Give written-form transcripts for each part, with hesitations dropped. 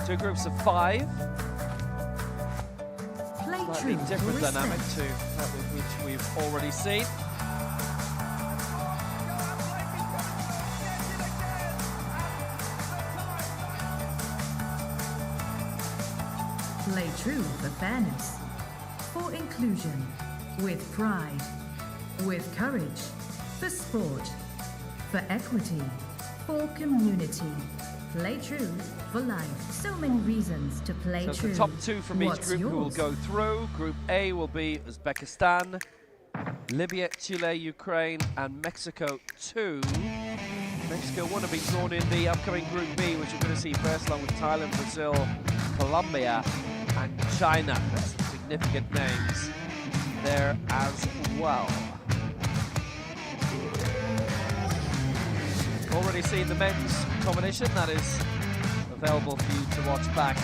Two groups of 5. Slightly different dynamic to that which we've already seen. Play true for fairness, for inclusion, with pride, with courage, for sport, for equity, for community. Play true for life. So many reasons to play So true. the top 2 from each group who will go through. Group A will be Uzbekistan, Libya, Chile, Ukraine, and Mexico 2. Mexico want to be drawn in the upcoming Group B, which you're going to see first, along with Thailand, Brazil, Colombia, and China. There's some significant names there as well. Already seen the men's competition that is available for you to watch back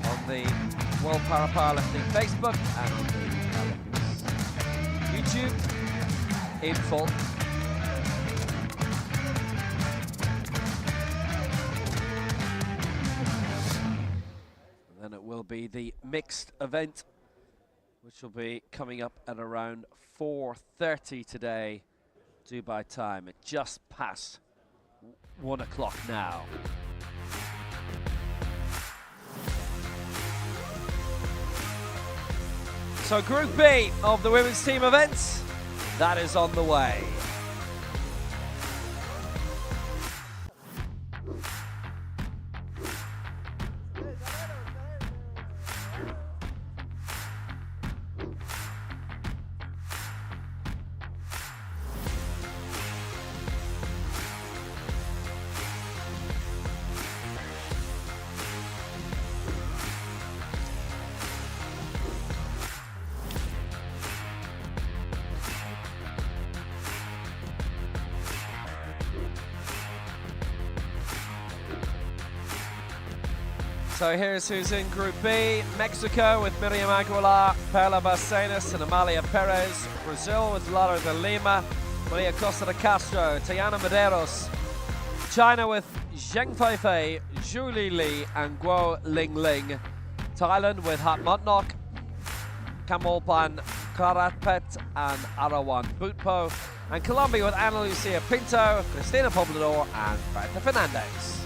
on the World Paralympic Facebook and on the Paralympics YouTube in full. And then it will be the mixed event, which will be coming up at around 4:30 today, Dubai time, at just past 1 o'clock now. So Group B of the women's team events, that is on the way. So here's who's in Group B. Mexico with Miriam Aguilar, Perla Barcenas and Amalia Perez. Brazil with Lara de Lima, Maria Costa de Castro, Tayana Medeiros. China with Zheng Feifei, Zhu Li and Guo Lingling. Thailand with Hat Mutnok, Kamalpan Karatpet and Arawan Butpo. And Colombia with Ana Lucia Pinto, Cristina Poblador and Berta Fernandez.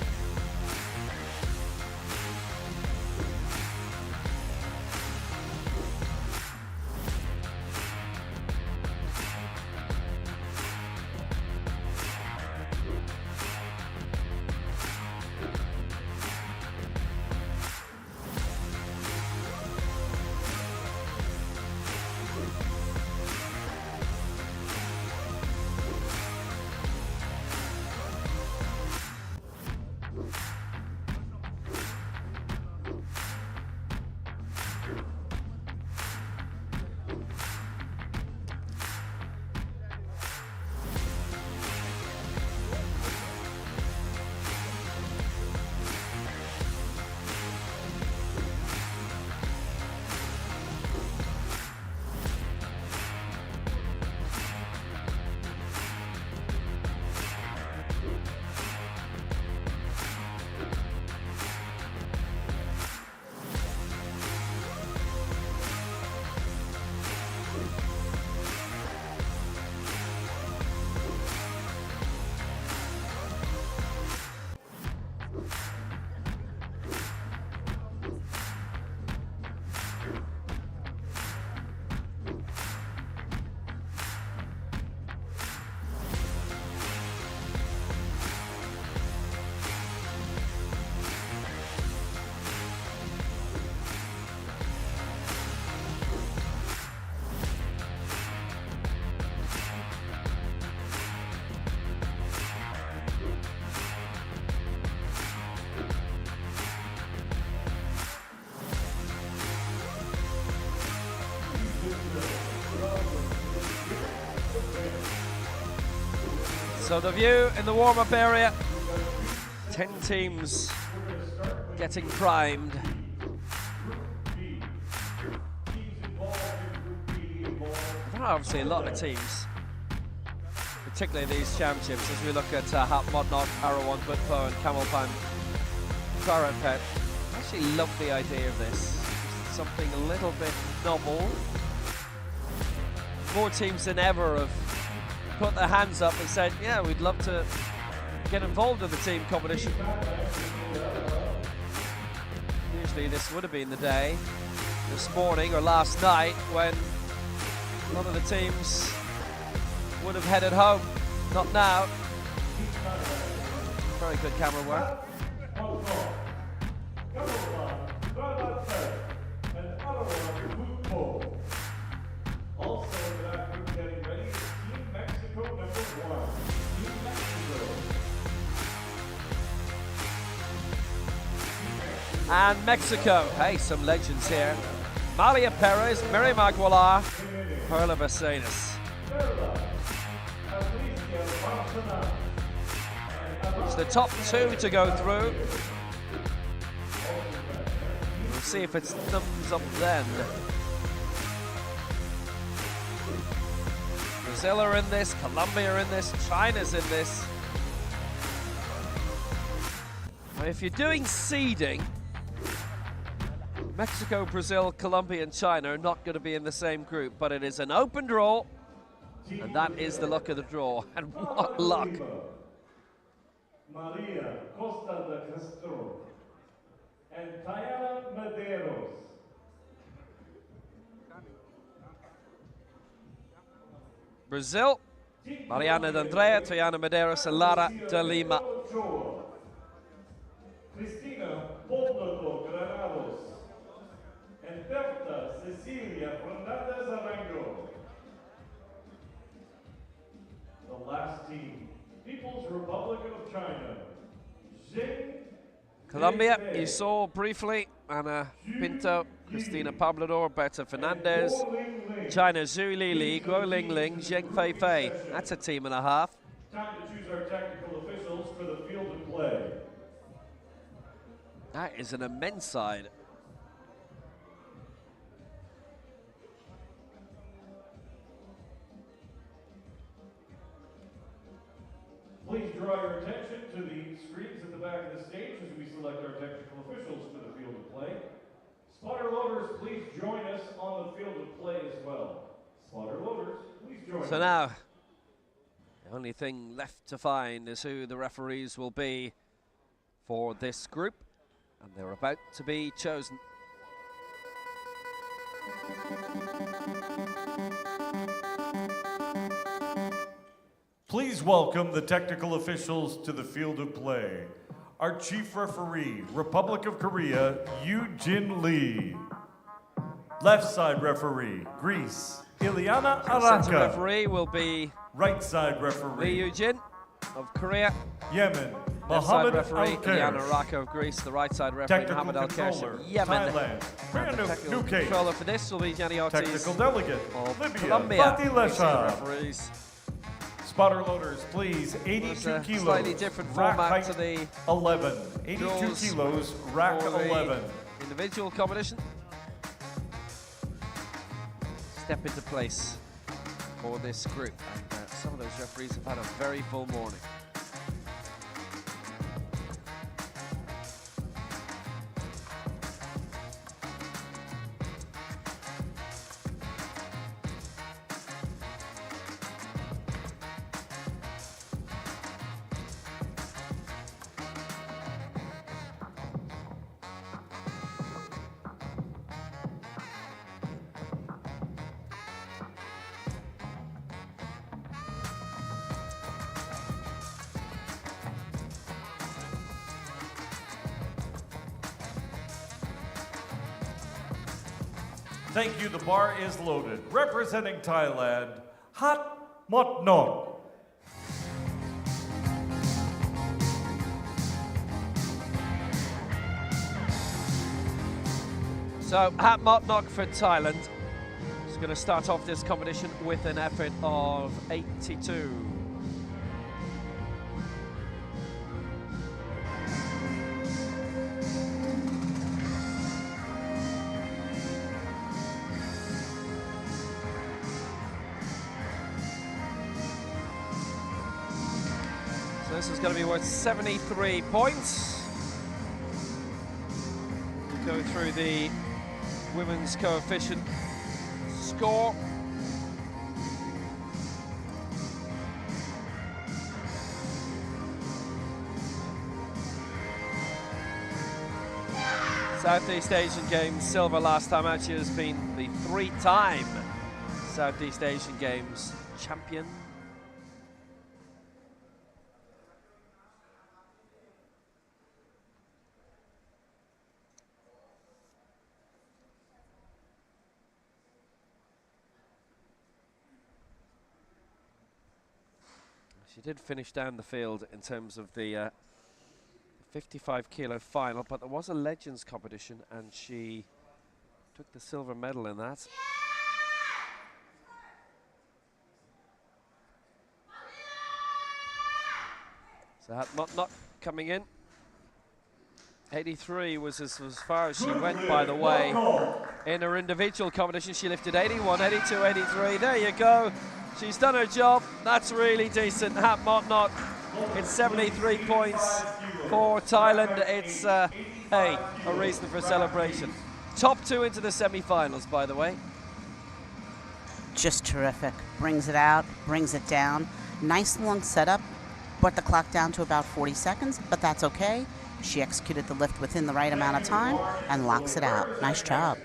So the view in the warm-up area, 10 teams getting primed. There are obviously a lot of teams, particularly these championships, as we look at Hat Modnok, Arawan Butpo and Kamalpan parapet. I actually love the idea of this. Something a little bit novel. More teams than ever have put their hands up and said, yeah, we'd love to get involved in the team competition. Usually this would have been the day, this morning or last night, when a lot of the teams would have headed home. Not now. Very good camera work. And Mexico, hey, some legends here. Malia Perez, Miriam Aguilar, Perla Bacenas. It's the top two to go through. We'll see if it's thumbs up then. Brazil are in this, Colombia are in this, China's in this. Now, if you're doing seeding, Mexico, Brazil, Colombia and China are not going to be in the same group, but it is an open draw, and that is the luck of the draw. And what luck! Maria Costa de Castro and Diana Medeiros. Brazil, Mariana D'Andrea, Triana Medeiros and Lara de Lima. Cristina Poblado Granados and Berta Cecilia Fernandez Arango. The last team, People's Republic of China. Colombia, you saw briefly, Ana Pinto, Cristina Pablador, Berta Fernandez. China, Zhu Lili, Guo Lingling, Zheng Feifei. That's a team and a half. Time to choose our technical officials for the field of play. That is an immense side. Please draw your attention to the screens at the back of the stage as we select our technical officials for the field of play. Spotter loaders, please join us on the field of play as well. Spotter loaders, please join us. So now, the only thing left to find is who the referees will be for this group, and they're about to be chosen. Please welcome the technical officials to the field of play. Our chief referee, Republic of Korea, Yoo Jin Lee. Left side referee, Greece, Ileana Center Araka. referee will be Right side Lee referee, Yoo-jin of Korea. Yemen, Left side Mohammed referee, Ileana Al-Kersh. Araka of Greece. The right side referee, Technical Mohammed Al-Kersh controller, of Yemen. Thailand, And the Brandon technical Duque. controller for this will be Gianni Ortiz Technical delegate, of Libya, Colombia. Fatih These are Lesha. referees. Spotter loaders, please. 82 There's a kilos. slightly different rack format height to the 11. 82 draws kilos, rack for the 11. individual competition. Step into place for this group. And some of those referees have had a very full morning. Thank you, the bar is loaded. Representing Thailand, Hat Mot Nok. So, Hat Mot Nok for Thailand is going to start off this competition with an effort of 82. So this is going to be worth 73 points. go through the women's coefficient score. Southeast Asian Games silver last time out. She has been the 3-time Southeast Asian Games champion. She did finish down the field in terms of the 55 kilo final, but there was a Legends competition and she took the silver medal in that. So not coming in. 83 was as far as she went, by the way. In her individual competition, she lifted 81, 82, 83. There you go. She's done her job. That's really decent. Hat not. It's 73 points for Thailand. It's, hey, a reason for celebration. Top 2 into the semi-finals, by the way. Just terrific. Brings it out, brings it down. Nice long setup. Brought the clock down to about 40 seconds, but that's okay. She executed the lift within the right amount of time and locks it out. Nice job.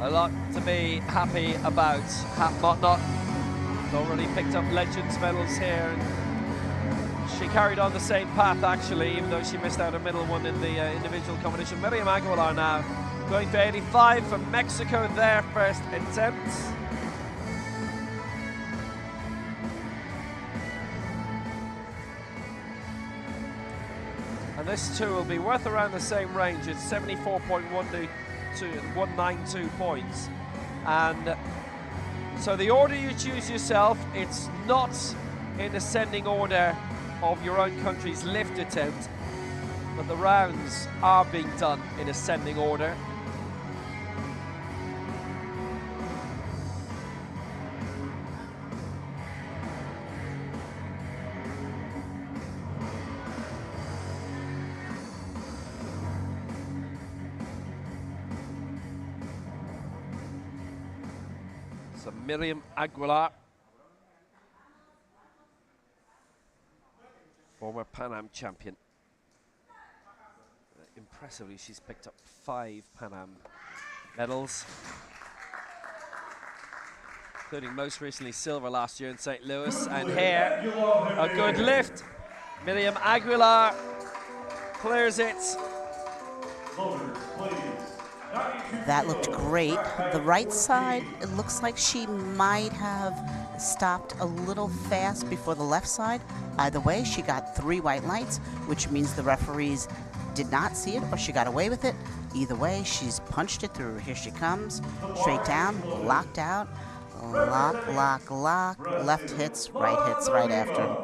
A lot to be happy about. Hat Motnot already picked up Legends medals here. And she carried on the same path, actually, even though she missed out a middle one in the individual competition. Miriam Aguilar now going for 85 for Mexico, their first attempt. And this too will be worth around the same range. It's 74.1 to 192 points. And so the order you choose yourself, it's not in ascending order of your own country's lift attempt, but the rounds are being done in ascending order. So Miriam Aguilar, former Pan Am champion. Impressively, she's picked up 5 Pan Am medals, including most recently silver last year in St. Louis. And here, a good lift. Miriam Aguilar clears it. That looked great. The right side, it looks like she might have stopped a little fast before the left side. Either way, she got 3 white lights, which means the referees did not see it or she got away with it. Either way, she's punched it through. Here she comes, straight down, locked out, lock, lock, lock, left hits right after.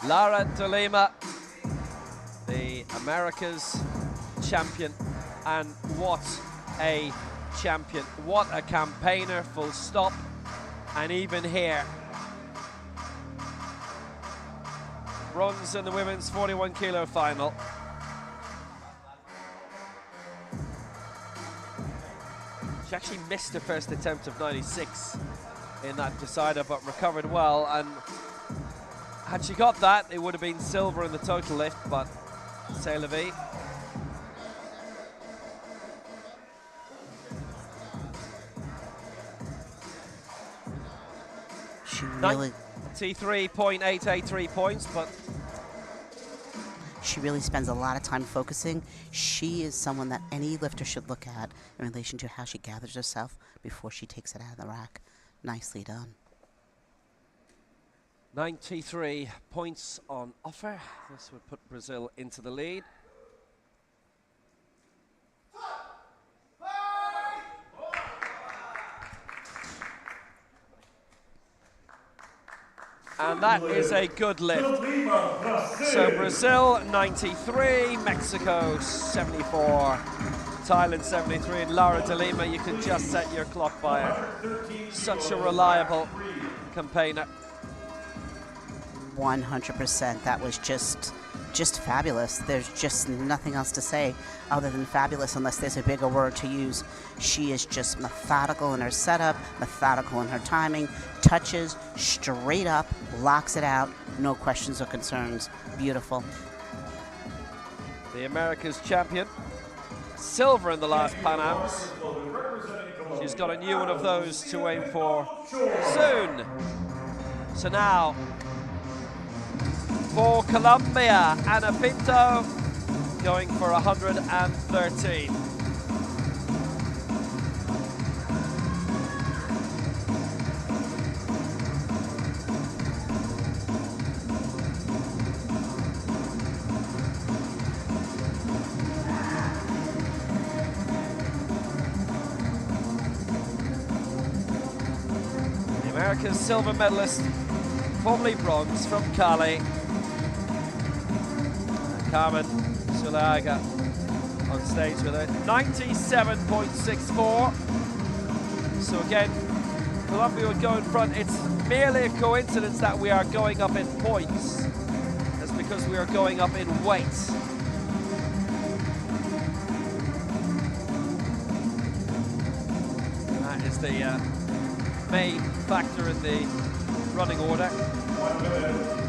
Lara de Lima, the America's champion, and what a champion, what a campaigner, full stop. And even here, bronze in the women's 41 kilo final. She actually missed her first attempt of 96 in that decider, but recovered well. And had she got that, it would have been silver in the total lift, but c'est la vie. She really... 93.883 points, but... She really spends a lot of time focusing. She is someone that any lifter should look at in relation to how she gathers herself before she takes it out of the rack. Nicely done. 93 points on offer. This would put Brazil into the lead. And That is a good lift. So Brazil 93, Mexico 74, Thailand 73, and Lara de Lima, you can just set your clock by her. Such a reliable campaigner. 100%. That was just fabulous. There's just nothing else to say other than fabulous unless there's a bigger word to use. She is just methodical in her setup, methodical in her timing, touches straight up, locks it out, no questions or concerns. Beautiful. The America's champion, silver in the last Pan Ams. She's got a new one of those to aim for soon. So now, for Colombia, Ana Pinto going for 113. The America's silver medalist, formerly bronze from Cali, Carmen Zulaga on stage with it. 97.64. So again, Colombia would go in front. It's merely a coincidence that we are going up in points. That's because we are going up in weight. That is the main factor in the running order. 1 minute.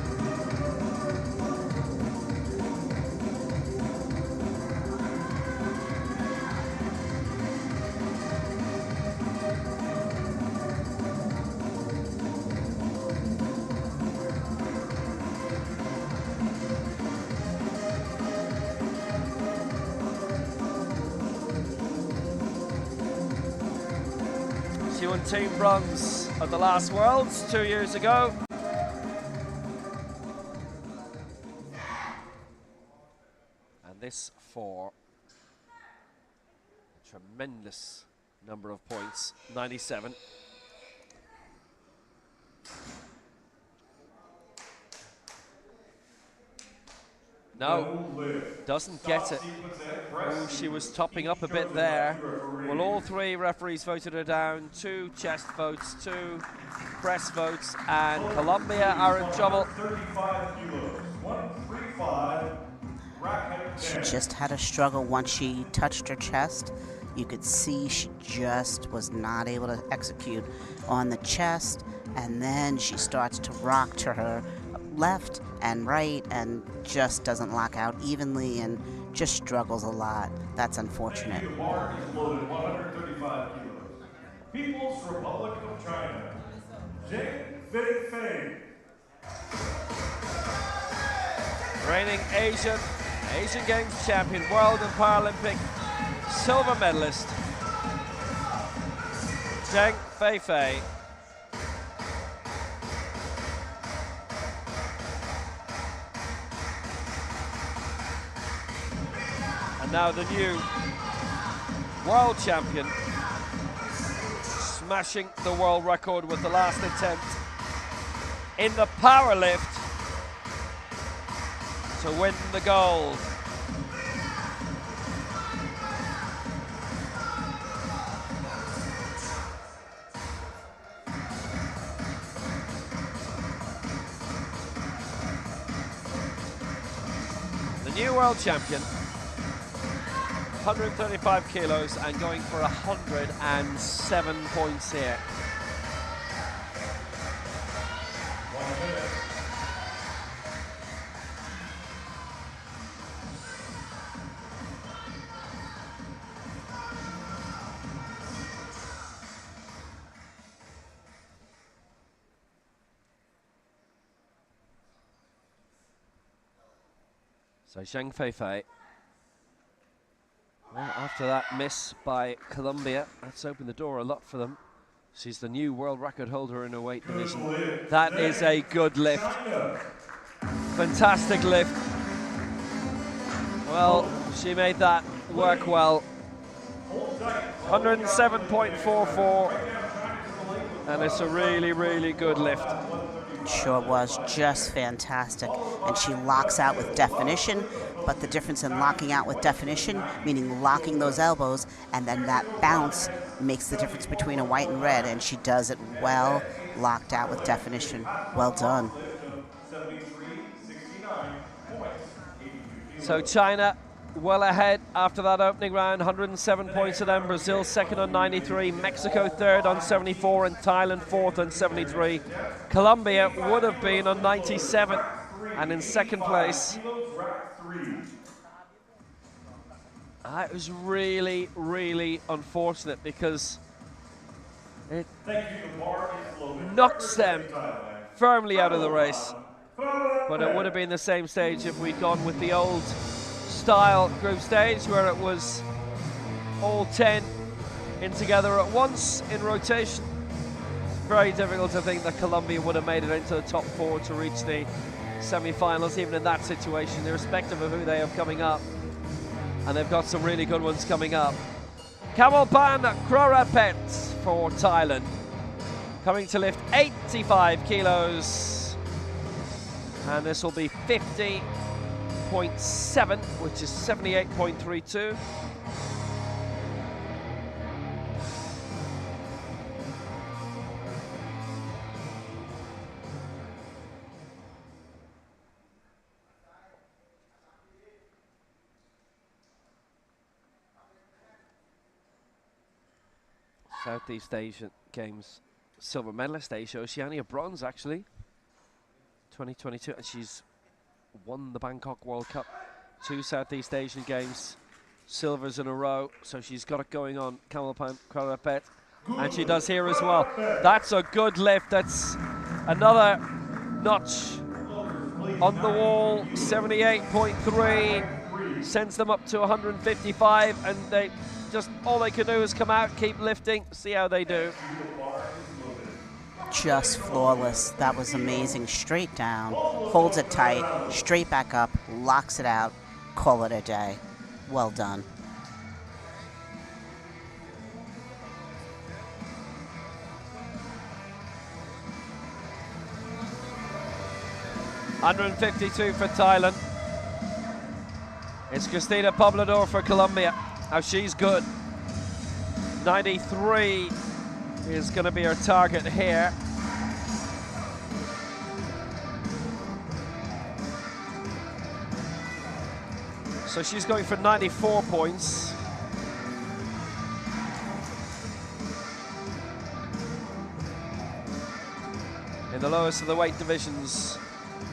She won team bronze at the last Worlds 2 years ago. And this for a tremendous number of points, 97. No, doesn't get it. Oh, she was topping up a bit there. Well, all three referees voted her down. 2 chest votes, 2 press votes, and Colombia are in trouble. 35 kilos, 135, rack height 10. She just had a struggle once she touched her chest. You could see she just was not able to execute on the chest, and then she starts to rock to her left and right and just doesn't lock out evenly and just struggles a lot. That's unfortunate. The bar is loaded 135 kilos. People's Republic of China, Zheng Feifei. Reigning Asian Games champion, World and Paralympic silver medalist, Zheng Feifei. And now the new world champion, smashing the world record with the last attempt in the power lift to win the gold. The new world champion, 135 kilos and going for 107 points here. 1 minute. So Zheng Feifei, well, after that miss by Colombia, that's opened the door a lot for them. She's the new world record holder in her weight division. That is a good lift. Fantastic lift. Well, she made that work well. 107.44, and it's a really, really good lift. Sure was just fantastic. And she locks out with definition, but the difference in locking out with definition, meaning locking those elbows, and then that bounce makes the difference between a white and red, and she does it well, locked out with definition. Well done. So China well ahead after that opening round, 107 points to them. Brazil second on 93, Mexico third on 74, and Thailand fourth on 73. Colombia would have been on 97 and in second place. It was really, really unfortunate because it knocks them firmly out of the race. But it would have been the same stage if we'd gone with the old style group stage where it was all 10 in together at once in rotation. Very difficult to think that Colombia would have made it into the top 4 to reach the semi-finals, even in that situation, irrespective of who they have coming up. And they've got some really good ones coming up. Kamalpan Krorapet for Thailand, coming to lift 85 kilos. And this will be 50.7, which is 78.32. Southeast Asian Games silver medalist, Asia Oceania bronze actually, 2022, and she's won the Bangkok World Cup, 2 Southeast Asian Games silvers in a row, so she's got it going on, Kamalpan Krorapet, and she does here as well. That's a good lift, that's another notch on the wall, 78.3, sends them up to 155, and they just, all they can do is come out, keep lifting, see how they do. Just flawless. That was amazing. Straight down, holds it tight, straight back up, locks it out, call it a day. Well done. $152 for Thailand. It's Cristina Poblador for Colombia. Now she's good. 93 is going to be her target here. So she's going for 94 points. In the lowest of the weight divisions,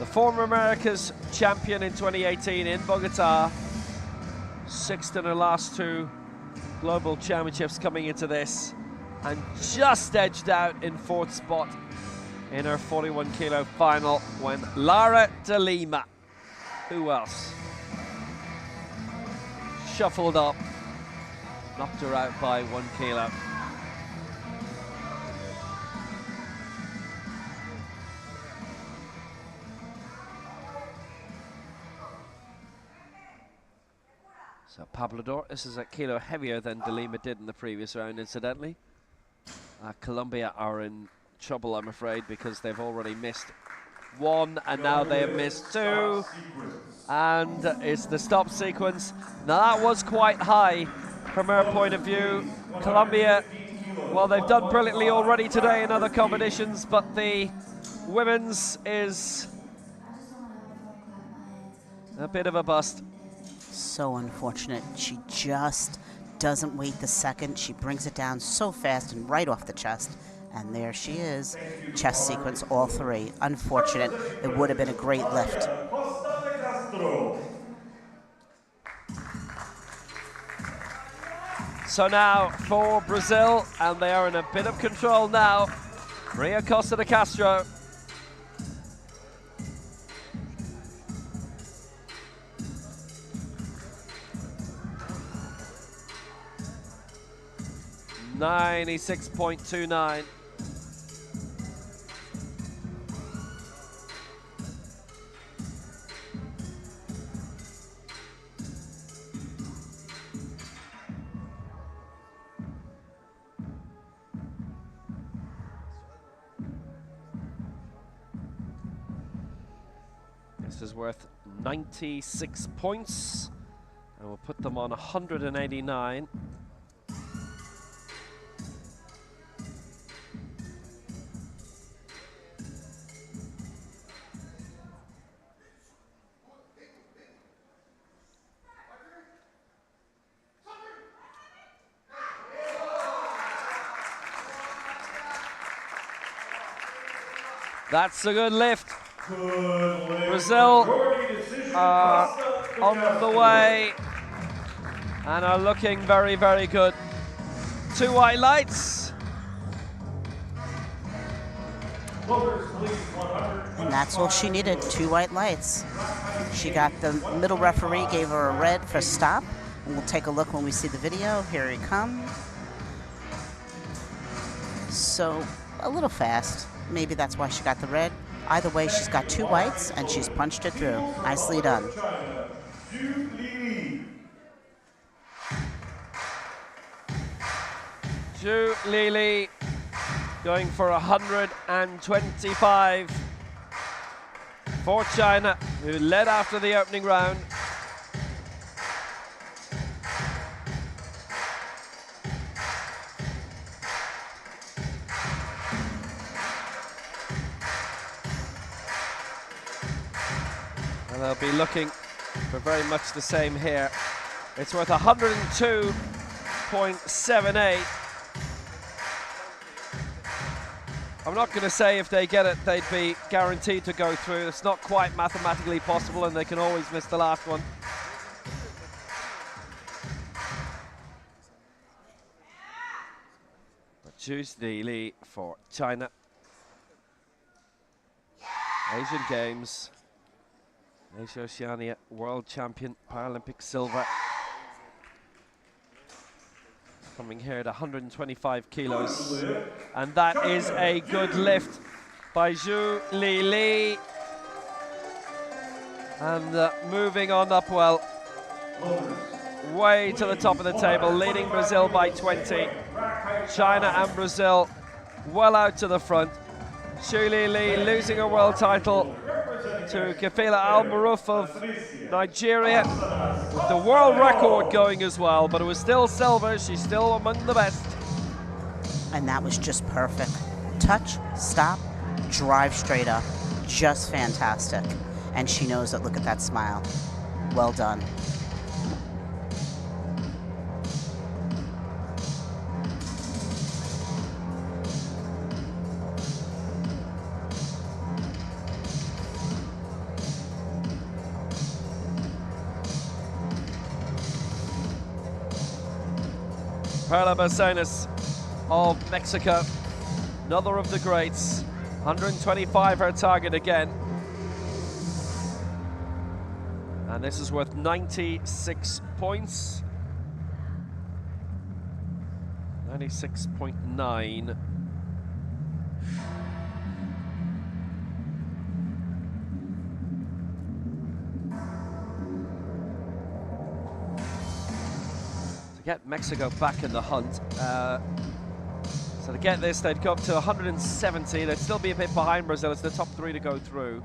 the former America's champion in 2018 in Bogota, 6th in her last 2 global championships coming into this, and just edged out in 4th spot in her 41 kilo final when Lara de Lima, who else, shuffled up, knocked her out by 1 kilo. So Poblador, this is a kilo heavier than De Lima did in the previous round, incidentally. Colombia are in trouble, I'm afraid, because they've already missed 1, and now they have missed 2. And it's the stop sequence. Now that was quite high from her point of view. Colombia, well, they've done brilliantly already today in other competitions, but the women's is a bit of a bust. So unfortunate. She just doesn't wait the second. She brings it down so fast and right off the chest. And there she is. Chest sequence, all 3. Unfortunate. It would have been a great lift. So now for Brazil, and they are in a bit of control now. Maria Costa de Castro. $96.29. This is worth 96 points, and we'll put them on 189. That's a good lift. Brazil are on the way and are looking very, very good. 2 white lights. And that's all she needed, 2 white lights. She got the middle referee, gave her a red for stop. And we'll take a look when we see the video. Here he comes. So, a little fast. Maybe that's why she got the red. Either way, she's got 2 whites, and she's punched it through. Nicely done. Zhu Lili going for 125 for China, who led after the opening round. And they'll be looking for very much the same here. It's worth 102.78. I'm not going to say if they get it, they'd be guaranteed to go through. It's not quite mathematically possible, and they can always miss the last one. But Zhu Lili for China. Asian Games, Asia Oceania World Champion, Paralympic silver. Coming here at 125 kilos. And that is a good lift by Zhu Lili. And moving on up well, way to the top of the table, leading Brazil by 20. China and Brazil well out to the front. Zhu Lili losing a world title to Kefila Al-Maruf of Nigeria, with the world record going as well, but it was still silver. She's still among the best. And that was just perfect. Touch, stop, drive straight up. Just fantastic. And she knows it. Look at that smile. Well done. Paralympics of Mexico, another of the greats. 125 her target again. And this is worth 96 points. 96.9. Get Mexico back in the hunt. So to get this, they'd go up to 170. They'd still be a bit behind Brazil. It's the top 3 to go through.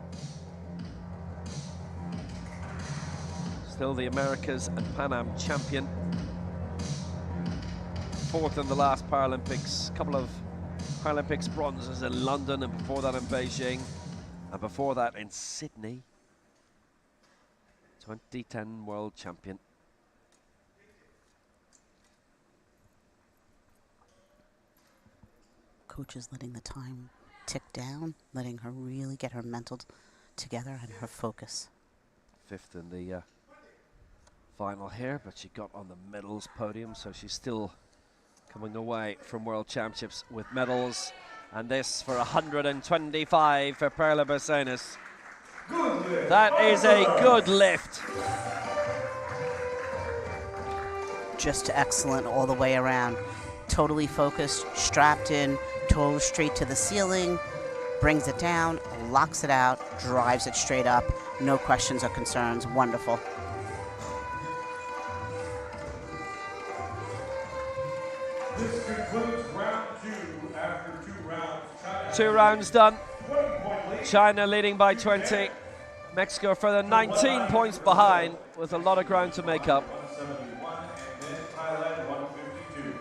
Still the Americas and Pan Am champion. 4th in the last Paralympics. A couple of Paralympics bronzes in London, and before that in Beijing, and before that in Sydney. 2010 world champion. Coach is letting the time tick down, letting her really get her mental together and her focus. 5th in the final here, but she got on the medals podium, so she's still coming away from World Championships with medals. And this for 125 for Perla Barcenas. That is a good lift. Just excellent all the way around. Totally focused, strapped in, toes straight to the ceiling, brings it down, locks it out, drives it straight up. No questions or concerns. Wonderful. This concludes round 2 after 2 rounds. 2 rounds done. China leading by 20. Mexico further 19 points behind with a lot of ground to make up. 171, and then Thailand 152.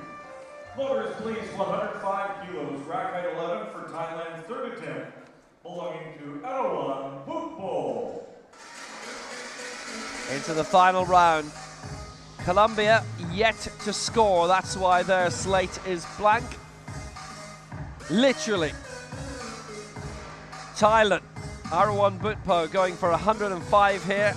Floaters, please, 105 kilos. Rack height 11 for Thailand's third attempt, belonging to Erawan Bukbo. Into the final round. Colombia yet to score, that's why their slate is blank. Literally. Thailand, Erawan Bukbo going for 105 here.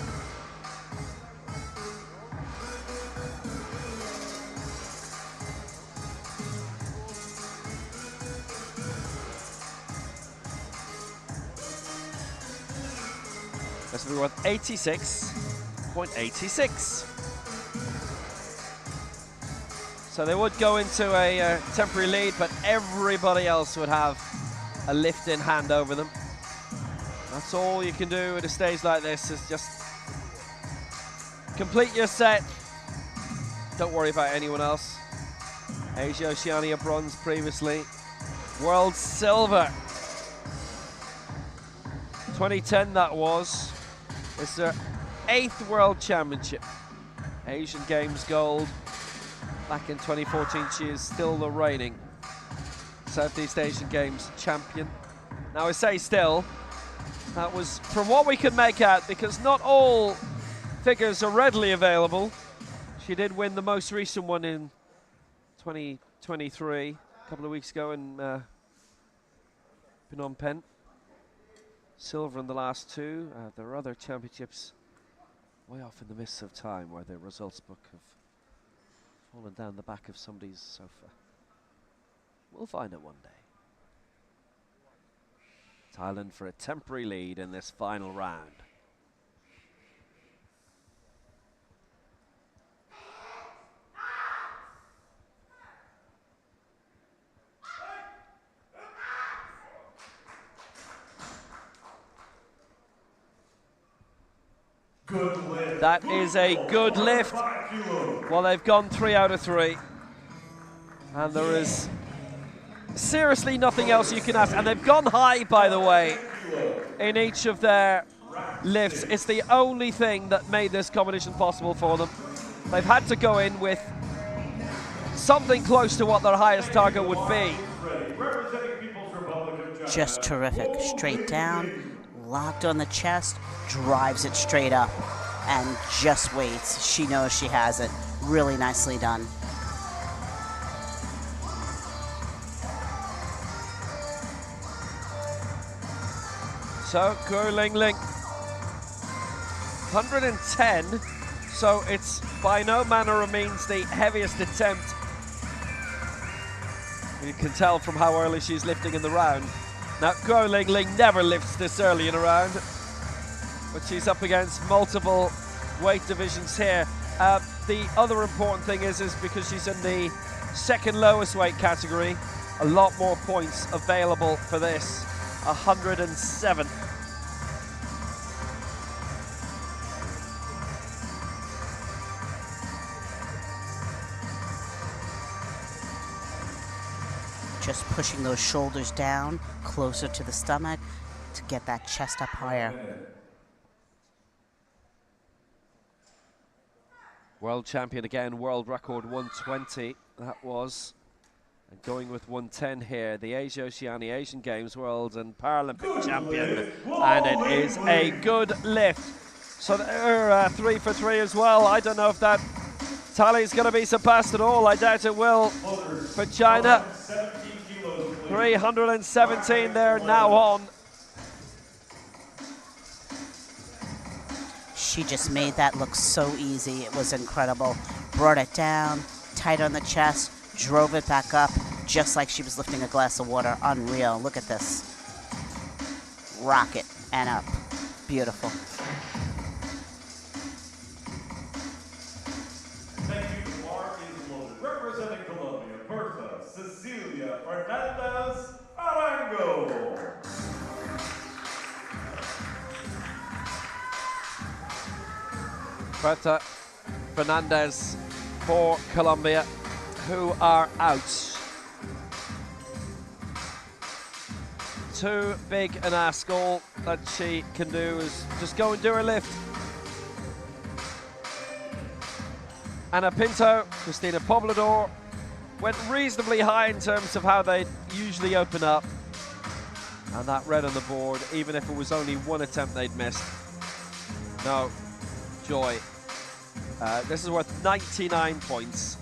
This will be worth 86.86. So they would go into a temporary lead, but everybody else would have a lift in hand over them. That's all you can do at a stage like this, is just complete your set. Don't worry about anyone else. Asia Oceania bronze previously. World silver. 2010 that was. It's their 8th World Championship. Asian Games gold. Back in 2014, she is still the reigning Southeast Asian Games champion. Now I say still, that was from what we could make out, because not all figures are readily available. She did win the most recent one in 2023, a couple of weeks ago in Phnom Penh. Silver in the last two. There are other championships way off in the mists of time where the results book have fallen down the back of somebody's sofa. We'll find it one day. Thailand for a temporary lead in this final round. Good lift. That is a good lift. Well, they've gone 3 out of 3. And there is seriously nothing else you can ask. And they've gone high, by the way, in each of their lifts. It's the only thing that made this competition possible for them. They've had to go in with something close to what their highest target would be. Just terrific. Straight down, locked on the chest, drives it straight up, and just waits. She knows she has it. Really nicely done. So, Guo Ling Ling, 110, so it's by no manner of means the heaviest attempt. You can tell from how early she's lifting in the round. Now, Guo Ling Ling never lifts this early in a round, but she's up against multiple weight divisions here. The other important thing is because she's in the second lowest weight category, a lot more points available for this. 107. Just pushing those shoulders down, closer to the stomach, to get that chest up higher. World champion again, world record 120, that was. And going with 110 here, the Asia Oceania Asian Games World and Paralympic champion. And it is a good lift. So they're 3 for 3 as well. I don't know if that tally is going to be surpassed at all. I doubt it will for China. 317 they're now on. She just made that look so easy. It was incredible. Brought it down, tight on the chest, drove it back up, just like she was lifting a glass of water. Unreal. Look at this. Rocket and up. Beautiful. Thank you. Bar is loaded. Representing Colombia, Bertha Cecilia Fernandez Arango. Berta Fernandez for Colombia, who are out. too big an ask. All that she can do is just go and do her lift. Anna Pinto, Christina Poblador went reasonably high in terms of how they usually open up. And that red on the board, even if it was only one attempt they'd missed. No, joy. This is worth 99 points.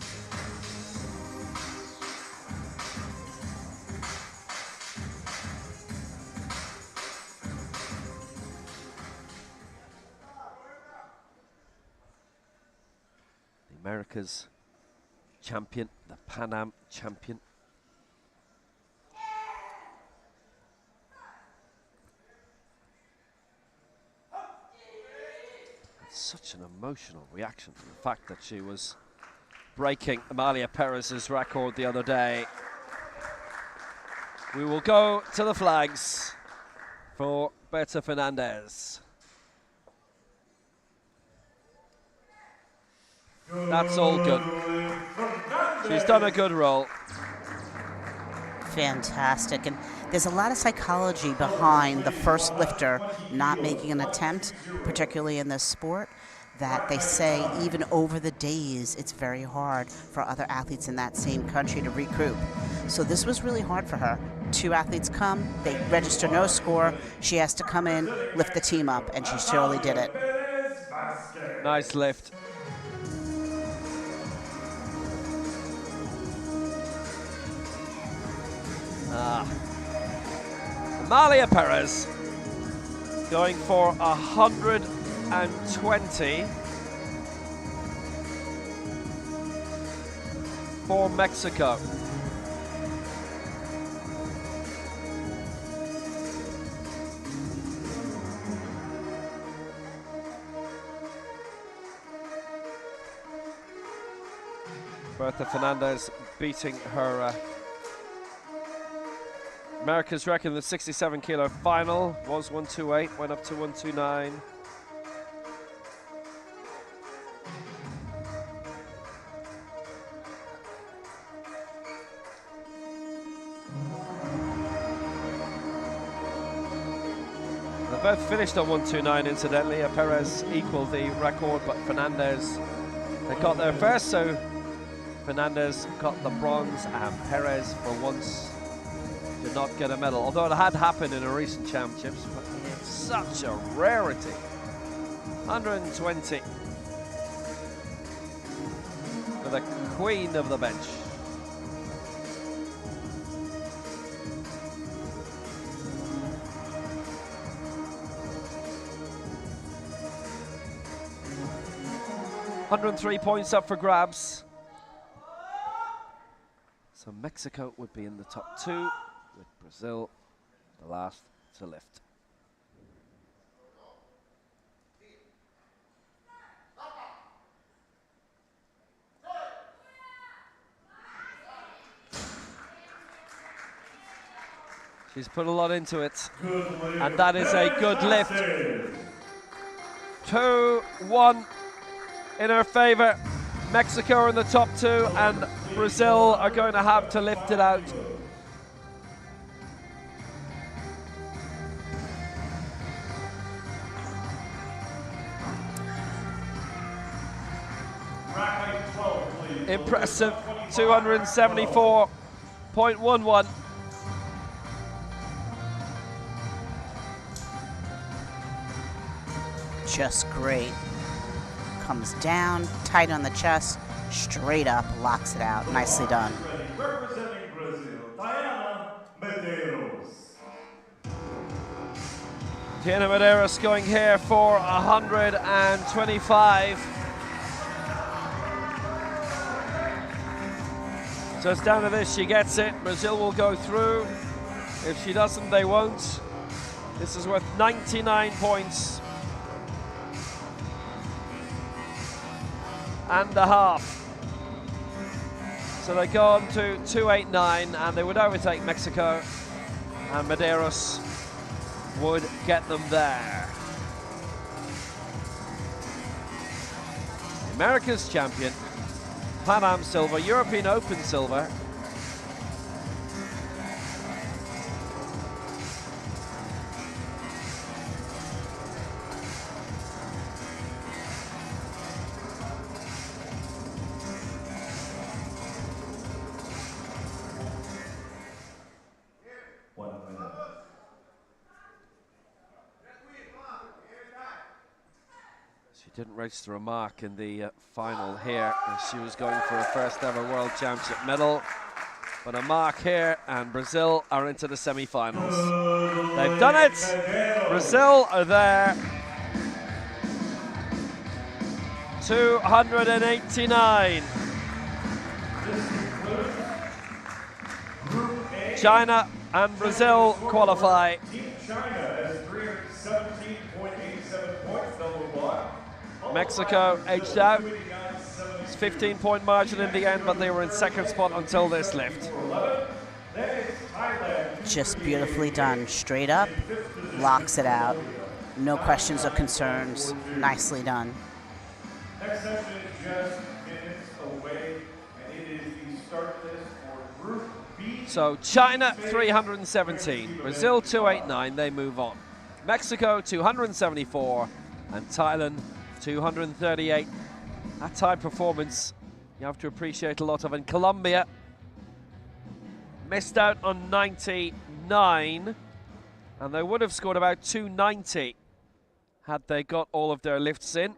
The America's champion, the Pan Am champion. Such an emotional reaction to the fact that she was breaking Amalia Perez's record the other day. We will go to the flags for Berta Fernandez. That's all good. She's done a good roll. Fantastic. And there's a lot of psychology behind the first lifter not making an attempt, particularly in this sport, that they say even over the days it's very hard for other athletes in that same country to regroup. So this was really hard for her. 2 athletes come, they register no score, she has to come in, lift the team up, and she surely did it. Nice lift. Amalia Perez going for 120 for Mexico. Berta Fernandez beating her America's record in the 67 kilo final was 128, went up to 129. They both finished on 129, incidentally. Perez equaled the record, but Fernandez, they got there first, so Fernandez got the bronze, and Perez, for once, did not get a medal, although it had happened in a recent championships, but it's such a rarity. 120 for the queen of the bench. $103 points up for grabs. So Mexico would be in the top 2, with Brazil the last to lift. She's put a lot into it, and that is a good lift. 2-1 in her favor. Mexico are in the top 2, and Brazil are going to have to lift it out. Impressive, 274.11. Just great. Comes down, tight on the chest, straight up, locks it out. Nicely done. Representing Brazil, Diana Medeiros. Diana Medeiros going here for 125. So it's down to this, she gets it, Brazil will go through. If she doesn't, they won't. This is worth 99 points. And a half. So they go on to 289, and they would overtake Mexico, and Medeiros would get them there. America's champion, Pan Am silver, European Open silver. didn't register a mark in the final here, and she was going for her first ever World Championship medal. But a mark here, and Brazil are into the semi-finals. They've done it! Brazil are there. 289. China and Brazil qualify. China has 317.87 points. They'll move on. Mexico edged out. It's 15-point margin in the end, but they were in second spot until this lift. Just beautifully done. Straight up, locks it out. No questions or concerns. Nicely done. Next session is just minutes away, and it is the start list for Group B. So China 317, Brazil 289, they move on. Mexico 274, and Thailand 238. That Thai performance you have to appreciate a lot of. In Colombia, missed out on 99, and they would have scored about 290 had they got all of their lifts in.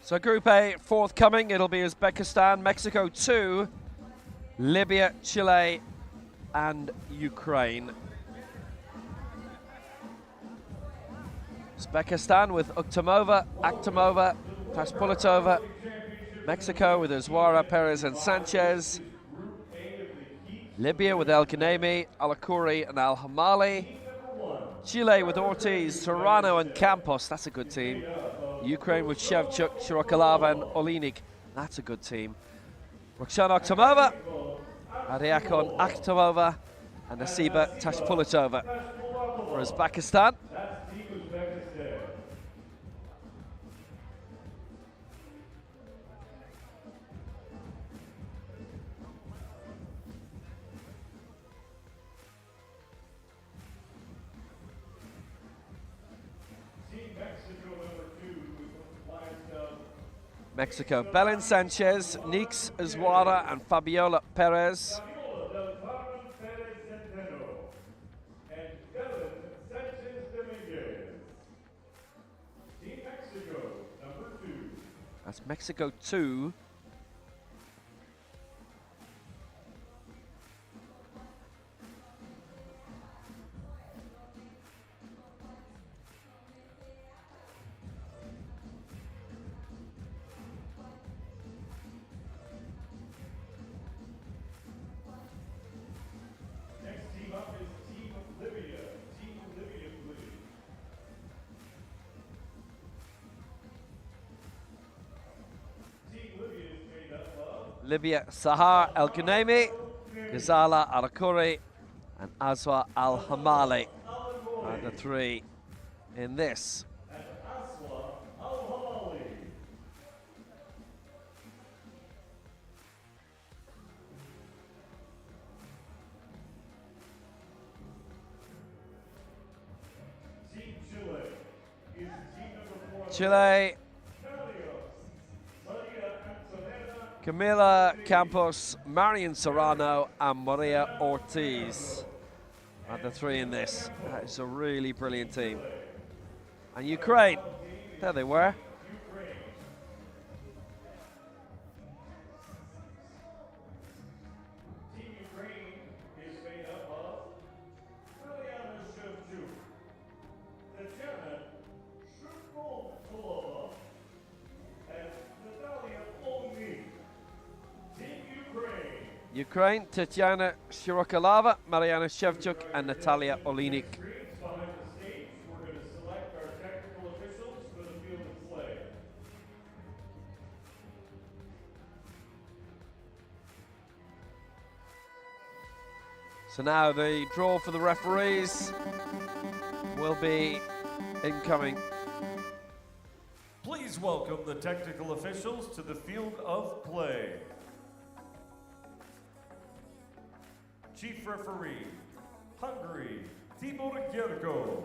So Group A forthcoming, it'll be Uzbekistan, Mexico 2, Libya, Chile, and Ukraine. Uzbekistan with Akhtamova, Tashpulitova. Mexico with Azwara, Perez, and Sanchez. Libya with El Ghanemi, Alakouri, and Al Hamali. Chile with Ortiz, Serrano, and Campos. That's a good team. Ukraine with Shevchuk, Shirokalava, and Olinik. That's a good team. Roxana Akhtamova, Ariakon Akhtamova, and Nasiba Tashpulitova for Uzbekistan. Mexico, Belen Sanchez, Nix Azuara, and Fabiola Perez. That's Mexico 2. Libya Sahar El Ghaneimi, Ghazala Arakuri, and Aswa Al Hamali are the 3 in this. Chile, Camila Campos, Marian Serrano, and Maria Ortiz are the 3 in this. That is a really brilliant team. And Ukraine, there they were. Ukraine, Tatiana Shirokalava, Mariana Shevchuk, and Natalia Olinik. So now the draw for the referees will be incoming. Please welcome the technical officials to the field of play. Chief referee, Hungary, Tibor Gyerko.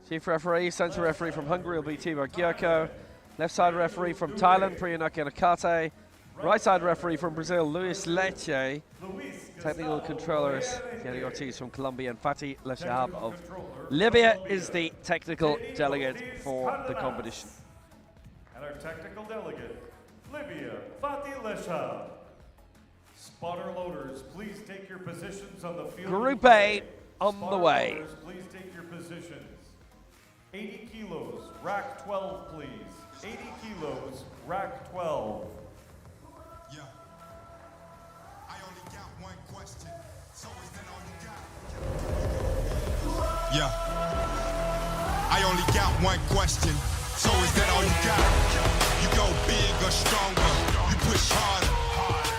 Chief referee, centre referee from Hungary will be Tibor Gyerko. Left side referee from Thailand, Priyanaka Nakate. Right side referee from Brazil, Luis Leche. Technical controllers, Jenny Ortiz from Colombia and Fatih Leshab of Libya is the technical delegate for the competition. And our technical delegate, Libya, Fatih Leshab. Spotter loaders, please take your positions on the field. Group A on the way. Loaders, please take your positions. 80 kilos, rack 12, please. 80 kilos, rack 12. Yeah. I only got one question. So is that all you got? Yeah. I only got one question. So is that all you got? You go big or stronger. You push harder.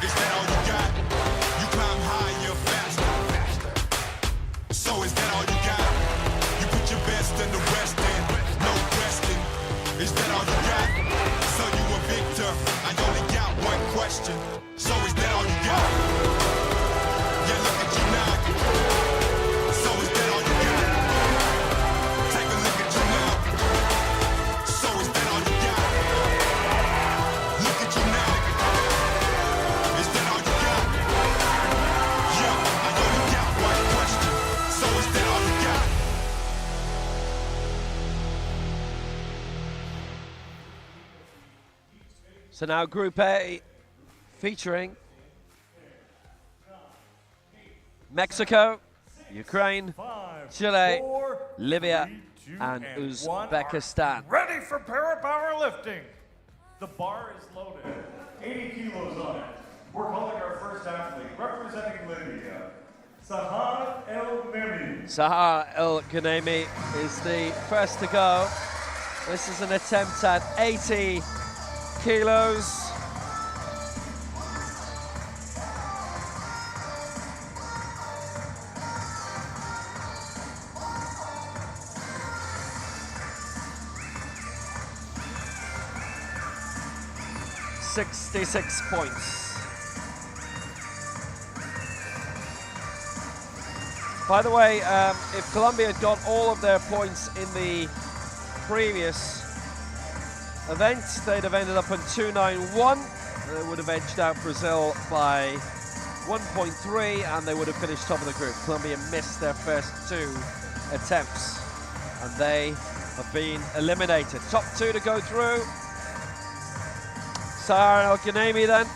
Is that all you got? You climb higher, faster. So is that all you got? You put your best in the West End, no question. Is that all you got? So you a victor. I only got one question. So is that all you got? Yeah, look at you now. So is that all you got? Take a look at you now. So is that all you got? Look at you now. Is that all you got? Yeah, I only got one question. So is that all you got? So now Group A featuring Mexico, Ukraine, Chile, Libya, and Uzbekistan. Ready for Paralympic. The bar is loaded. 80 kilos on it. We're calling our first athlete, representing Libya, Sahar El Ghaneimi. Sahar El Ghaneimi is the first to go. This is an attempt at 80 kilos. $66 points. By the way, if Colombia got all of their points in the previous event, they'd have ended up in 291. They would have edged out Brazil by 1.3, and they would have finished top of the group. Colombia missed their first 2 attempts, and they have been eliminated. Top 2 to go through. Sahara Al-Ghanemi then.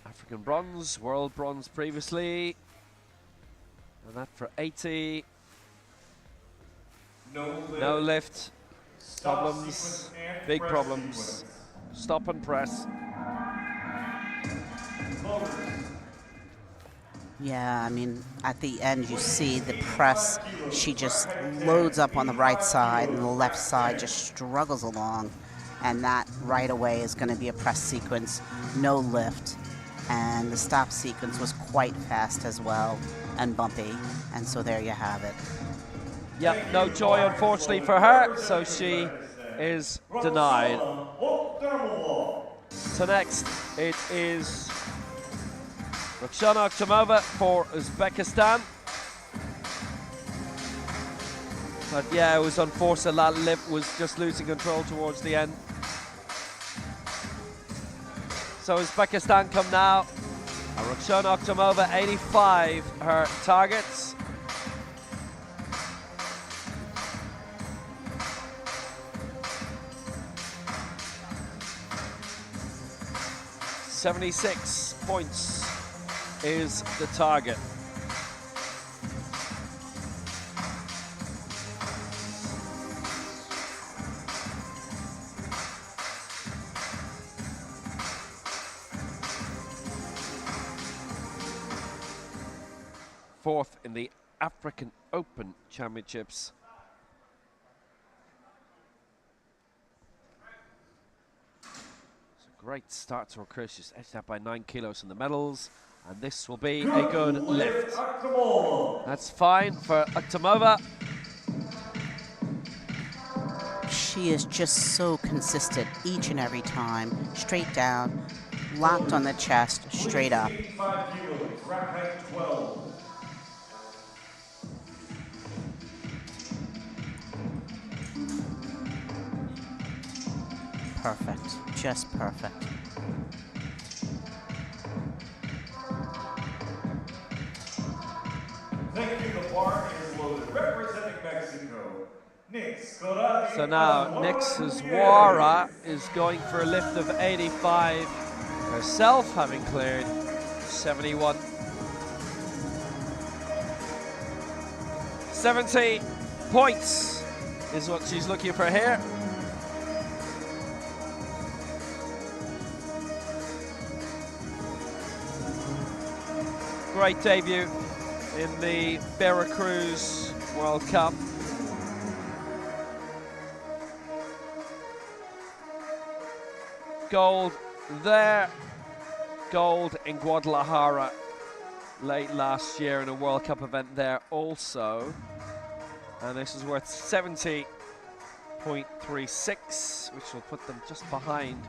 African bronze, world bronze previously. And that for 80. No lift. Problems, big problems. Stop and press. Yeah, I mean, at the end you see the press, she just loads up on the right side and the left side just struggles along. And that right away is going to be a press sequence, no lift. And the stop sequence was quite fast as well and bumpy. And so there you have it. Yep, no joy unfortunately for her, so she is denied. So next it is Roxana Akhtamova for Uzbekistan. But yeah, it was unfortunate. That lip was just losing control towards the end. So Uzbekistan come now. Roxana Akhtamova, 85 her targets. $76 points is the target. Fourth in the African Open Championships. Great start to her career. She's edged out by 9 kilos in the medals, and this will be a good lift. That's fine for Akhtamova. She is just so consistent each and every time. Straight down, locked on the chest, straight up. Perfect, just perfect. Thank you, the bar is loaded. Representing Mexico, So now Nix Zwara is going for a lift of 85 herself, having cleared 71. 70 points is what she's looking for here. Great debut in the Veracruz World Cup. Gold there, gold in Guadalajara late last year in a World Cup event there also. And this is worth 70.36, which will put them just behind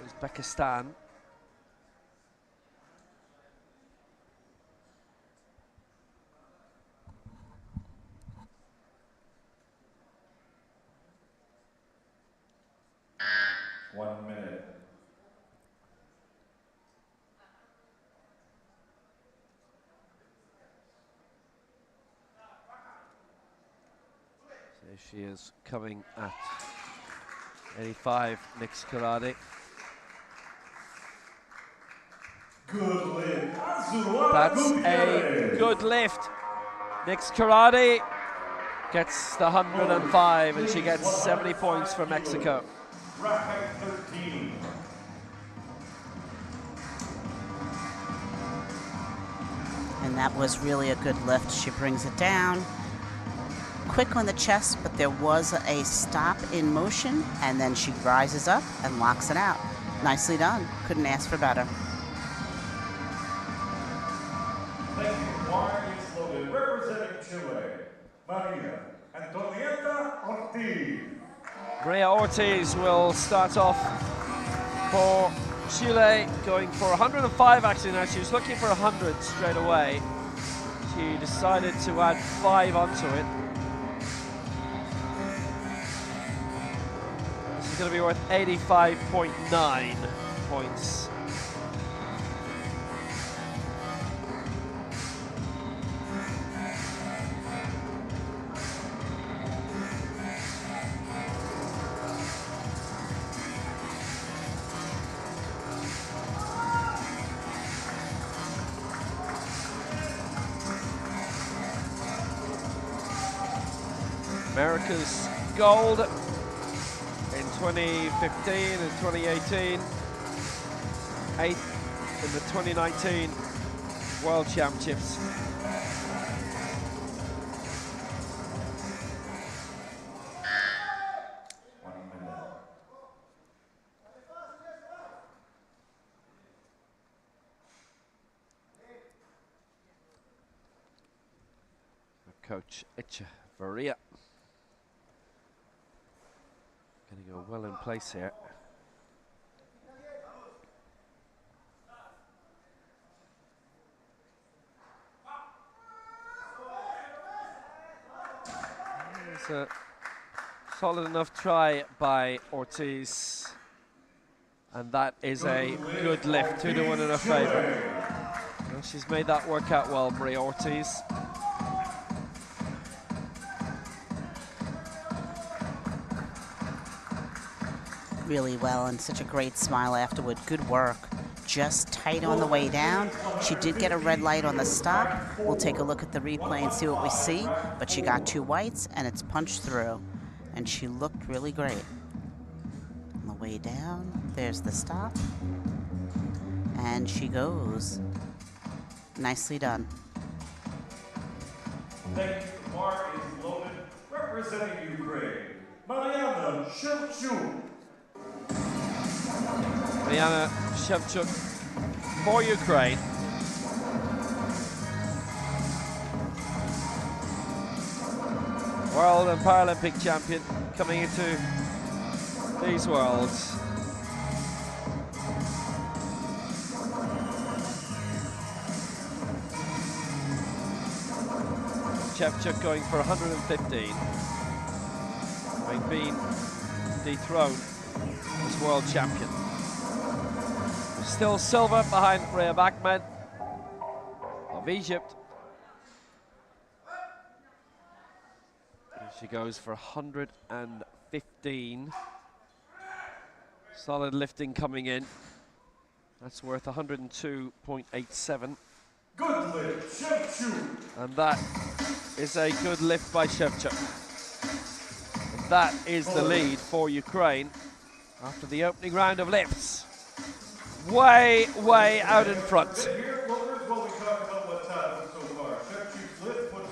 Uzbekistan. She is coming at 85, Nix Karate. Good lift. That's a good lift. Nix Karate gets the 105 and she gets 70 points for Mexico. Rack 13. And that was really a good lift. She brings it down. Quick on the chest, but there was a stop in motion, and then she rises up and locks it out. Nicely done. Couldn't ask for better. Thank you. Slogan representing Chile, Maria Antonieta Ortiz. Maria Ortiz will start off for Chile going for 105 actually now. She was looking for 100 straight away. She decided to add 5 onto it. This is going to be worth 85.9 points. America's gold in 2015 and 2018, 8th in the 2019 World Championships. Coach Echeverria. Getting her well in place here. It's a solid enough try by Ortiz. And that is a good lift, 2-1 in her favor. Well, she's made that work out well, Maria Ortiz. Really well, and such a great smile afterward. Good work. Just tight on the way down. She did get a red light on the stop. We'll take a look at the replay and see what we see, but she got 2 whites and it's punched through, and she looked really great. On the way down, there's the stop, and she goes. Nicely done. Thank you. The bar is loaded. Representing Ukraine, Mariana Shevchuk. Mariana Shevchuk for Ukraine. World and Paralympic champion coming into these Worlds. Shevchuk going for 115. Having been dethroned as world champion. Still silver behind Rhea Ahmed of Egypt. And she goes for 115. Solid lifting coming in. That's worth 102.87. Good lift, Shevchuk. And that is a good lift by Shevchuk. And that is the lead for Ukraine after the opening round of lifts. Way, way out in front.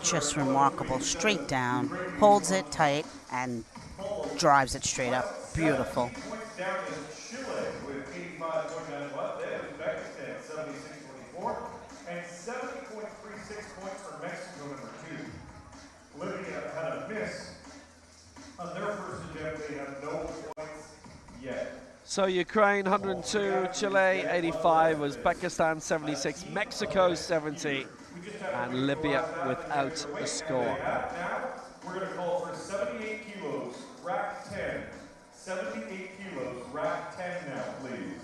Just remarkable. Straight down, holds it tight, and drives it straight up. Beautiful. Down in Chile with 85.9 left. Then Uzbekistan 76.24 and 70.36 points for Mexico number 2. Libya had a miss on their first attempt. They have no points yet. So Ukraine 102, Chile 85, Uzbekistan 76, Mexico 70, and Libya without a score. Now we're going to call for 78 kilos, rack 10. 78 kilos, rack 10 now, please.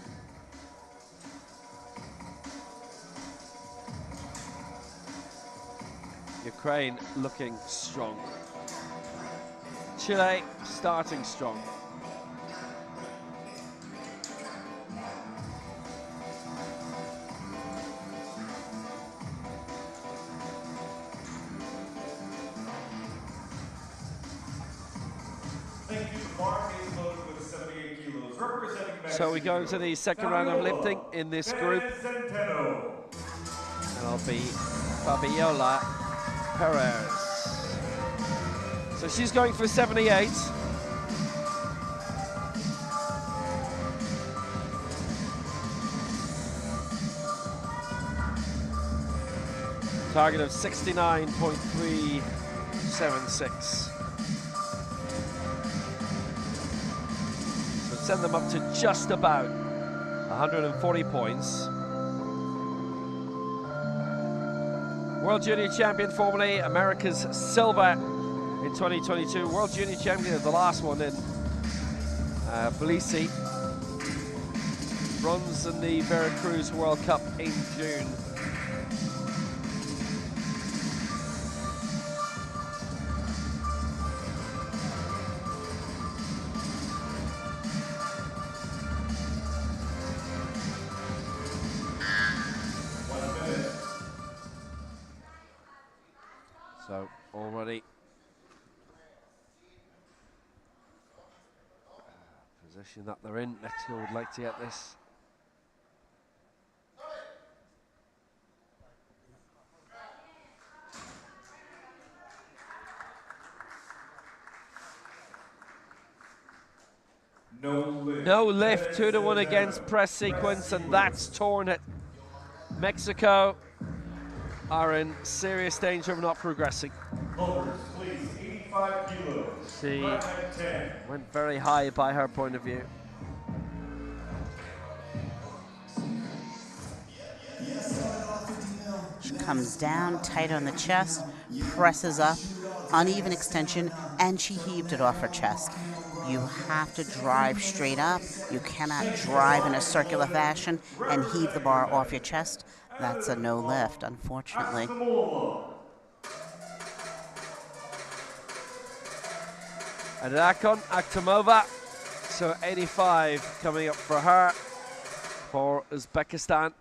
Ukraine looking strong. Chile starting strong. So we go into the second round of lifting in this group. And it'll be Fabiola Perez. So she's going for 78. Target of 69.376. Send them up to just about 140 points. World Junior Champion formerly, America's silver in 2022. World Junior Champion of the last one in Belize. Bronze in the Veracruz World Cup in June. So already position that they're in. Mexico would like to get this. No lift, 2-1 against press sequence, and that's torn it. Mexico are in serious danger of not progressing. Please, 85 kilos. She went very high by her point of view. She comes down, tight on the chest, presses up, uneven extension, and she heaved it off her chest. You have to drive straight up. You cannot drive in a circular fashion and heave the bar off your chest. That's a no lift, unfortunately. And Akon Akhtamova, so 85 coming up for her, for Uzbekistan.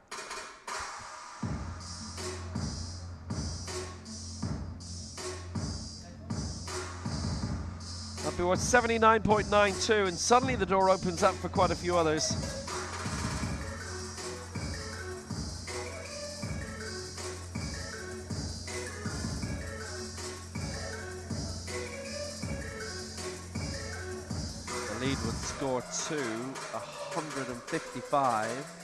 That'll be worth 79.92, and suddenly the door opens up for quite a few others. The lead would score to 155.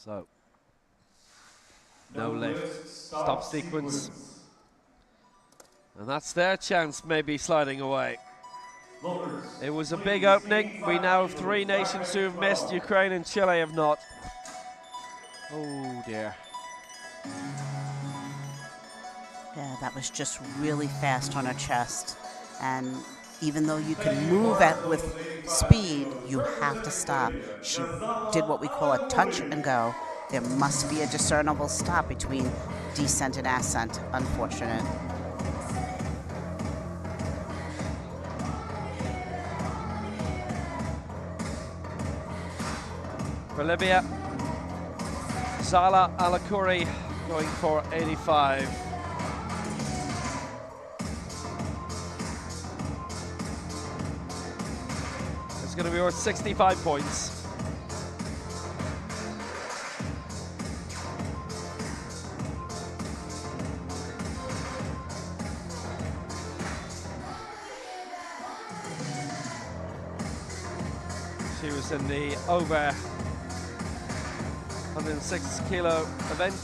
So, no lift, stop sequence. And that's their chance, maybe sliding away. It was a big opening. We now have 3 nations who have missed. Ukraine and Chile have not. Oh dear. Yeah, that was just really fast on her chest. And even though you can move with speed, you have to stop. She did what we call a touch and go. There must be a discernible stop between descent and ascent. Unfortunate. For Libya, Zala Alakouri going for 85. It's going to be worth 65 points. She was in the over 106 kilo event.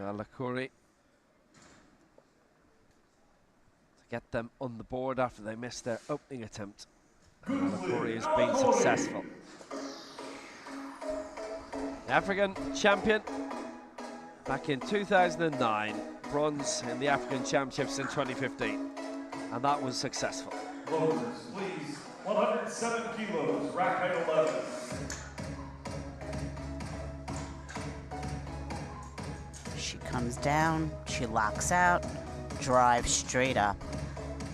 Alakouri to get them on the board after they missed their opening attempt. Alakouri has been successful. The African champion back in 2009, bronze in the African Championships in 2015, and that was successful. Loaders, please, 107 kilos, rack height 11. She comes down, she locks out, drives straight up.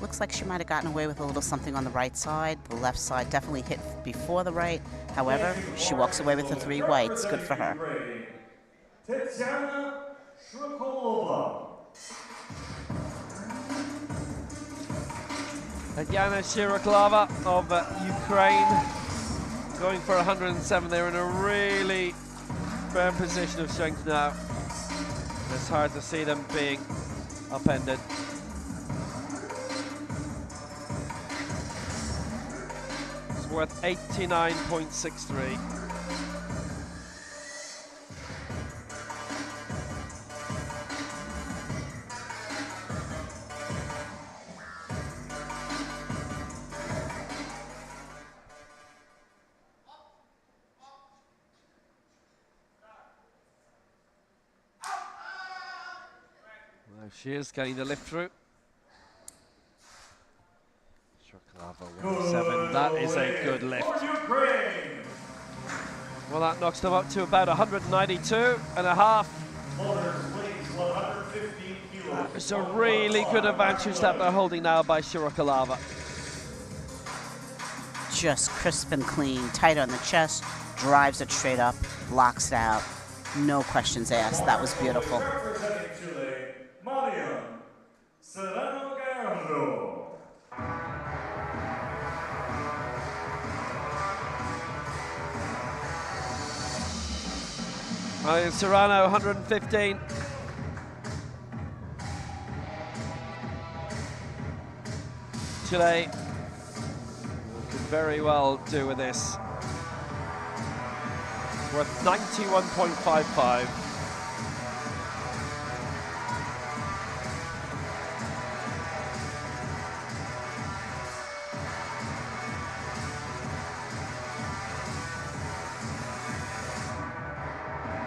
Looks like she might have gotten away with a little something on the right side. The left side definitely hit before the right. However, she walks away with the 3 whites. Good for her. Tatiana Shrikolova. Tatiana Shrikolova of Ukraine, going for 107. They're in a really firm position of strength now. It's hard to see them being upended. It's worth 89.63. She is getting the lift through. Shrikolova 107. That is a good lift. Well, that knocks them up to about 192.5. It's a really good advantage that they're holding now by Shrikolova. Just crisp and clean, tight on the chest, drives it straight up, blocks it out. No questions asked. That was beautiful. Serrano 115. Chile can very well do with this. Worth 91.55.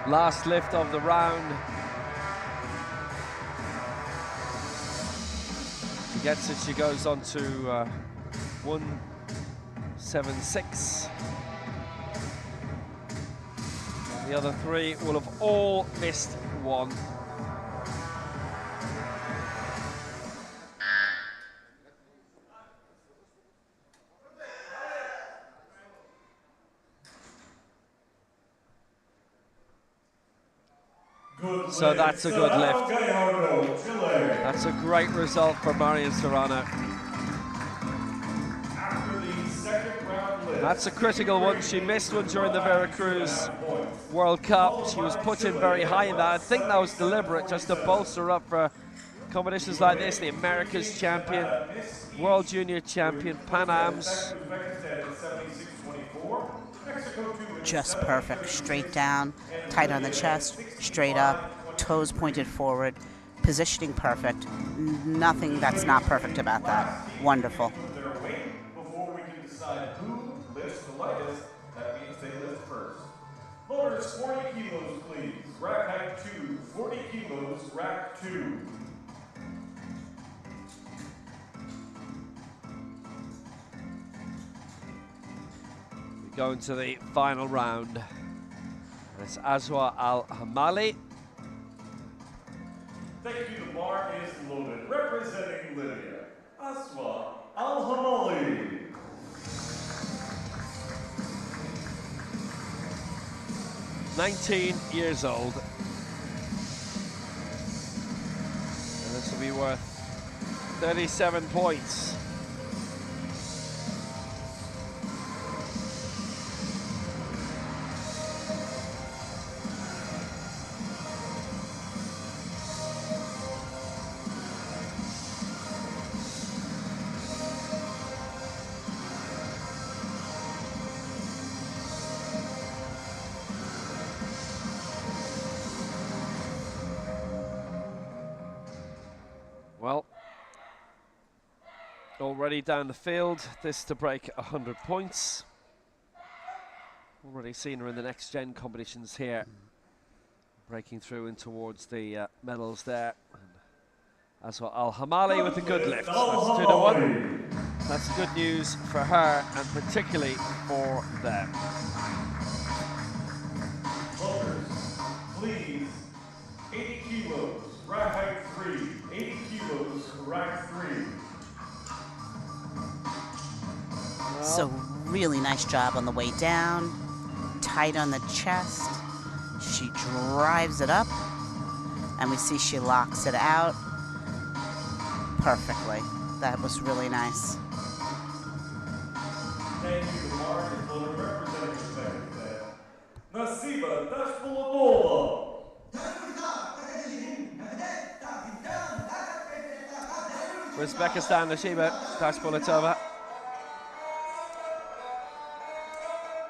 Last lift of the round. She gets it, she goes on to 176. The other three will have all missed one. So that's a good lift. That's a great result for Marian Serrano. That's a critical one. She missed one during the Veracruz World Cup. She was put in very high in that. I think that was deliberate, just to bolster up for competitions like this. The America's champion, World Junior champion, Pan Ams. Just perfect, straight down, tight on the chest, straight up, toes pointed forward, positioning perfect. Nothing that's not perfect about that. Wonderful. Before we can decide who lifts the lightest, that means they lift first. Voters, 40 kilos, please. Rack height 2, 40 kilos, rack 2. Going to the final round. It's Azwa Al-Hamali. Thank you, the bar is loaded. Representing Libya, Azwa Al-Hamali. 19 years old. And this will be worth 37 points. Well, already down the field, this to break 100 points. Already seen her in the next gen competitions here, breaking through in towards the medals there. As well, Al-Hamali with a good lift. That's 2-1. That's good news for her and particularly for them. Voters, please, 80 kilos, rack height 3, 80 kilos, rack 3. So really nice job on the way down, tight on the chest. She drives it up, and we see she locks it out perfectly. That was really nice. Thank you to Mark and for the representative. Nasiba Dashpulatola. Uzbekistan, Nasiba Dashpulatola.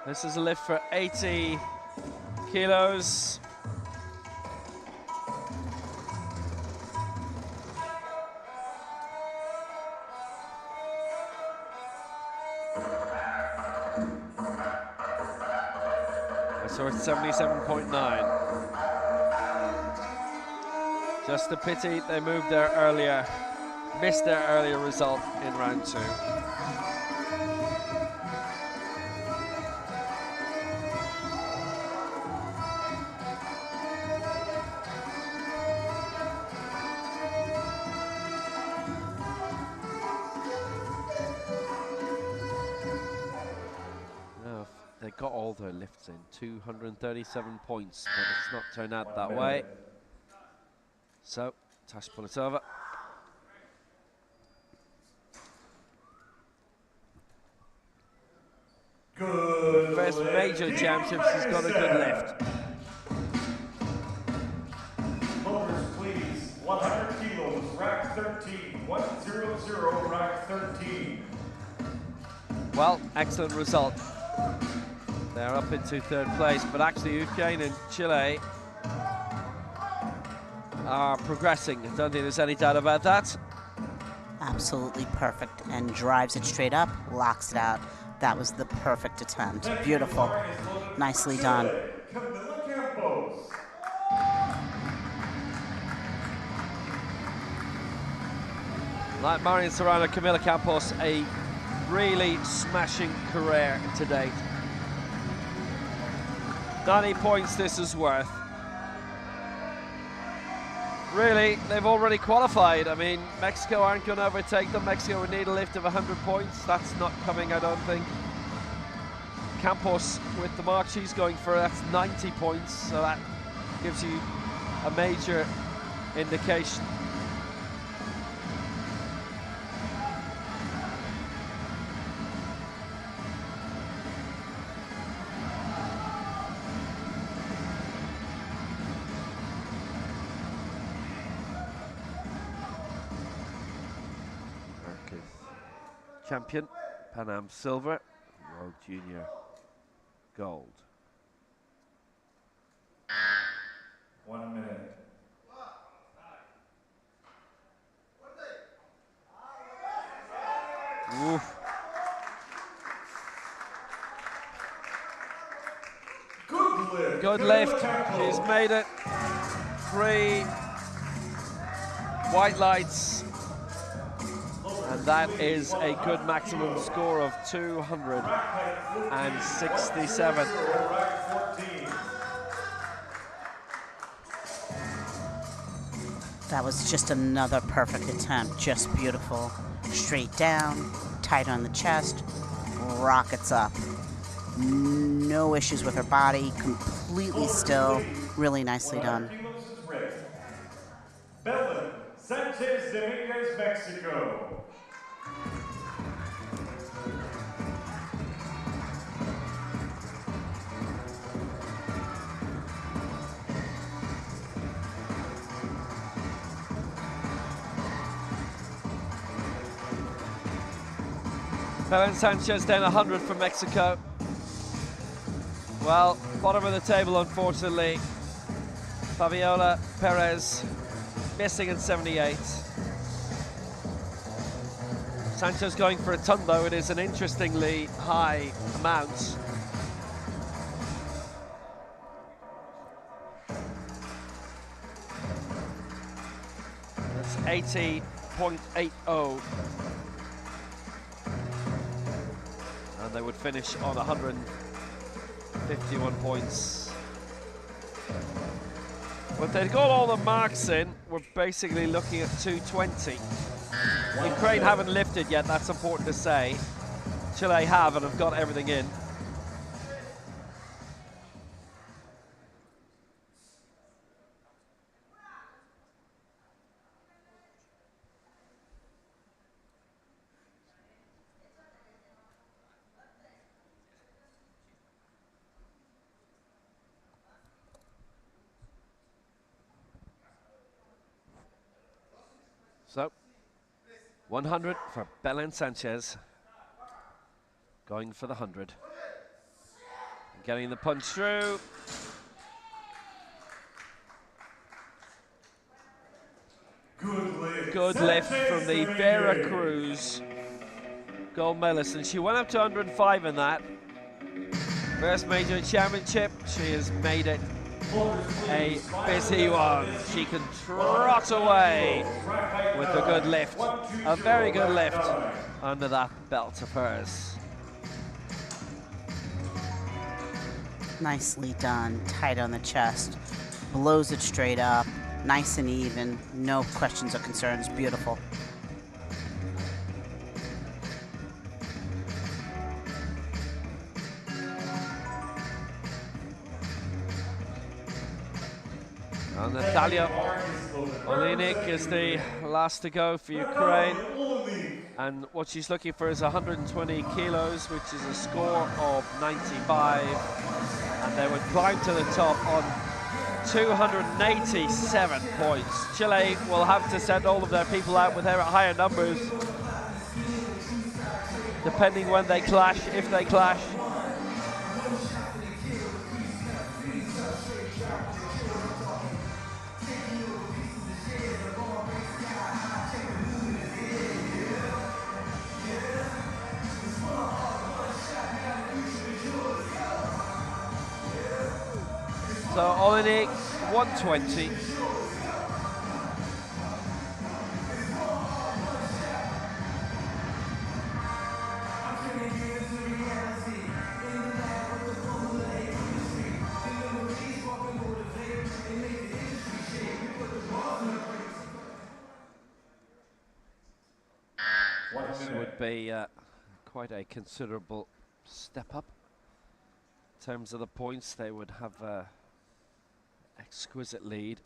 This is a lift for 80 kilos. So it's 77.9. Just a pity they moved there earlier, missed their earlier result in round 2. They got all their lifts in, 237 points, but it's not turned out that way. So, Dashpulatola. Good. First major championships, he's got a good lift. Motors, please. 100 kilos, rack 13. 100, rack 13. Well, excellent result. They're up into 3rd place, but actually Ukraine and Chile are progressing. I don't think there's any doubt about that. Absolutely perfect, and drives it straight up, locks it out. That was the perfect attempt. Beautiful. Nicely done. Like Marian Serrano, Camila Campos, a really smashing career to date. 90 points this is worth. Really, they've already qualified. I mean, Mexico aren't going to overtake them. Mexico would need a lift of 100 points. That's not coming, I don't think. Campos, with the mark she's going for, that's 90 points. So that gives you a major indication. Champion, Pan Am silver, World Junior gold. 1 minute. Oof. Good lift. Good lift. She's made it. 3 white lights. And that is a good maximum score of 267. That was just another perfect attempt. Just beautiful. Straight down, tight on the chest, rockets up. No issues with her body, completely still. Really nicely done. Belén Sánchez Dominguez, Mexico. Belén Sánchez down 100 for Mexico. Well, bottom of the table, unfortunately. Fabiola Perez missing in 78. Sanchez going for a ton, though. It is an interestingly high amount. That's 80.80. And they would finish on 151 points. But they've got all the marks in. We're basically looking at 220. Ukraine haven't lifted yet, that's important to say. Chile have and have got everything in. 100 for Belen Sanchez. Going for the 100. Getting the punch through. Good lift from the Veracruz gold medalist, and she went up to 105 in that. First major championship, she has made it a busy one. She can trot away with a good lift, a very good lift under that belt of hers. Nicely done, tight on the chest, blows it straight up, nice and even, no questions or concerns, beautiful. And Natalia Olinik is the last to go for Ukraine. And what she's looking for is 120 kilos, which is a score of 95. And they would climb to the top on 287 points. Chile will have to send all of their people out with higher numbers, depending when they clash, if they clash. So Olinik, 120. This would be quite a considerable step up. In terms of the points, they would have a exquisite lead.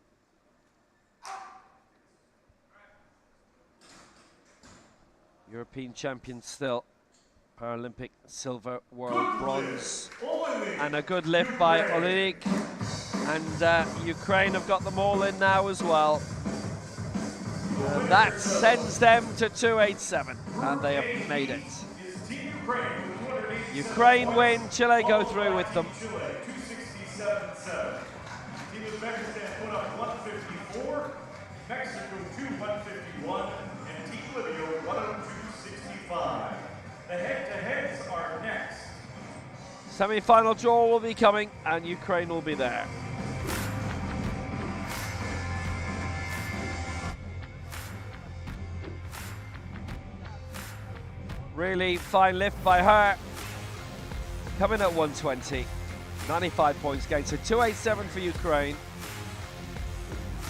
European champion still. Paralympic silver, world bronze. And a good lift by Olinik. And Ukraine have got them all in now as well. And that sends them to 287, and they have made it. Ukraine win, Chile go through with them. Team Uzbekistan put up 154, Mexico 151, and Team Libya 102.65. The head-to-heads are next. Semi-final draw will be coming, and Ukraine will be there. Really fine lift by her. Coming at 120. 95 points gained, so 287 for Ukraine.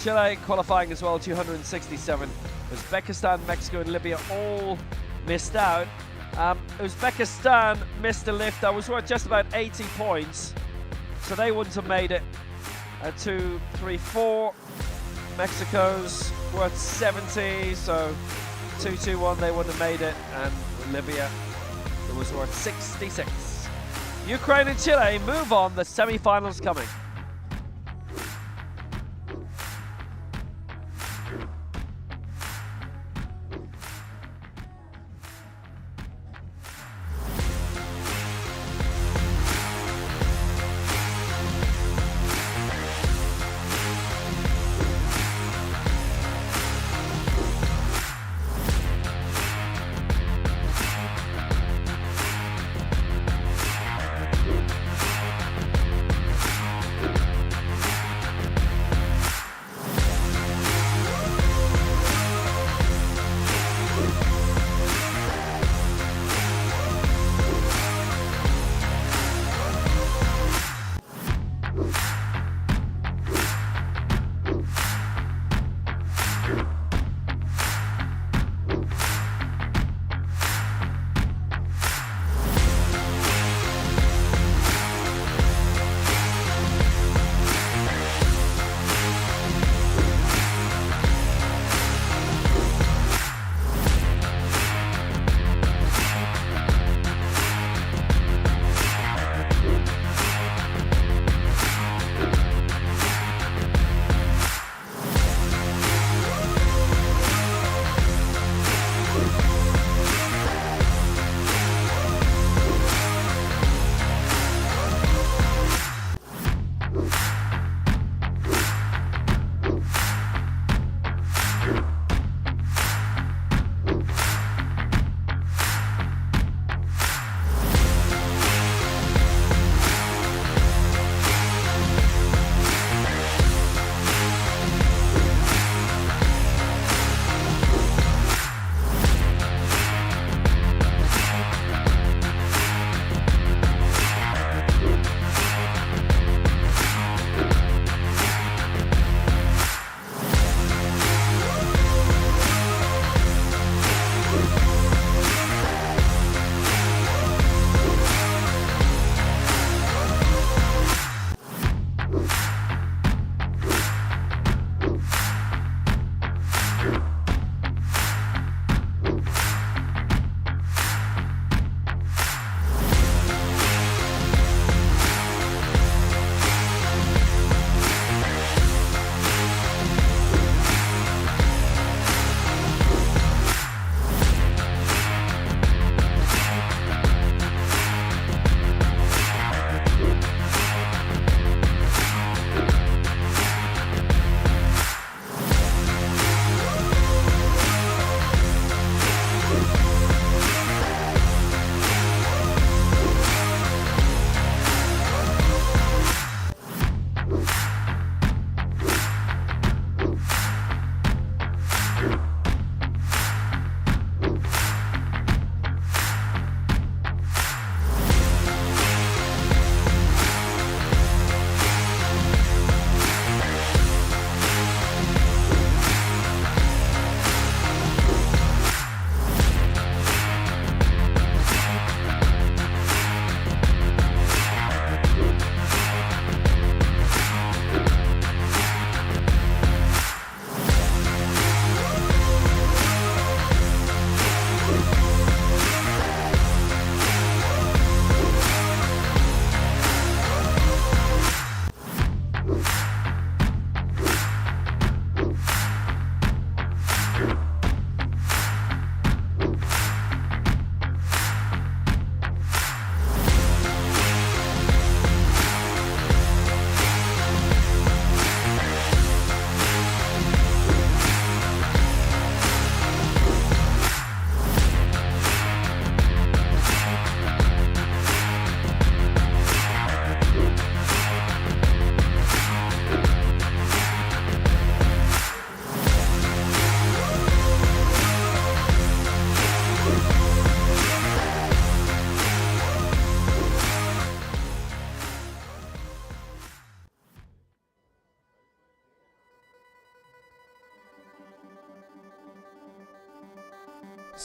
Chile qualifying as well, 267. Uzbekistan, Mexico and Libya all missed out. Uzbekistan missed a lift that was worth just about 80 points, so they wouldn't have made it. 2, 3, 4. Mexico's worth 70, so 2, 2, 1 they wouldn't have made it, and Libya, it was worth 66. Ukraine and Chile move on, the semi-finals coming.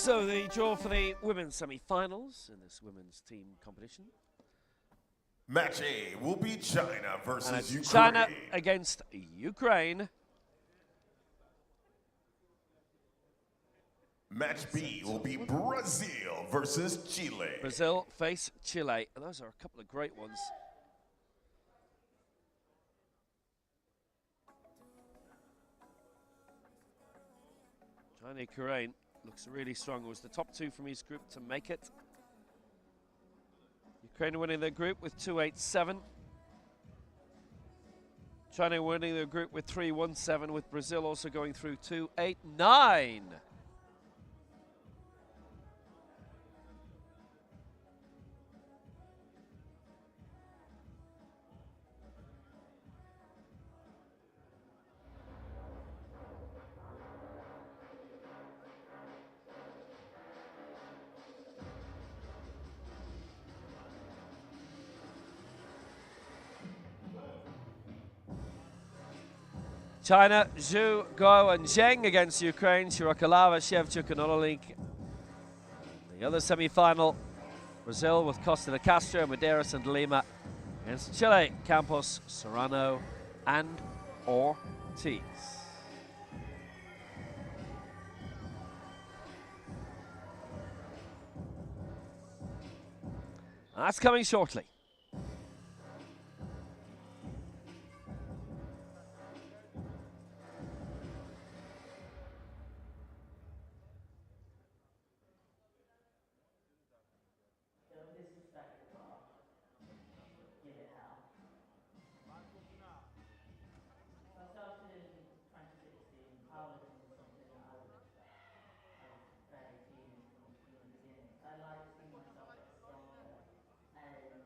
So the draw for the women's semi-finals in this women's team competition. Match A will be China And versus it's Ukraine. China against Ukraine. Match B will be Brazil versus Chile. Brazil face Chile. And those are a couple of great ones. China Ukraine looks really strong. It was the top two from each group to make it. Ukraine winning their group with 287. China winning their group with 317, with Brazil also going through 289. China, Zhu, Guo and Zheng against Ukraine, Shirakalava, Shevchuk and Onolik. The other semi-final, Brazil with Costa de Castro, Medeiros and Lima against Chile, Campos, Serrano and Ortiz. That's coming shortly. Powerlifting was something that I was very keen in from the beginning. I like seeing myself get stronger, and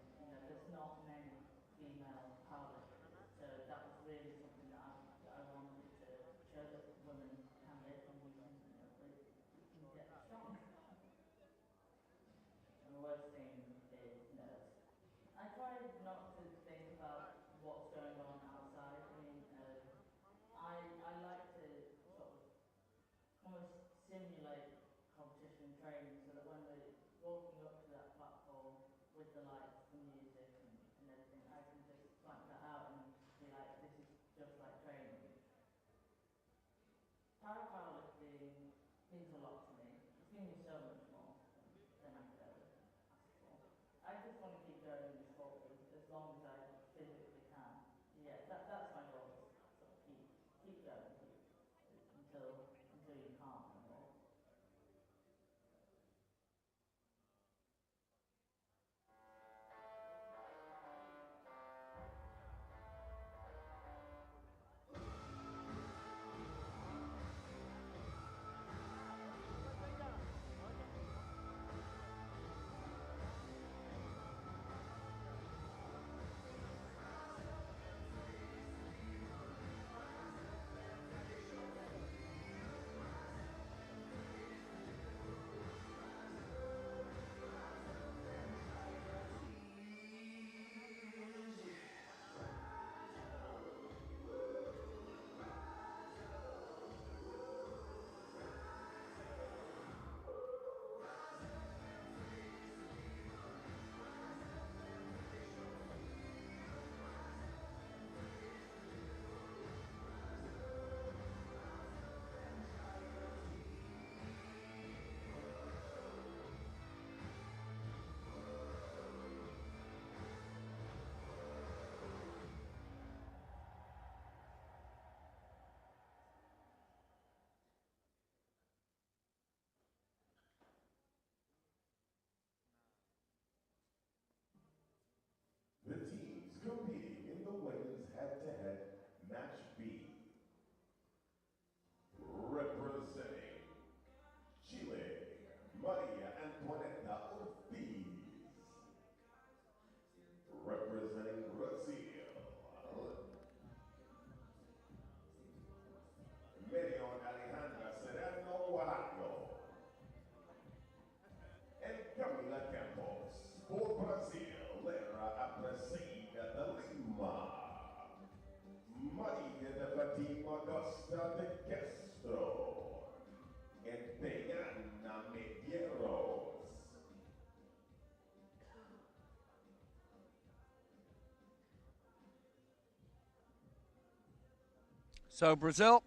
So Brazil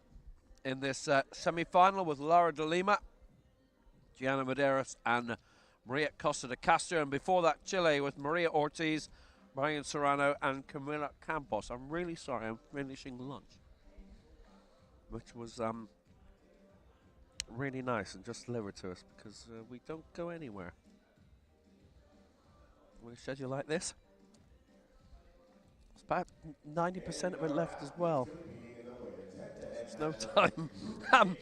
in this semi-final with Laura de Lima, Gianna Medeiros and Maria Costa de Castro, and before that Chile with Maria Ortiz, Marian Serrano and Camila Campos. I'm really sorry, I'm finishing lunch, which was really nice and just delivered to us because we don't go anywhere. With a schedule like this, it's about 90% of it left as well. There's no time.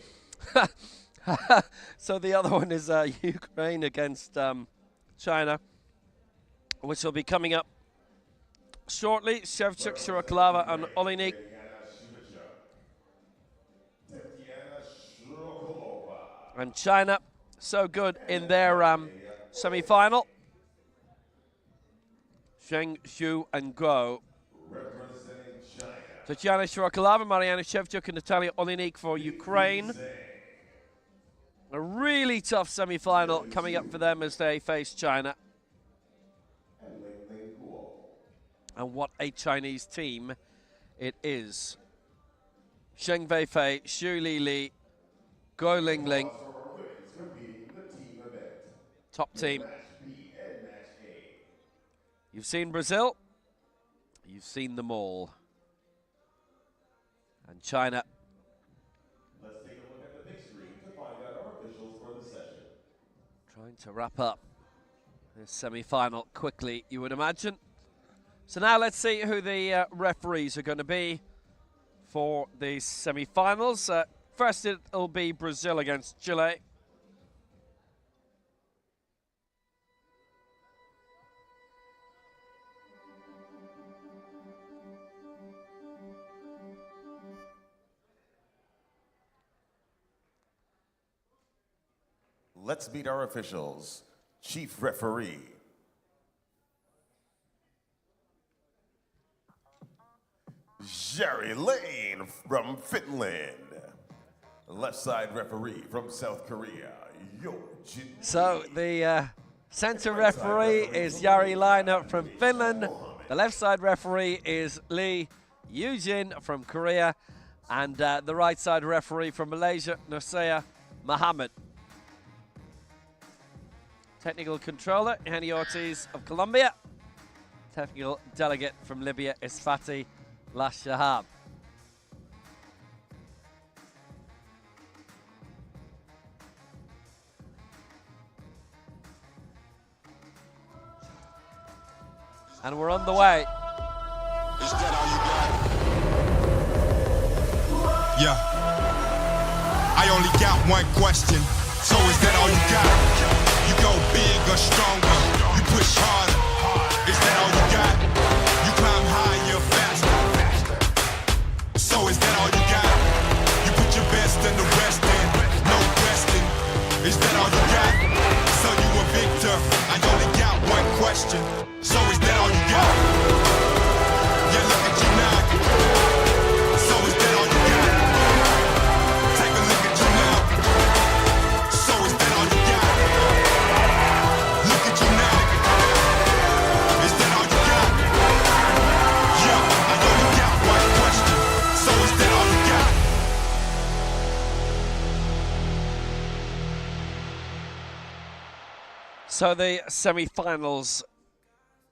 So the other one is Ukraine against China, which will be coming up shortly. Shevchuk, Shiraklava and Olinik. And China, so good in their semi-final. Zheng, Xu and Guo. Tatiana Shirakalava, Mariana Shevchuk and Natalia Olinik for Ukraine. A really tough semi-final coming up for them as they face China. And what a Chinese team it is. Zheng Weifei, Xu Lili, Guo Lingling. Top team. You've seen Brazil. You've seen them all. And China. Let's take a look at the big screen to find out our officials for the session. Trying to wrap up this semi-final quickly, you would imagine. So now let's see who the referees are going to be for the semi-finals. First it'll be Brazil against Chile. Let's meet our officials. Chief referee. Jerry Lane from Finland. Left side referee from South Korea, Yo Jin. So the center referee is Jari Laine from Finland. The left side referee is Lee Eugene from Korea. And the right side referee from Malaysia, Nusaya Muhammad. Technical controller, Hani Ortiz of Colombia. Technical delegate from Libya is Fatih Lashahab. And we're on the way. Is that all you got? Yeah. I only got one question. So is that all you got? You go big or stronger. You push harder. Is that all you got? You climb higher, faster. So is that all you got? You put your best in the West End. No question. Is that all you got? So you a victor. I only got one question. So is that all you got? Yeah, look at you now. So is that all you got? Take a look at you now. So is that all you got? Look at you now. Is that all you got? Yeah, I only got one question. So is that all you got? So the semi-finals,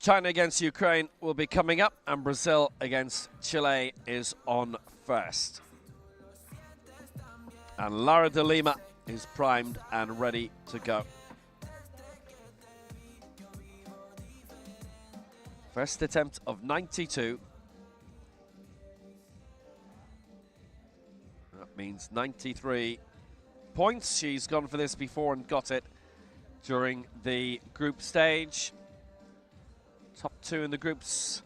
China against Ukraine will be coming up, and Brazil against Chile is on first. And Lara de Lima is primed and ready to go. First attempt of 92. That means 93 points. She's gone for this before and got it during the group stage. Top two in the groups,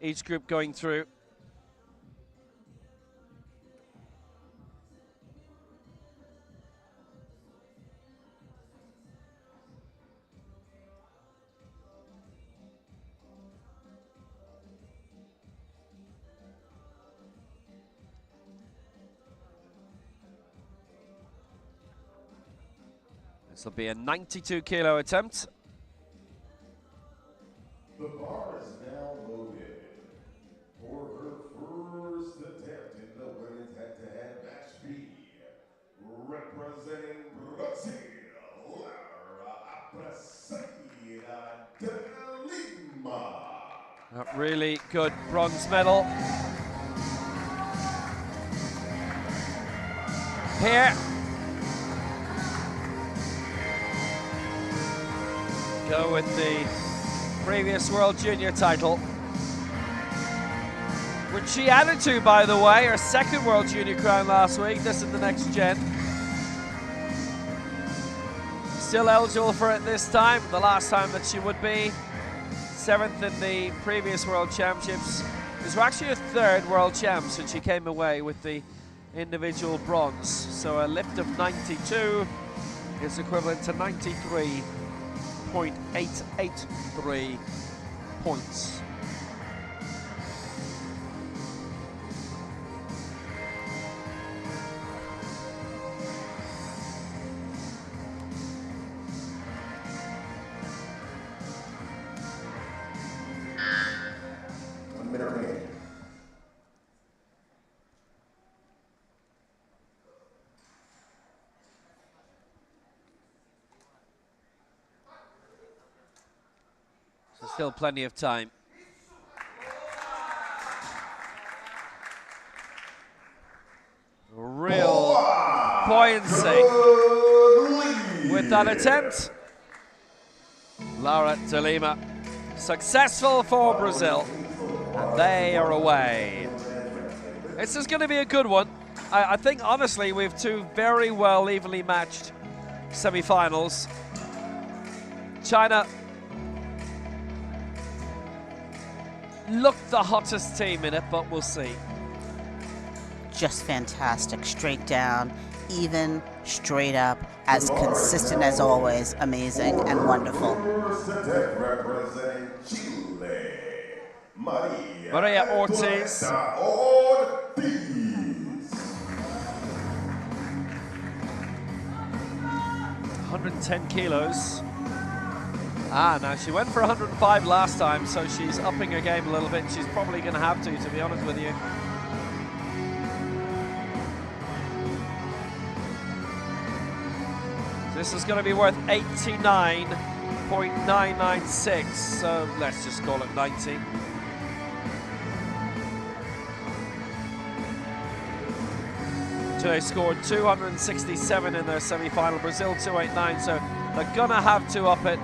each group going through. This will be a 92 kilo attempt. The bar is now loaded for her first attempt in the women's A really good bronze medal. Here. Go with the previous World Junior title, which she added to, by the way, her second World Junior crown last week. This is the next gen. Still eligible for it this time, the last time that she would be. 7th in the previous World Championships. This was actually her 3rd World Champs, and she came away with the individual bronze. So a lift of 92 is equivalent to 93.883 points. So still plenty of time. Real buoyancy with that attempt. Laura de Lima, successful for Brazil, and they are away. This is going to be a good one. I think, honestly, we have two very well evenly matched semi-finals. China looked the hottest team in it, but we'll see. Just fantastic, straight down, even, straight up, as consistent as always, amazing and wonderful. Representing Chile, Maria Ortiz. 110 kilos. Now she went for 105 last time, so she's upping her game a little bit. She's probably going to have to be honest with you. This is going to be worth 89.996, so let's just call it 90. Chile scored 267 in their semi-final, Brazil 289, so they're going to have to up it.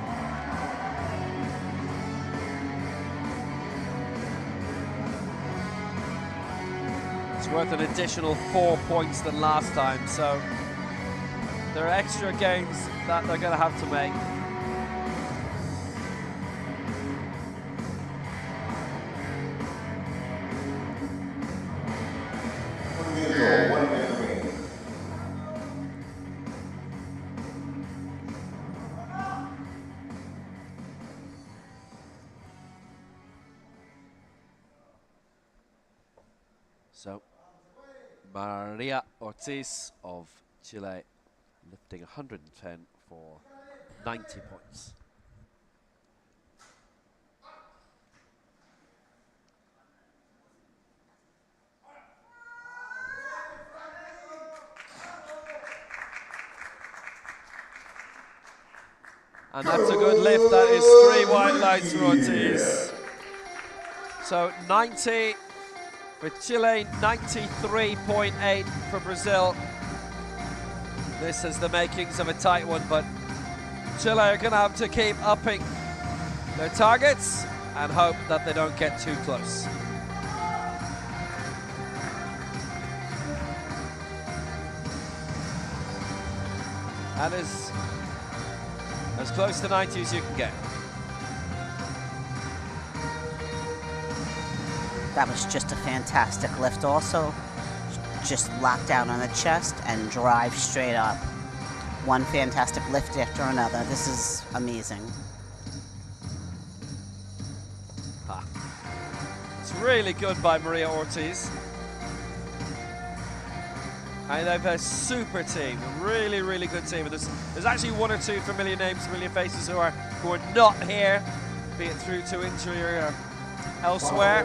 It's worth an additional 4 points than last time, so there are extra gains that they're going to have to make. So, Maria Ortiz of Chile lifting 110 for 90 points. And that's a good lift. That is 3 white lights for Ortiz. So 90 for Chile, 93.8 for Brazil. This is the makings of a tight one, but Chile are going to have to keep upping their targets and hope that they don't get too close. That is as close to 90 as you can get. That was just a fantastic lift also. Just lock down on the chest and drive straight up. One fantastic lift after another. This is amazing. It's really good by Maria Ortiz. And they've a super team, a really, really good team. And there's actually 1 or 2 familiar names, familiar faces who are not here, be it through to injury or elsewhere.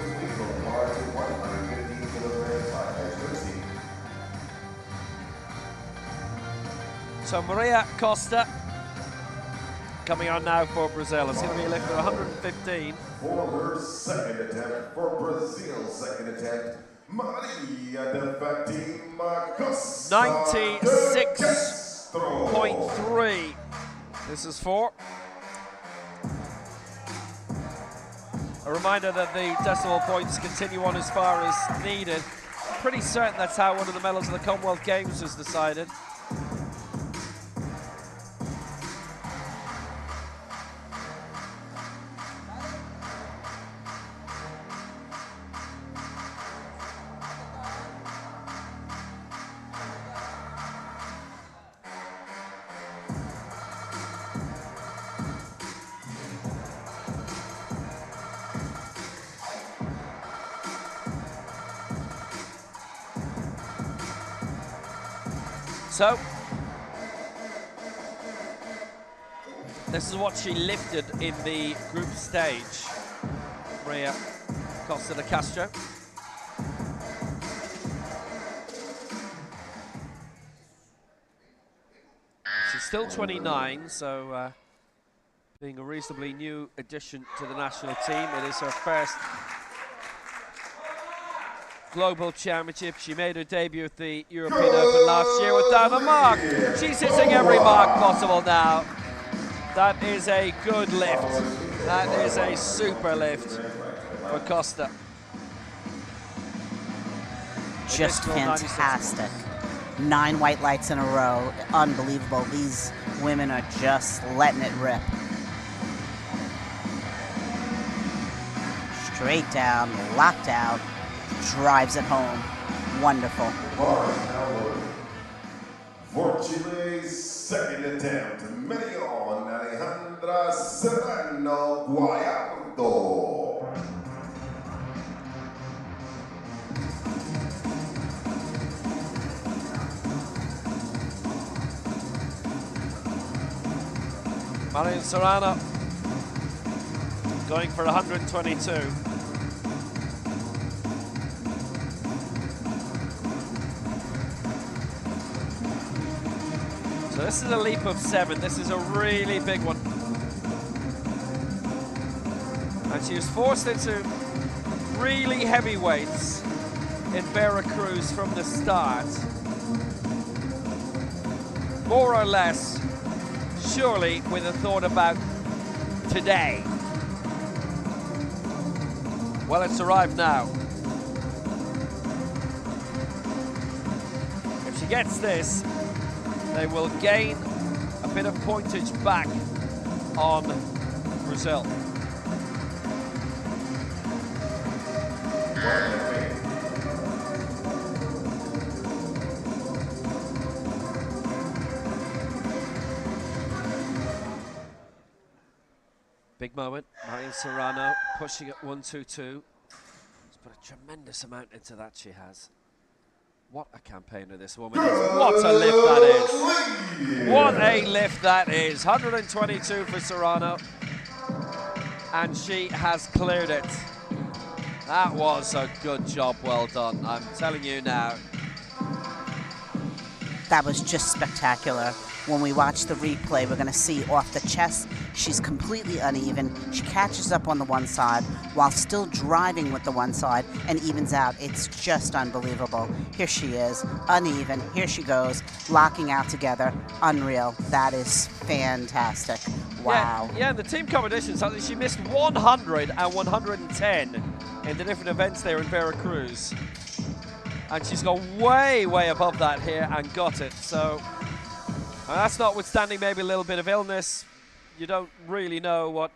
So Maria Costa coming on now for Brazil. It's going to be a lift of 115. For her second attempt, for Brazil's second attempt, Maria de Fatima Costa 96.3. This is for. A reminder that the decimal points continue on as far as needed. Pretty certain that's how one of the medals of the Commonwealth Games was decided. So, this is what she lifted in the group stage, Maria Costa de Castro. She's still 29, so being a reasonably new addition to the national team, it is her first Global Championship. She made her debut at the European Open last year without a mark. She's hitting every mark possible now. That is a good lift. That is a super lift for Costa. Just fantastic. 9 white lights in a row. Unbelievable. These women are just letting it rip. Straight down, locked out. Drives it home. Wonderful. For Chile's second attempt, Marion Alejandra Serrano Guayardo. Marion Serrano going for 122. So this is a leap of 7. This is a really big one. And she was forced into really heavy weights in Veracruz from the start. More or less, surely with a thought about today. Well, it's arrived now. If she gets this, they will gain a bit of pointage back on Brazil. Big moment, Marion Serrano pushing at 122. She's put a tremendous amount into that, she has. What a campaigner this woman is. What a lift that is. What a lift that is. 122 for Serrano. And she has cleared it. That was a good job, well done. I'm telling you now. That was just spectacular. When we watch the replay, we're going to see off the chest, she's completely uneven. She catches up on the one side while still driving with the one side and evens out. It's just unbelievable. Here she is, uneven. Here she goes, locking out together. Unreal. That is fantastic. Wow. Yeah, in the team competitions, she missed 100 and 110 in the different events there in Veracruz. And she's gone way, way above that here and got it. So that's notwithstanding maybe a little bit of illness. You don't really know what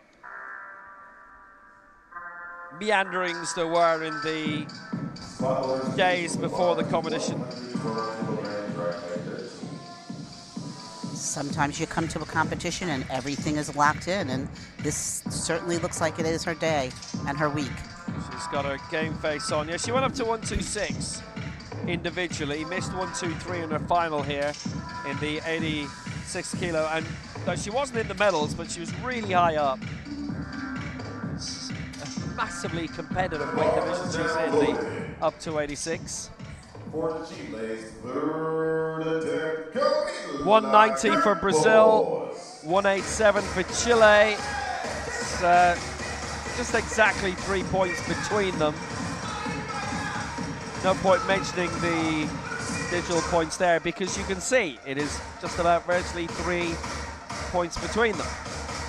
meanderings there were in the days before the competition. Sometimes you come to a competition and everything is locked in, and this certainly looks like it is her day and her week. She's got her game face on. Yeah, she went up to 126 individually, missed 123 in her final here in the 86 kilo, and she wasn't in the medals, but she was really high up. It's a massively competitive weight division she's in, the up to 86. For Chile's third attempt, 190 for Brazil, 187 for Chile. It's just exactly 3 points between them. No point mentioning the digital points there because you can see it is just about virtually 3 points between them.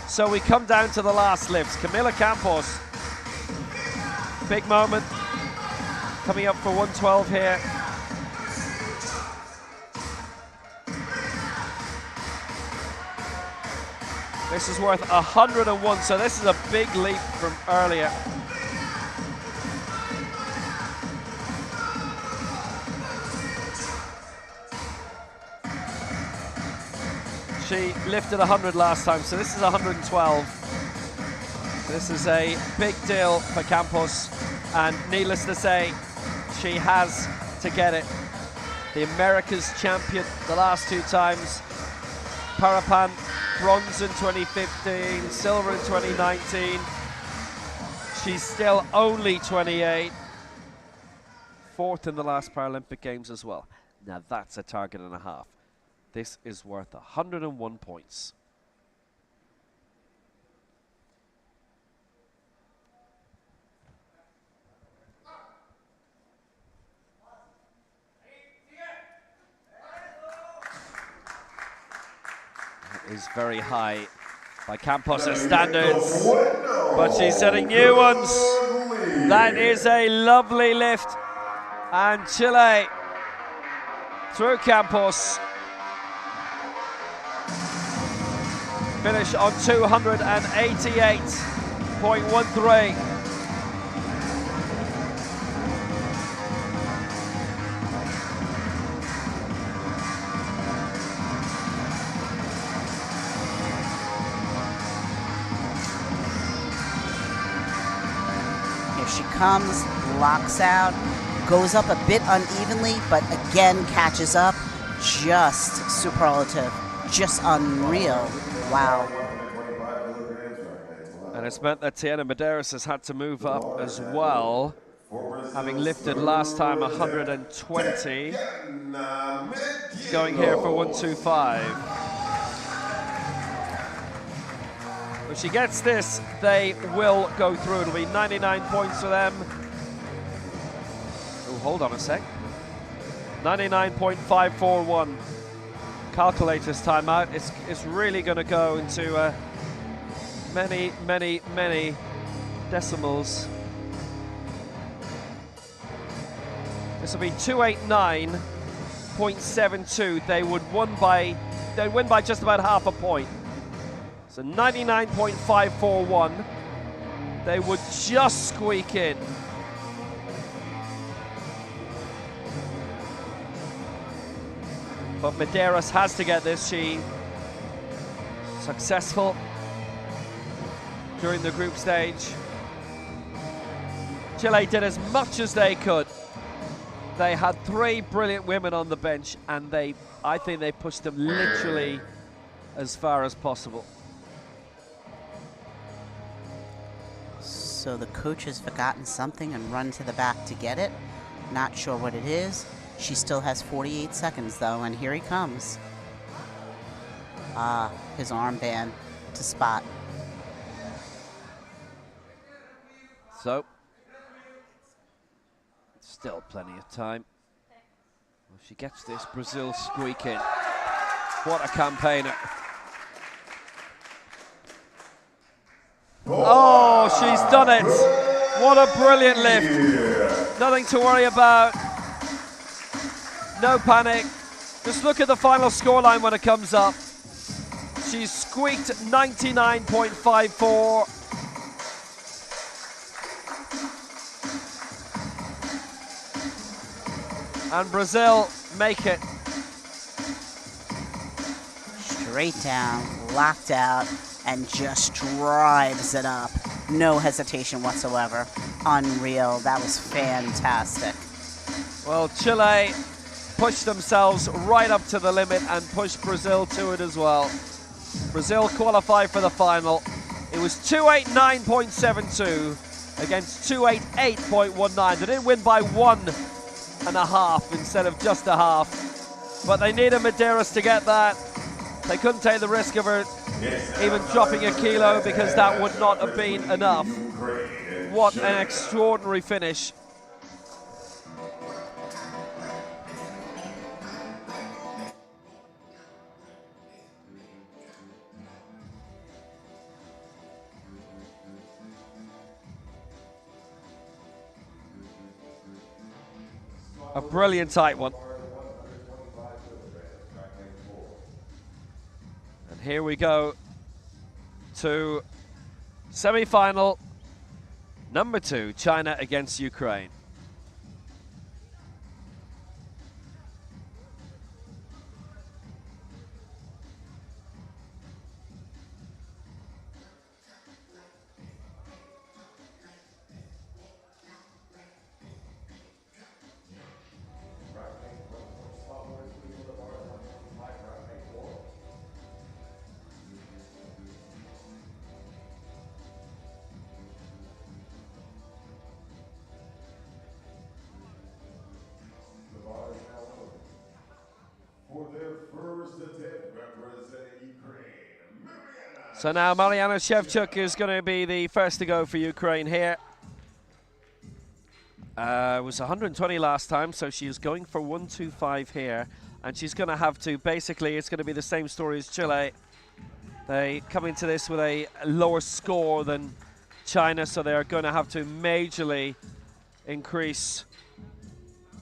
So we come down to the last lifts. Camila Campos, big moment, coming up for 112 here. This is worth 101, so this is a big leap from earlier. She lifted 100 last time, so this is 112. This is a big deal for Campos, and needless to say, she has to get it. The America's champion the last 2 times. Parapan, bronze in 2015, silver in 2019. She's still only 28. 4th in the last Paralympic Games as well. Now that's a target and a half. This is worth 101 points. That is very high by Campos' standards, but she's setting new ones. That is a lovely lift, and Chile through Campos finish on 288.13. Here she comes, locks out, goes up a bit unevenly, but again catches up. Just superlative, just unreal. Wow. And it's meant that Tiana Medeiros has had to move up as well, having lifted last time 120, going here for 125. If she gets this, they will go through. It'll be 99 points for them. Oh, hold on a sec. 99.541. Calculator's timeout. It's really going to go into many, many, many decimals. This will be 289.72. They'd win by just about half a point. So 99.541. They would just squeak in. But Medeiros has to get this. She successful during the group stage. Chile did as much as they could. They had 3 brilliant women on the bench, and I think they pushed them literally as far as possible. So the coach has forgotten something and run to the back to get it. Not sure what it is. She still has 48 seconds though, and here he comes. Ah, his armband to spot. So, still plenty of time. Well, if she gets this, Brazil squeak in. What a campaigner. Oh, she's done it. What a brilliant lift. Nothing to worry about. No panic. Just look at the final scoreline when it comes up. She's squeaked 99.54. And Brazil make it. Straight down, locked out, and just drives it up. No hesitation whatsoever. Unreal. That was fantastic. Well, Chile pushed themselves right up to the limit and pushed Brazil to it as well. Brazil qualified for the final. It was 289.72 against 288.19. They didn't win by 1.5 instead of just a half. But they needed Medeiros to get that. They couldn't take the risk of her even dropping a kilo, because that would not have been enough. What an extraordinary finish. A brilliant tight one. And here we go to semi-final number 2, China against Ukraine. For their first attempt representing Ukraine, Mariana. So now Mariana Shevchuk is going to be the first to go for Ukraine here. It was 120 last time, so she's going for 125 here. And she's going to have to, basically, it's going to be the same story as Chile. They come into this with a lower score than China, so they're going to have to majorly increase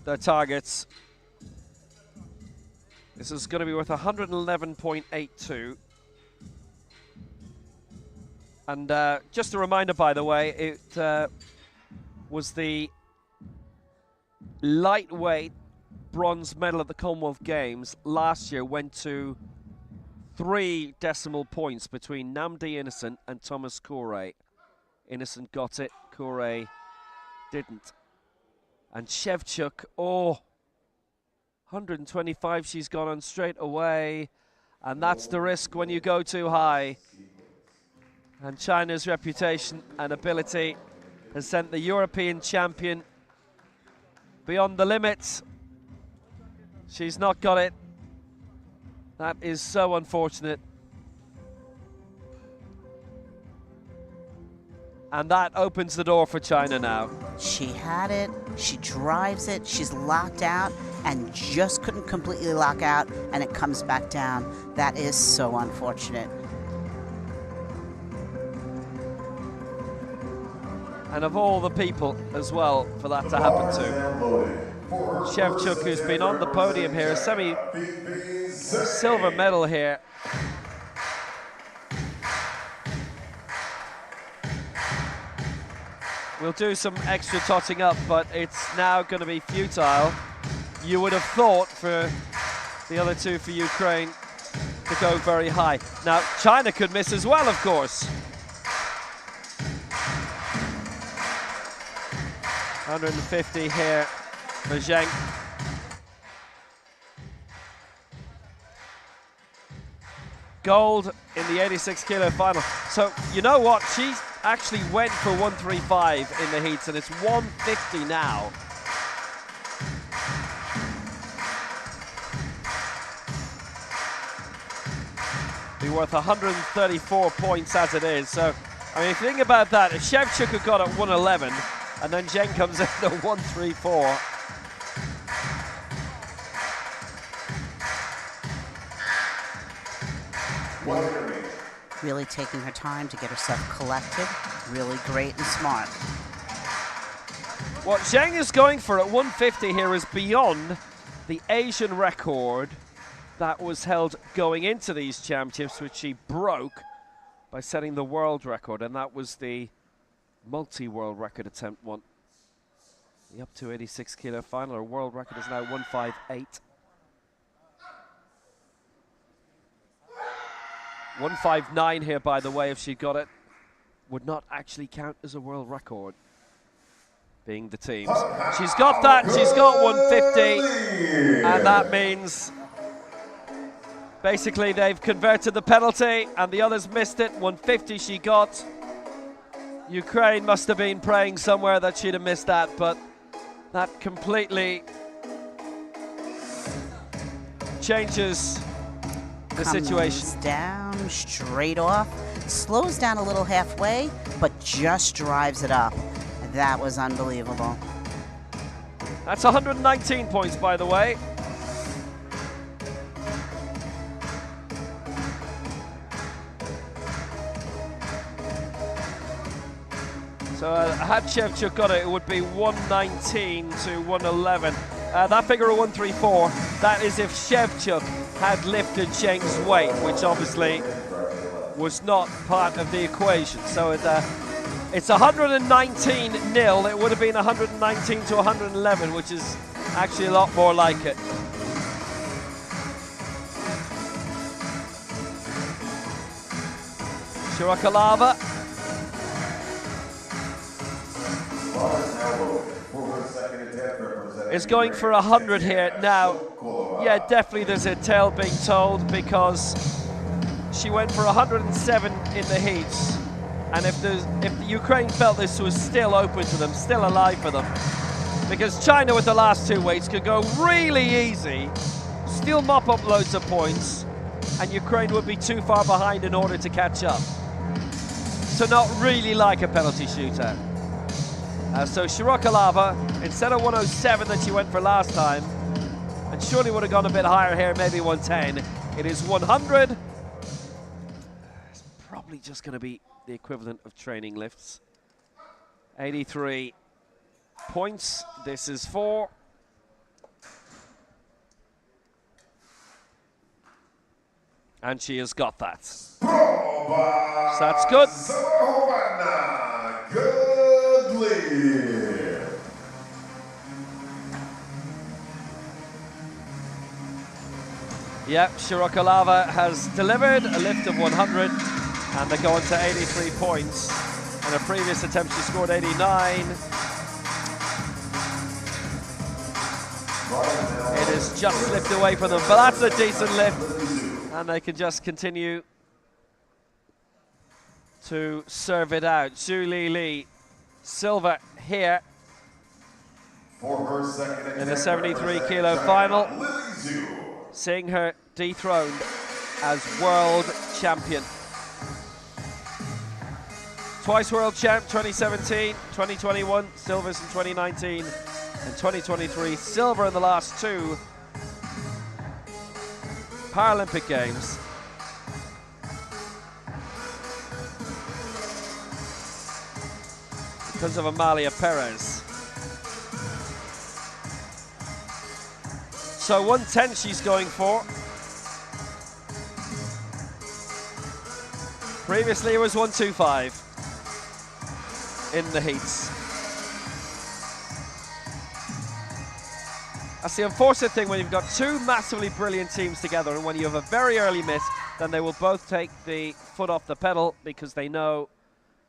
their targets. This is going to be worth 111.82. And just a reminder, by the way, it was the lightweight bronze medal at the Commonwealth Games last year went to 3 decimal points between Namdi Innocent and Thomas Corey. Innocent got it, Corey didn't. And Shevchuk, 125 she's gone on straight away, and that's the risk when you go too high. And China's reputation and ability has sent the European champion beyond the limits. She's not got it. That is so unfortunate. And that opens the door for China now. She had it, she drives it, she's locked out, and just couldn't completely lock out, and it comes back down. That is so unfortunate. And of all the people as well for that to happen to. Shevchuk, who's been on the podium here, silver medal here. We'll do some extra totting up, but it's now going to be futile. You would have thought for the other two for Ukraine to go very high. Now, China could miss as well, of course. 150 here for Zheng. Gold in the 86 kilo final. So, you know what? She actually went for 135 in the heats, and it's 150 now. Be worth 134 points as it is. So, I mean, if you think about that, if Shevchuk had got at 111, and then Zheng comes in at 134. Really taking her time to get herself collected. Really great and smart. What Zheng is going for at 150 here is beyond the Asian record that was held going into these championships, which she broke by setting the world record, and that was the multi-world record attempt one. The up to 86 kilo final, her world record is now 158. 159 here, by the way, if she got it, would not actually count as a world record, being the teams. She's got that, she's got 150, and that means basically they've converted the penalty and the others missed it. 150 she got. Ukraine must have been praying somewhere that she'd have missed that, but that completely changes the situation. Comes down, straight off, slows down a little halfway, but just drives it up. That was unbelievable. That's 119 points, by the way. So had Shevchuk got it, it would be 119 to 111. That figure of 134, that is if Shevchuk had lifted Cheng's weight, which obviously was not part of the equation. So it's 119-0. It would have been 119 to 111, which is actually a lot more like it. Shirakalava. Is going for 100 here. Now, yeah, definitely there's a tale being told because she went for 107 in the heats. And if the Ukraine felt this was still open to them, still alive for them, because China with the last two weights could go really easy, still mop up loads of points, and Ukraine would be too far behind in order to catch up. So not really like a penalty shootout. So Shirakalava, instead of 107 that she went for last time, and surely would have gone a bit higher here, maybe 110, it is 100. It's probably just going to be the equivalent of training lifts. 83 points, this is 4. And she has got that. So that's good. Yep, Shirakalava has delivered a lift of 100, and they're going to 83 points. In a previous attempt, she scored 89. It has just slipped away from them, but that's a decent lift, and they can just continue to serve it out. Zhu Li, silver here in the 73 kilo final, seeing her dethroned as world champion. Twice world champ, 2017, 2021, silvers in 2019, and 2023, silver in the last two Paralympic Games. Because of Amalia Perez. So 110 she's going for. Previously it was 125 in the heats. That's the unfortunate thing when you've got two massively brilliant teams together, and when you have a very early miss, then they will both take the foot off the pedal because they know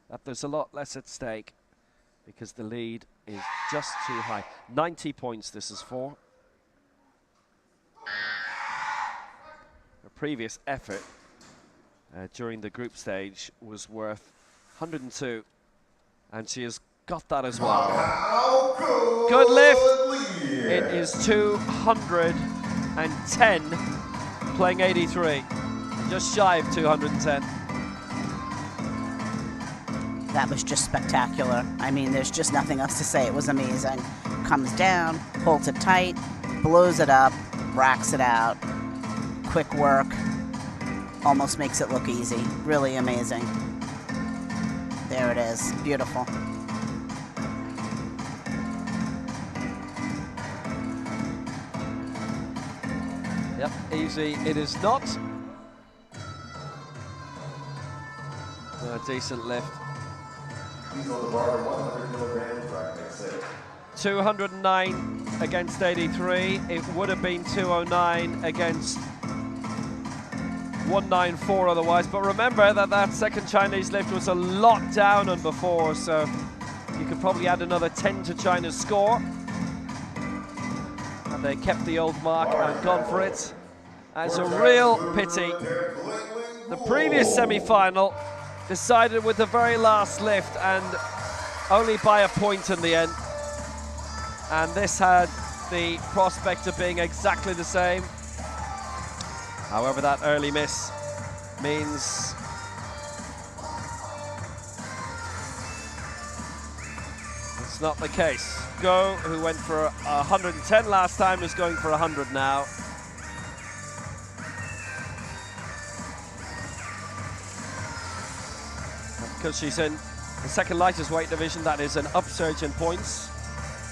that there's a lot less at stake, because the lead is just too high. 90 points this is for. Her previous effort during the group stage was worth 102, and she has got that as well. Good lift. It is 210, playing 83. Just shy of 210. That was just spectacular. I mean, there's just nothing else to say. It was amazing. Comes down, holds it tight, blows it up, racks it out. Quick work. Almost makes it look easy. Really amazing. There it is. Beautiful. Yep, easy it is not. A decent lift. 209 against 83. It would have been 209 against 194 otherwise. But remember that that second Chinese lift was a lot down on before, so you could probably add another 10 to China's score. And they kept the old mark and gone for it. And it's a real pity. The previous semi-final decided with the very last lift and only by a point in the end. And this had the prospect of being exactly the same. However, that early miss means it's not the case. Go, who went for 110 last time, is going for 100 now. Because she's in the second lightest weight division, that is an upsurge in points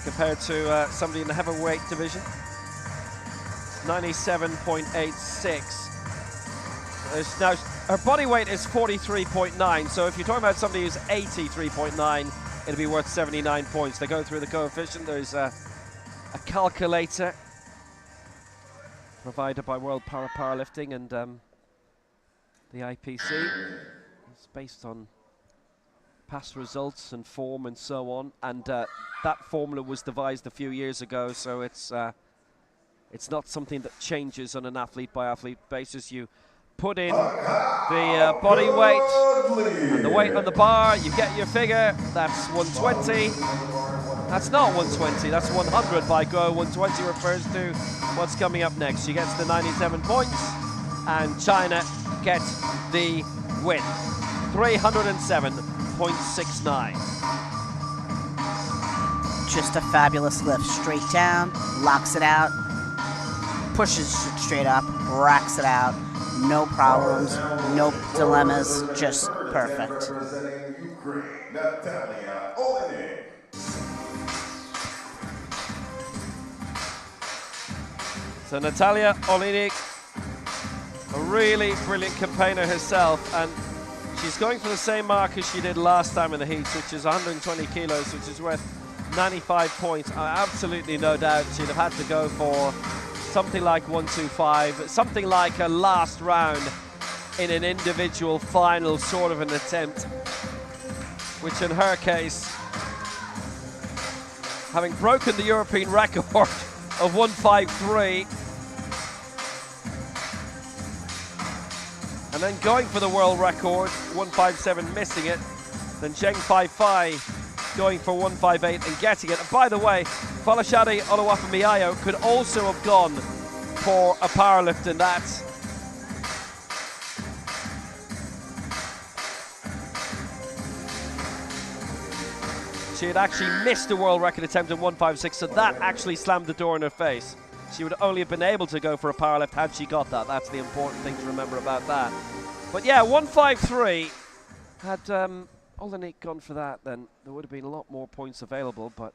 compared to somebody in the heavyweight division. 97.86. Now, her body weight is 43.9, so if you're talking about somebody who's 83.9, it'll be worth 79 points. They go through the coefficient. There's a calculator provided by World Paralifting and the IPC. It's based on past results and form and so on, and that formula was devised a few years ago, so it's not something that changes on an athlete-by-athlete basis. You put in the body weight and the weight on the bar, you get your figure. That's 120. That's not 120, that's 100 by Go. 120 refers to what's coming up next. She gets the 97 points, and China gets the win. 307.69. Just a fabulous lift. Straight down, locks it out, pushes it straight up, racks it out. No problems, no dilemmas, just perfect. Representing Ukraine, Natalia Olenek. So Natalia Olenek, a really brilliant campaigner herself, and she's going for the same mark as she did last time in the heats, which is 120 kilos, which is worth 95 points. Absolutely no doubt she'd have had to go for something like 125, something like a last round in an individual final sort of an attempt, which in her case, having broken the European record of 153 and then going for the world record, 157, missing it, then Zheng Fai going for 158 and getting it. And by the way, Folashade Oluwafemiayo could also have gone for a powerlift in that. She had actually missed a world record attempt in 156, so that actually slammed the door in her face. She would only have been able to go for a powerlift had she got that. That's the important thing to remember about that. But yeah, 153, had Olenek gone for that, then there would have been a lot more points available, but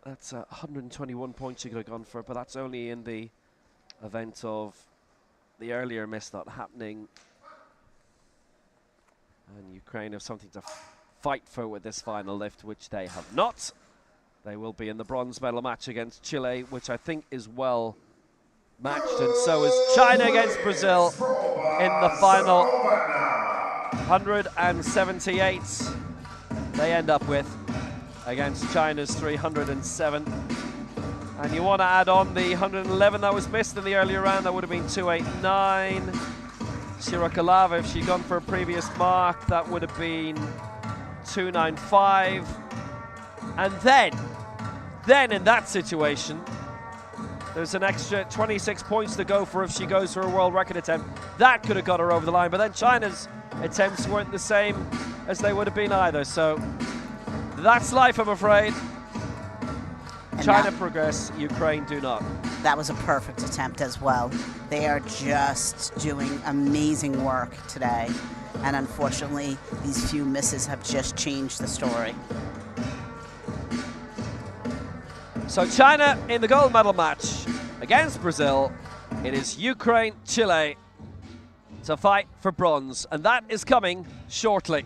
that's 121 points she could have gone for, but that's only in the event of the earlier miss not happening. And Ukraine have something to fight for with this final lift, which they have not. They will be in the bronze medal match against Chile, which I think is well matched, and so is China against Brazil in the final 178 they end up with against China's 307. And you want to add on the 111 that was missed in the earlier round, that would have been 289. Shirakalava, if she'd gone for a previous mark, that would have been 295. And then in that situation, there's an extra 26 points to go for if she goes for a world record attempt. That could have got her over the line, but then China's attempts weren't the same as they would have been either. So that's life, I'm afraid. And China progress, Ukraine do not. That was a perfect attempt as well. They are just doing amazing work today. And unfortunately, these few misses have just changed the story. So China in the gold medal match against Brazil. It is Ukraine, Chile to fight for bronze, and that is coming shortly.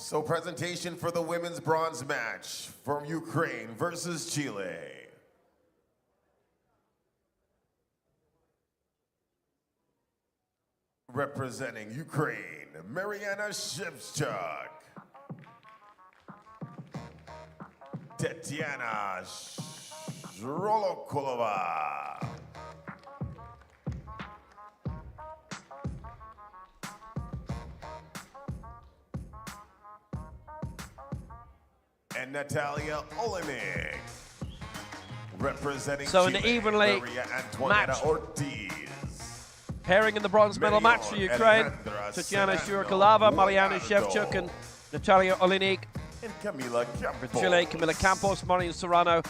So presentation for the women's bronze match from Ukraine versus Chile. Representing Ukraine, Mariana Shevchuk. Tetiana Zhrolokolova. And Natalia Olenek. Representing So Chile, an evenly Maria Antoineta matched Ortiz. pairing in the bronze medal match for Ukraine. Tatiana Zhurkolova, Mariana Shevchuk, and Natalia Olenek. And Camila For Campos. Chile, Camila Campos, Marian Serrano,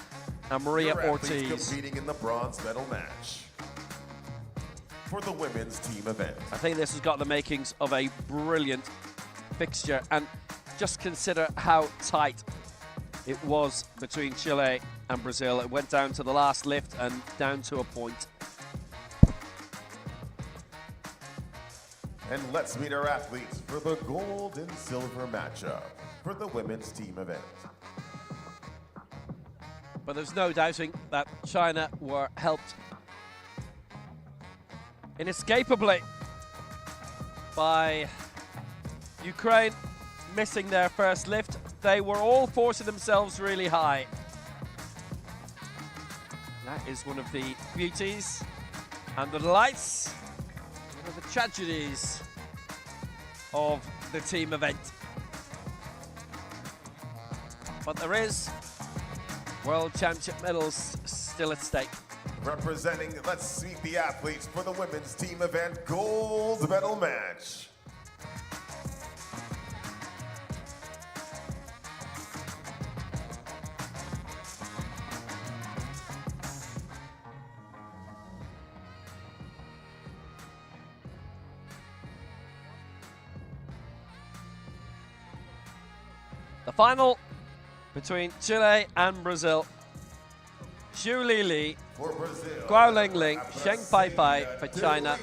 and Maria Your athletes Ortiz. competing in the bronze medal match for the women's team event. I think this has got the makings of a brilliant fixture, and just consider how tight it was between Chile and Brazil. It went down to the last lift and down to a point. And let's meet our athletes for the gold and silver matchup for the women's team event. But there's no doubting that China were helped inescapably by Ukraine missing their first lift. They were all forcing themselves really high. That is one of the beauties and the delights, one of the tragedies of the team event. But there is World Championship medals still at stake. Representing, let's meet the athletes for the women's team event gold medal match. The final between Chile and Brazil. Xu Lili, For Brazil, Guo Lingling, Sheng Pai Pai for China.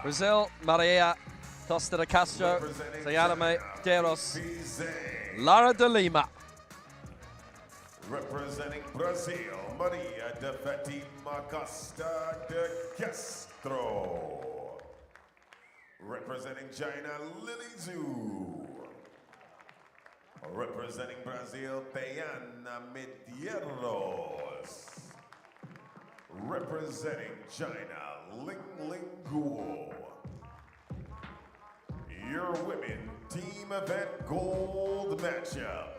Brazil, Maria Costa de Castro, Sayana Medeiros, Lara de Lima. Representing Brazil, Maria de Fatima Costa de Castro. Representing China, Lily Zhu. Representing Brazil, Tayana Medeiros. Representing China, Ling Ling Guo. Your women team event gold matchup.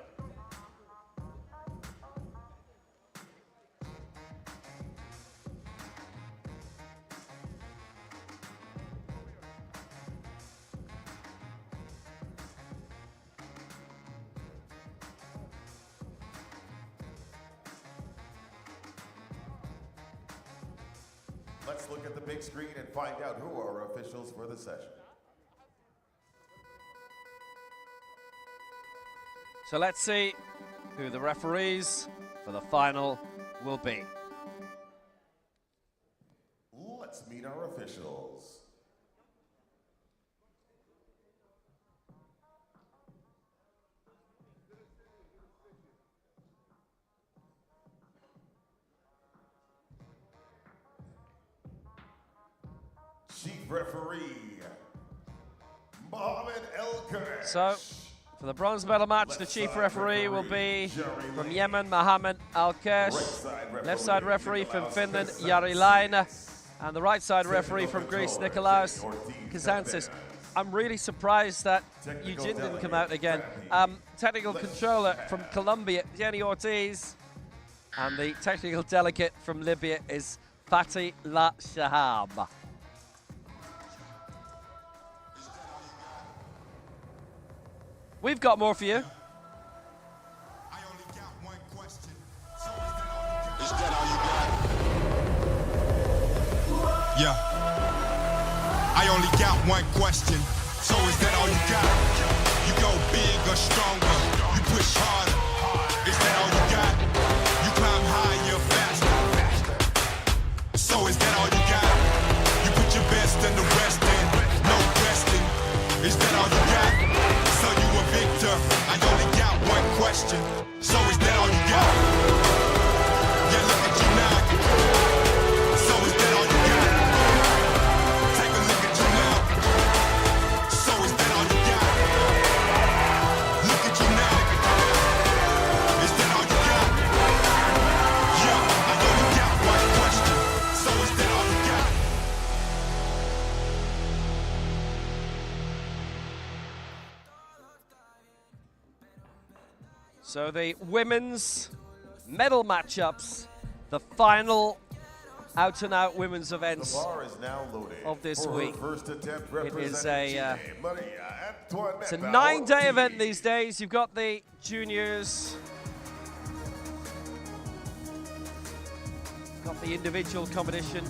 Let's look at the big screen and find out who are our officials for the session. So let's see who the referees for the final will be. Let's meet our officials. Chief referee, Mohammed El Kurdish. So, for the bronze medal match, the chief referee will be from Yemen, Mohammed Al-Kirsh. Left side referee from Finland, Jari Laine. And the right side referee from Greece, Nikolaos Kazantsis. I'm really surprised that Eugene didn't come out again. Technical controller from Colombia, Jenny Ortiz. And the technical delegate from Libya is Fatih La Shahab. We've got more for you. I only got one question. So is that all you got? Yeah. I only got one question. So is that all you got? You go big or stronger. You push harder. Is that all you got? You climb higher, faster. So is that all you got? You put your best and the rest in. No question. Is that all you got? So you a victor. question. So is that all you got? Yeah, look at you now. So is that all you got? Take a look at you now. So is that all you got? Look at you now. Is that all you got? Yeah, I only got one question. So is that all you got? So the women's medal matchups, the final out-and-out women's The events bar is now loaded of this for her week. first attempt It is representing a, Chile, Maria Antoinette It's a 9-day Ortiz. event these days. You've got the juniors, got the individual competition,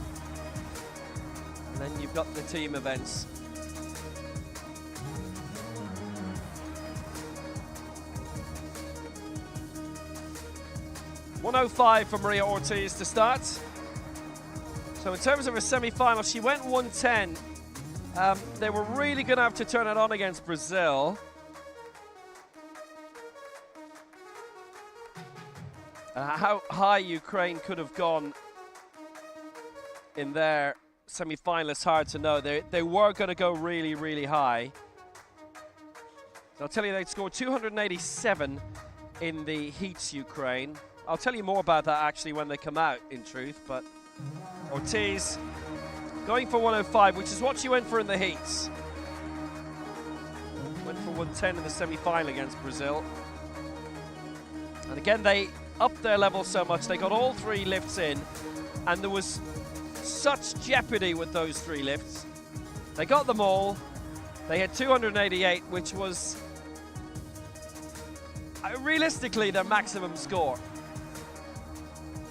and then you've got the team events. .105 for Maria Ortiz to start. So in terms of her semi-final, she went 110. They were really going to have to turn it on against Brazil. How high Ukraine could have gone in their semi-final is hard to know. They were going to go really, really high. So I'll tell you, they'd scored 287 in the heats, Ukraine. I'll tell you more about that actually when they come out, in truth, but Ortiz going for 105, which is what she went for in the heats. Went for 110 in the semi-final against Brazil. And again, they upped their level so much, they got all 3 lifts in, and there was such jeopardy with those 3 lifts. They got them all. They had 288, which was realistically their maximum score.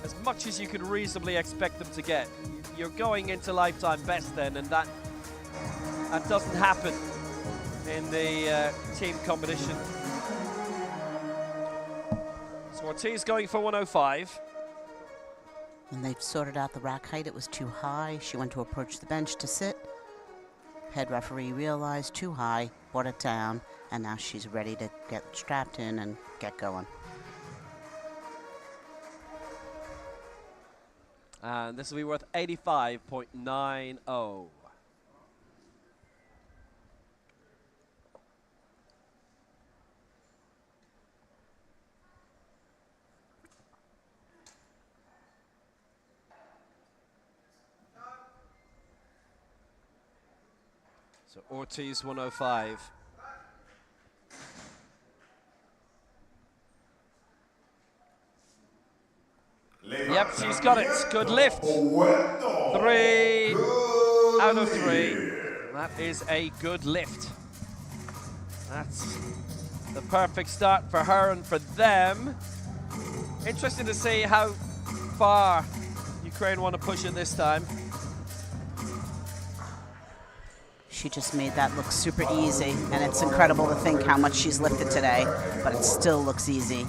As much as you could reasonably expect them to get. You're going into lifetime best then, and that doesn't happen in the team competition. So Ortiz going for 105. And they've sorted out the rack height. It was too high. She went to approach the bench to sit. Head referee realized too high, brought it down, and now she's ready to get strapped in and get going. And this will be worth 85.90. So Ortiz 105. Yep, she's got it. Good lift. 3 out of 3. That is a good lift. That's the perfect start for her and for them. Interesting to see how far Ukraine want to push it this time. She just made that look super easy, and it's incredible to think how much she's lifted today, but it still looks easy.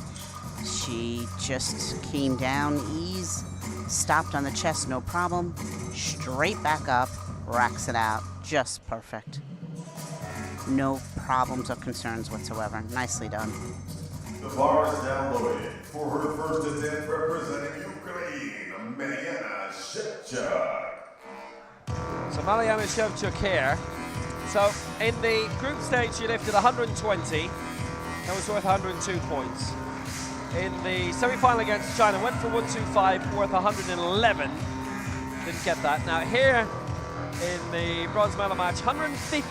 She just came down, ease, stopped on the chest, no problem, straight back up, racks it out, just perfect. No problems or concerns whatsoever. Nicely done. The bar is now loaded for her first attempt representing Ukraine, Mariana Shevchuk. So Mariana Shevchuk here. So in the group stage, she lifted 120. That was worth 102 points. In the semi-final against China, went for 125, worth 111. Didn't get that. Now here in the bronze medal match, 115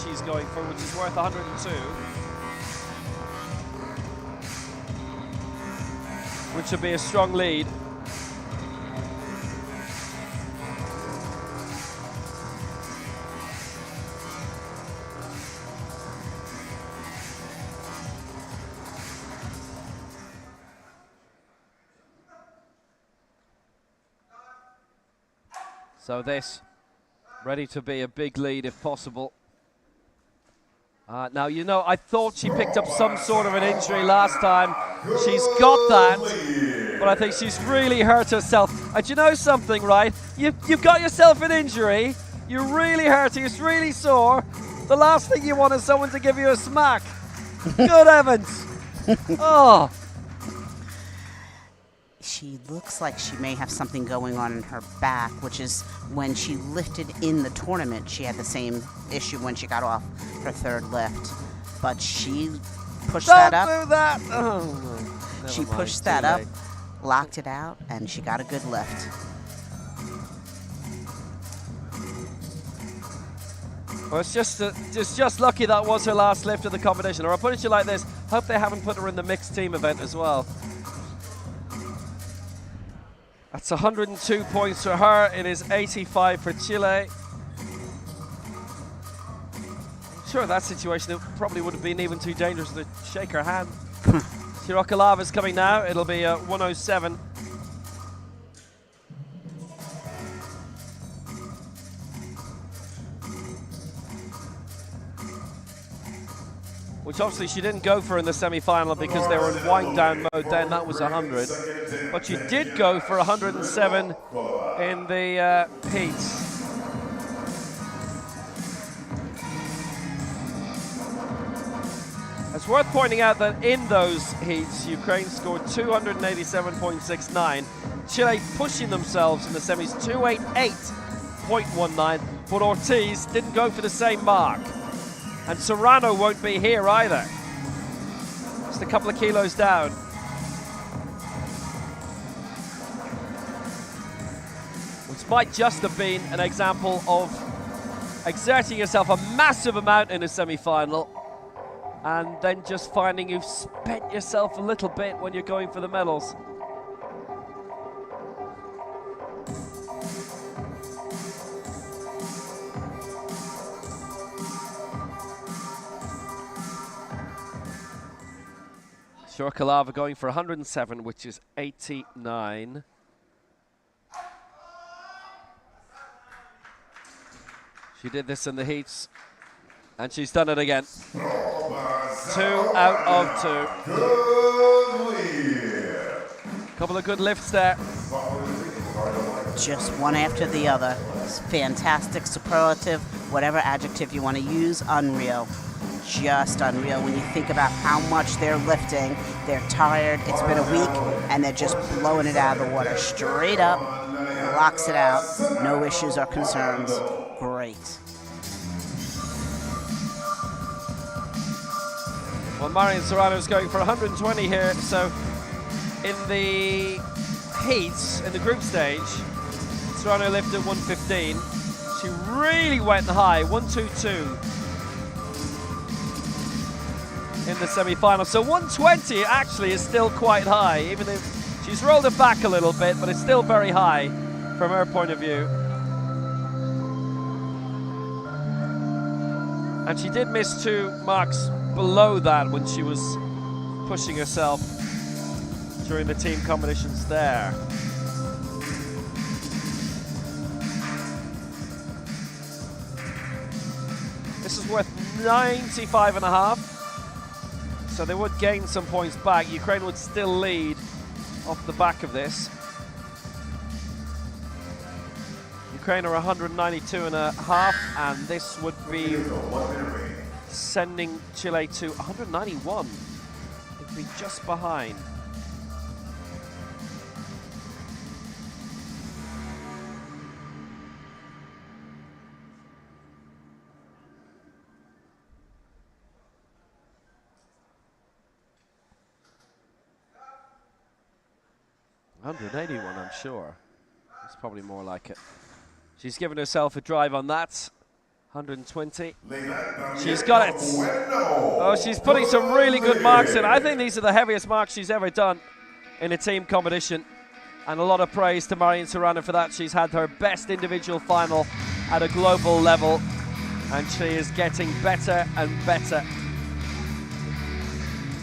she's going for, which is worth 102. Which would be a strong lead. So this, ready to be a big lead if possible. Now, you know, I thought she picked up some sort of an injury last time. She's got that, but I think she's really hurt herself. And you know something, right? You've got yourself an injury. You're really hurting. It's really sore. The last thing you want is someone to give you a smack. Good heavens. Oh! She looks like she may have something going on in her back, which is when she lifted in the tournament, she had the same issue when she got off her third lift. But she pushed that up. Don't do that! Oh, no. She Never mind, pushed too that up, late. locked it out, and she got a good lift. Well, it's just lucky that was her last lift of the competition. Or I'll put it to you like this, hope they haven't put her in the mixed team event as well. That's 102 points for her. It is 85 for Chile. Sure, in that situation, it probably would have been even too dangerous to shake her hand. Shirokalava is coming now. It'll be 107. Which obviously she didn't go for in the semi-final because they were in wind-down mode then. That was 100. But she did go for 107 in the heats. It's worth pointing out that in those heats, Ukraine scored 287.69. Chile pushing themselves in the semis 288.19, but Ortiz didn't go for the same mark. And Serrano won't be here either. Just a couple of kilos down. Which might just have been an example of exerting yourself a massive amount in a semi-final and then just finding you've spent yourself a little bit when you're going for the medals. Shirokalava going for 107, which is 89. She did this in the heats, and she's done it again. 2 out of 2. Couple of good lifts there. Just one after the other. Fantastic, superlative, whatever adjective you want to use, unreal. Just unreal when you think about how much they're lifting. They're tired, it's been a week, and they're just blowing it out of the water. Straight up, locks it out, no issues or concerns. Great. Well, Marian Serrano's going for 120 here, so in the heats, in the group stage, Serrano lifted 115. She really went high, 122 in the semi-final. So 120 actually is still quite high, even if she's rolled it back a little bit, but it's still very high from her point of view. And she did miss 2 marks below that when she was pushing herself during the team competitions there. This is worth 95.5. So they would gain some points back. Ukraine would still lead off the back of this. Ukraine are 192.5, and this would be sending Chile to 191. It'd be just behind. $181, I'm sure. It's probably more like it. She's given herself a drive on that. 120. She's got it. Oh, she's putting some really good marks in. I think these are the heaviest marks she's ever done in a team competition. And a lot of praise to Marian Serrano for that. She's had her best individual final at a global level, and she is getting better and better.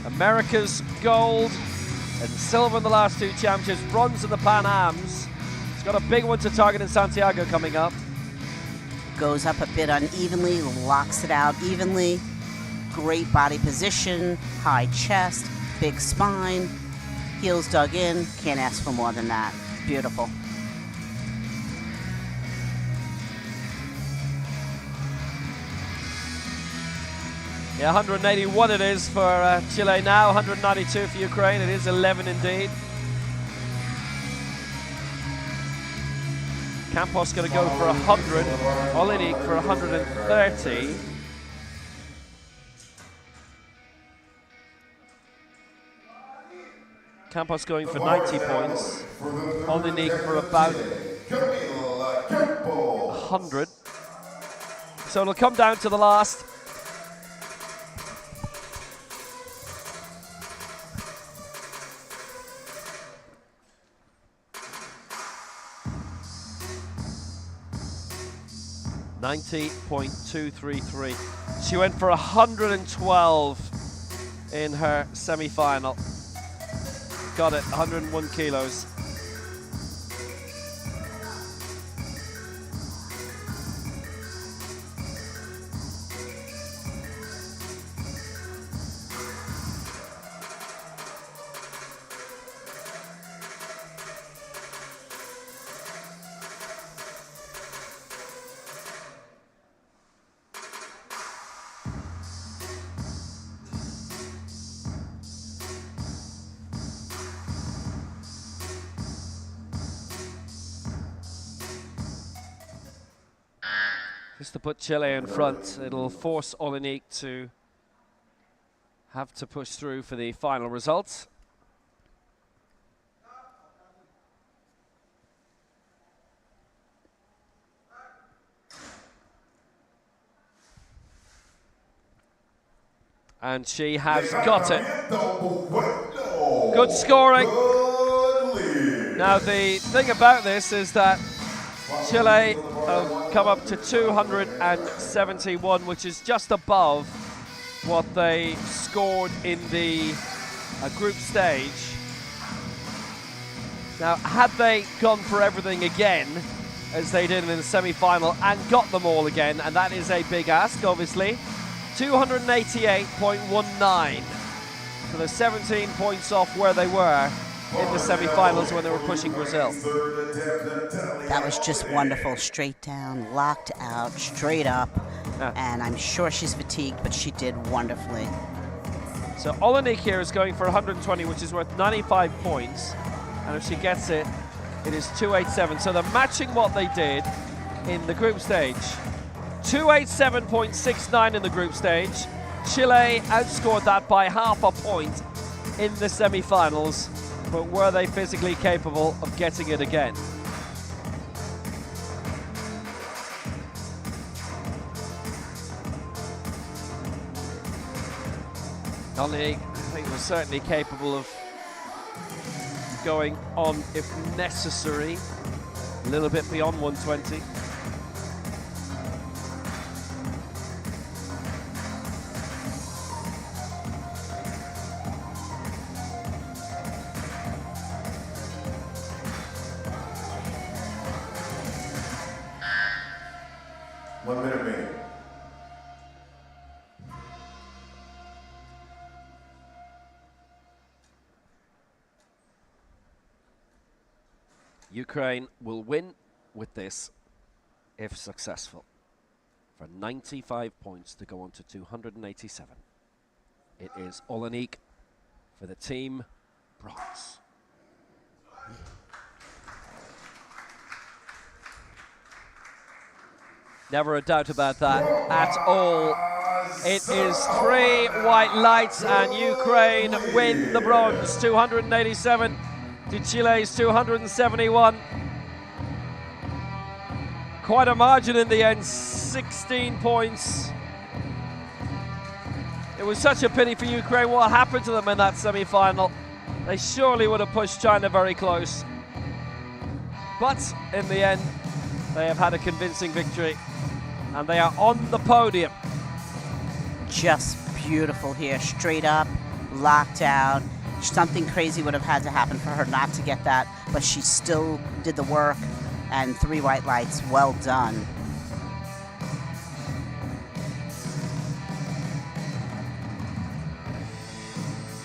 America's gold and silver in the last 2 championships, bronze in the Pan Ams. She's got a big one to target in Santiago coming up. Goes up a bit unevenly, locks it out evenly. Great body position, high chest, big spine, heels dug in. Can't ask for more than that. Beautiful. Yeah, 181 it is for Chile now, 192 for Ukraine. It is 11 indeed. Campos going to go for 100, Olenik for 130. Campos going for 90 points, Olenik for about 100. So it'll come down to the last. .233. She went for 112 in her semi-final. Got it, 101 kilos. Just to put Chile in front, it'll force Olenik to have to push through for the final results. And she has got it. Good scoring. Now the thing about this is that Chile have come up to 271, which is just above what they scored in the group stage. Now, had they gone for everything again, as they did in the semi-final, and got them all again, and that is a big ask, obviously, 288.19. So they're 17 points off where they were in the semi-finals when they were pushing Brazil. That was just wonderful. Straight down, locked out, straight up. And I'm sure she's fatigued, but she did wonderfully. So Olenik here is going for 120, which is worth 95 points. And if she gets it, it is 287. So they're matching what they did in the group stage. 287.69 in the group stage. Chile outscored that by half a point in the semi-finals. But were they physically capable of getting it again? Olenik, I think, was certainly capable of going on, if necessary, a little bit beyond 120. Ukraine will win with this if successful for 95 points to go on to 287. It is Olenik for the team bronze. Never a doubt about that at all. It is 3 white lights and Ukraine win the bronze, 287 to Chile's 271. Quite a margin in the end, 16 points. It was such a pity for Ukraine what happened to them in that semi-final. They surely would have pushed China very close. But in the end, they have had a convincing victory and they are on the podium. Just beautiful here, straight up, locked out. Something crazy would have had to happen for her not to get that, but she still did the work, and 3 white lights, well done.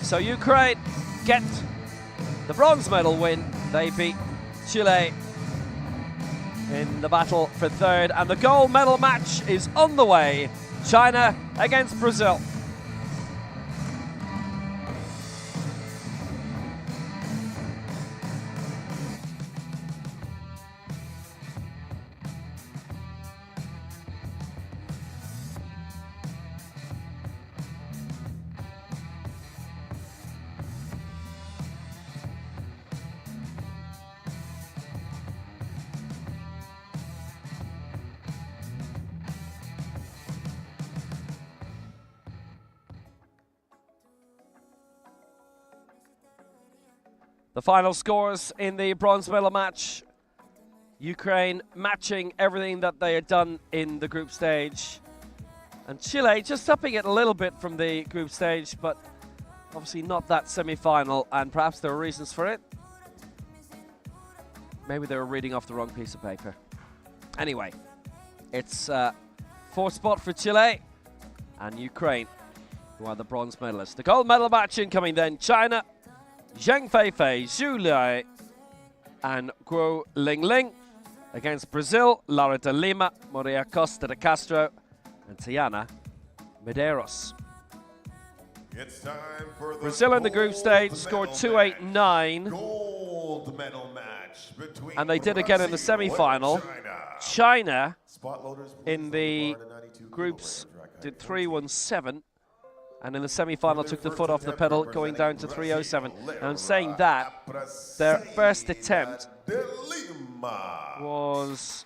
So Ukraine get the bronze medal win. They beat Chile in the battle for 3rd, and the gold medal match is on the way. China against Brazil. The final scores in the bronze medal match. Ukraine matching everything that they had done in the group stage. And Chile just upping it a little bit from the group stage, but obviously not that semi-final, and perhaps there were reasons for it. Maybe they were reading off the wrong piece of paper. Anyway, it's fourth spot for Chile and Ukraine, who are the bronze medalists. The gold medal match incoming then: China, Zheng Feifei, Zhu Lei, and Guo Lingling, against Brazil, Lara de Lima, Maria Costa de Castro, and Tiana Medeiros. It's time for the Brazil in the group stage scored 289, gold medal match between and they did again in the semi-final. China in the groups did 317, and in the semi-final took the foot off the pedal, going down to 307. And I'm saying that their first attempt was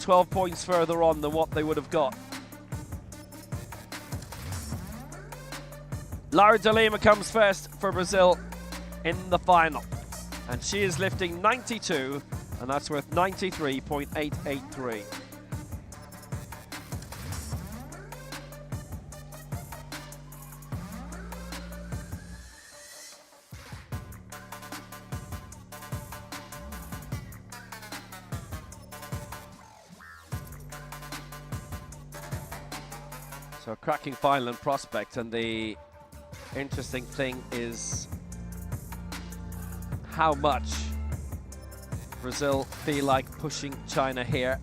12 points further on than what they would have got. Lara de Lima comes first for Brazil in the final, and she is lifting 92, and that's worth 93.883. So a cracking final in prospect, and the interesting thing is how much Brazil feel like pushing China here.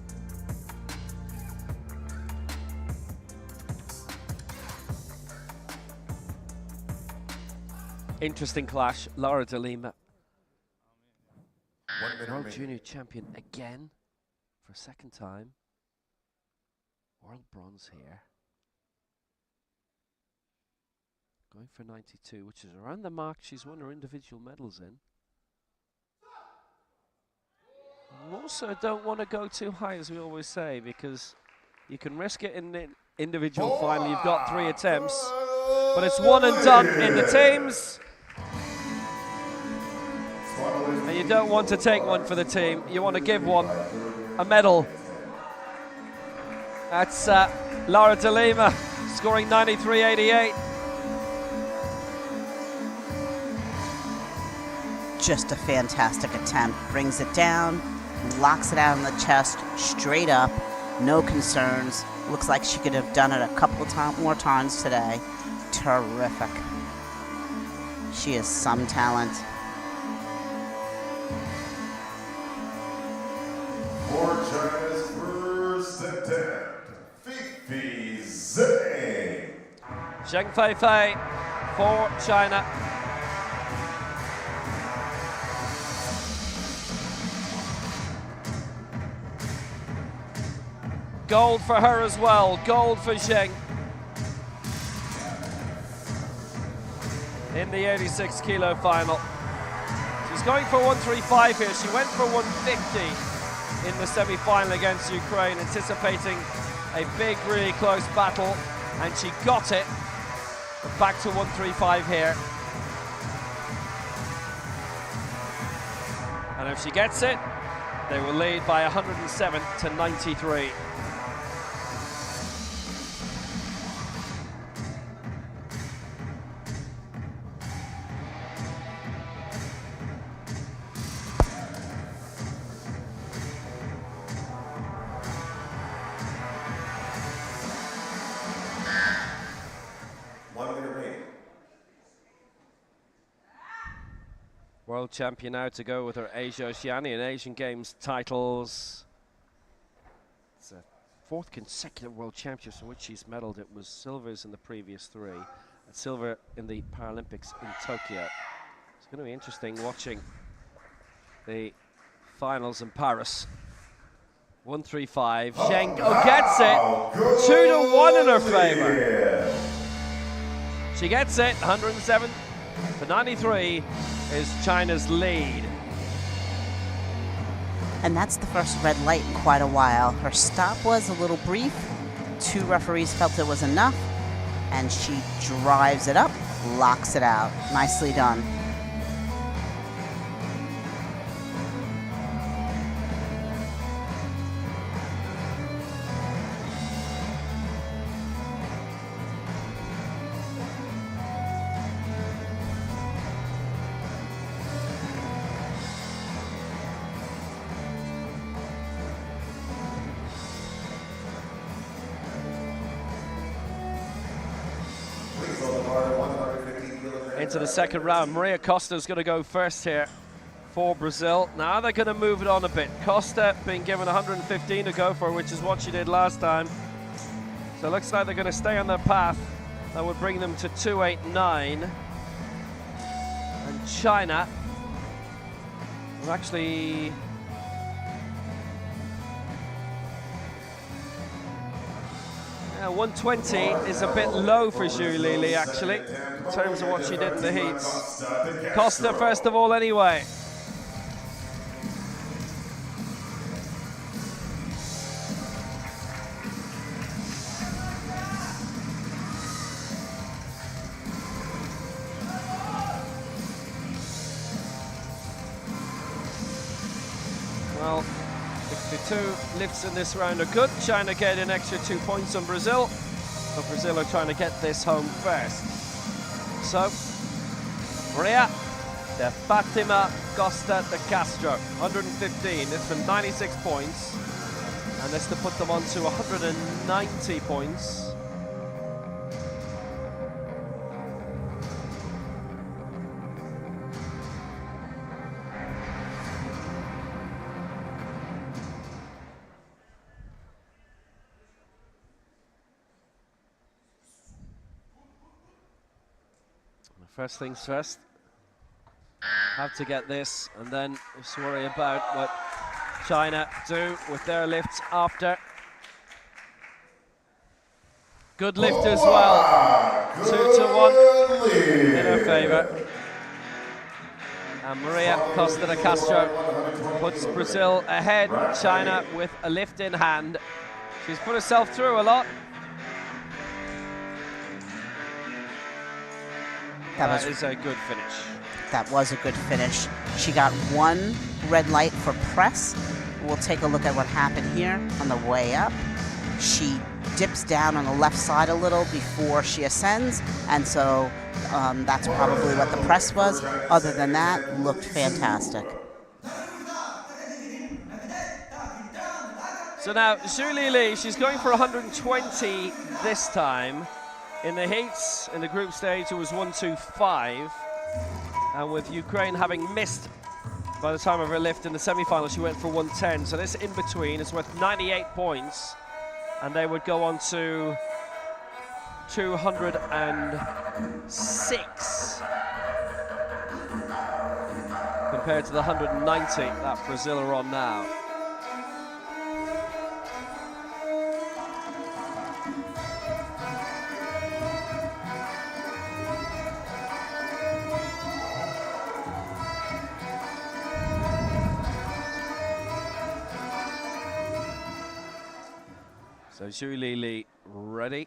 Interesting clash. Lara de Lima, world junior champion again for a second time. World bronze here. Going for 92, which is around the mark she's won her individual medals in. You also don't want to go too high, as we always say, because you can risk it in the individual final. You've got 3 attempts, but it's one and done in the teams. And you don't want to take one for the team. You want to give one a medal. That's Lara de Lima scoring 93.88. Just a fantastic attempt. Brings it down, locks it out on the chest, straight up, no concerns. Looks like she could have done it a couple of more times today. Terrific. She is some talent. For China's first attempt, Feifei Zheng. Zheng Feifei for China. Gold for her as well. Gold for Zheng in the 86 kilo final. She's going for 135 here. She went for 150 in the semi-final against Ukraine, anticipating a big, really close battle, and she got it. But back to 135 here. And if she gets it, they will lead by 107 to 93. World champion now to go with her Asia Oceania and Asian Games titles. It's a 4th consecutive World Championships in which she's medalled. It was silvers in the previous 3, and silver in the Paralympics in Tokyo. It's going to be interesting watching the finals in Paris. 135. Zheng gets it. 2-1 in her favor. She gets it. 107 to 93 is China's lead. And that's the first red light in quite a while. Her stop was a little brief. 2 referees felt it was enough, and she drives it up, locks it out. Nicely done. into the second round. Maria Costa's going to go first here for Brazil. Now they're going to move it on a bit. Costa being given 115 to go for, which is what she did last time. So it looks like they're going to stay on their path. That would bring them to 289. And China will actually... Yeah, 120 is a bit low for Zhu Lili, actually, in terms of what she did in the heats. Costa first of all, anyway. Well, 62 lifts in this round are good. China get an extra 2 points on Brazil, but Brazil are trying to get this home first. So, Maria de Fatima Costa de Castro, 115. This for 96 points, and this to put them on to 190 points. First things first, have to get this, and then just worry about what China do with their lifts after. Good lift as well, 2-1 in her favour. And Maria Costa de Castro puts Brazil ahead, China with a lift in hand. She's put herself through a lot. That is a good finish. That was a good finish. She got one red light for press. We'll take a look at what happened here on the way up. She dips down on the left side a little before she ascends, and so that's probably what the press was. Other than that, looked fantastic. So now, Zhu Lili, she's going for 120 this time. In the heats, in the group stage, it was 125. And with Ukraine having missed by the time of her lift in the semi-final, she went for 110. So this in between is worth 98 points. And they would go on to 206 compared to the 190 that Brazil are on now. So Zhu Lili ready.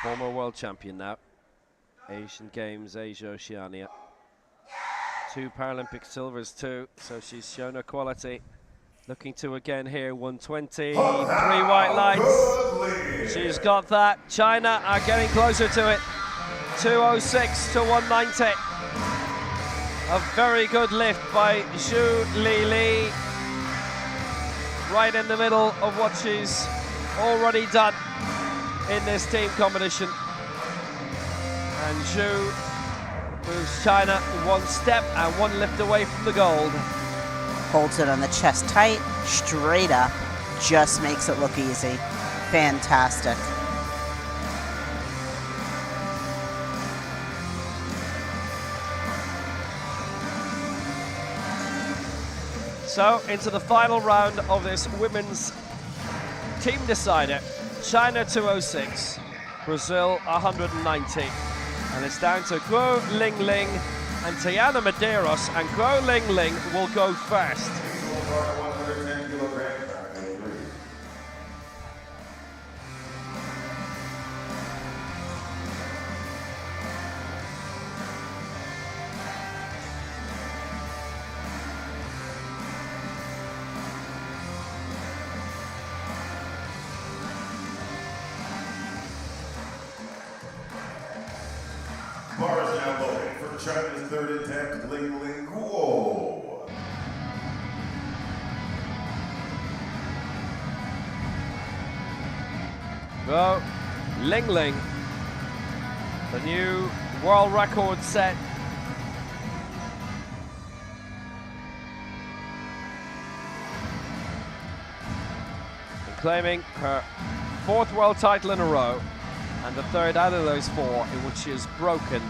Former world champion now. Asian Games, Asia, Oceania. 2 Paralympic silvers too, so she's shown her quality. Looking to again here, 120, 3 white lights. She's got that. China are getting closer to it. 206 to 190. A very good lift by Zhu Lili. Right in the middle of what she's already done in this team competition. And Zhu moves China 1 step and 1 lift away from the gold. Holds it on the chest tight, straight up, just makes it look easy. Fantastic. So, into the final round of this women's team decider. China 206, Brazil 190. And it's down to Guo Lingling and Tiana Medeiros, and Guo Lingling will go first. Bar is now loaded for China's 3rd attempt, Ling Ling Guo. Go Ling Ling, the new world record set. And claiming her 4th world title in a row, and the 3rd out of those 4 in which she has broken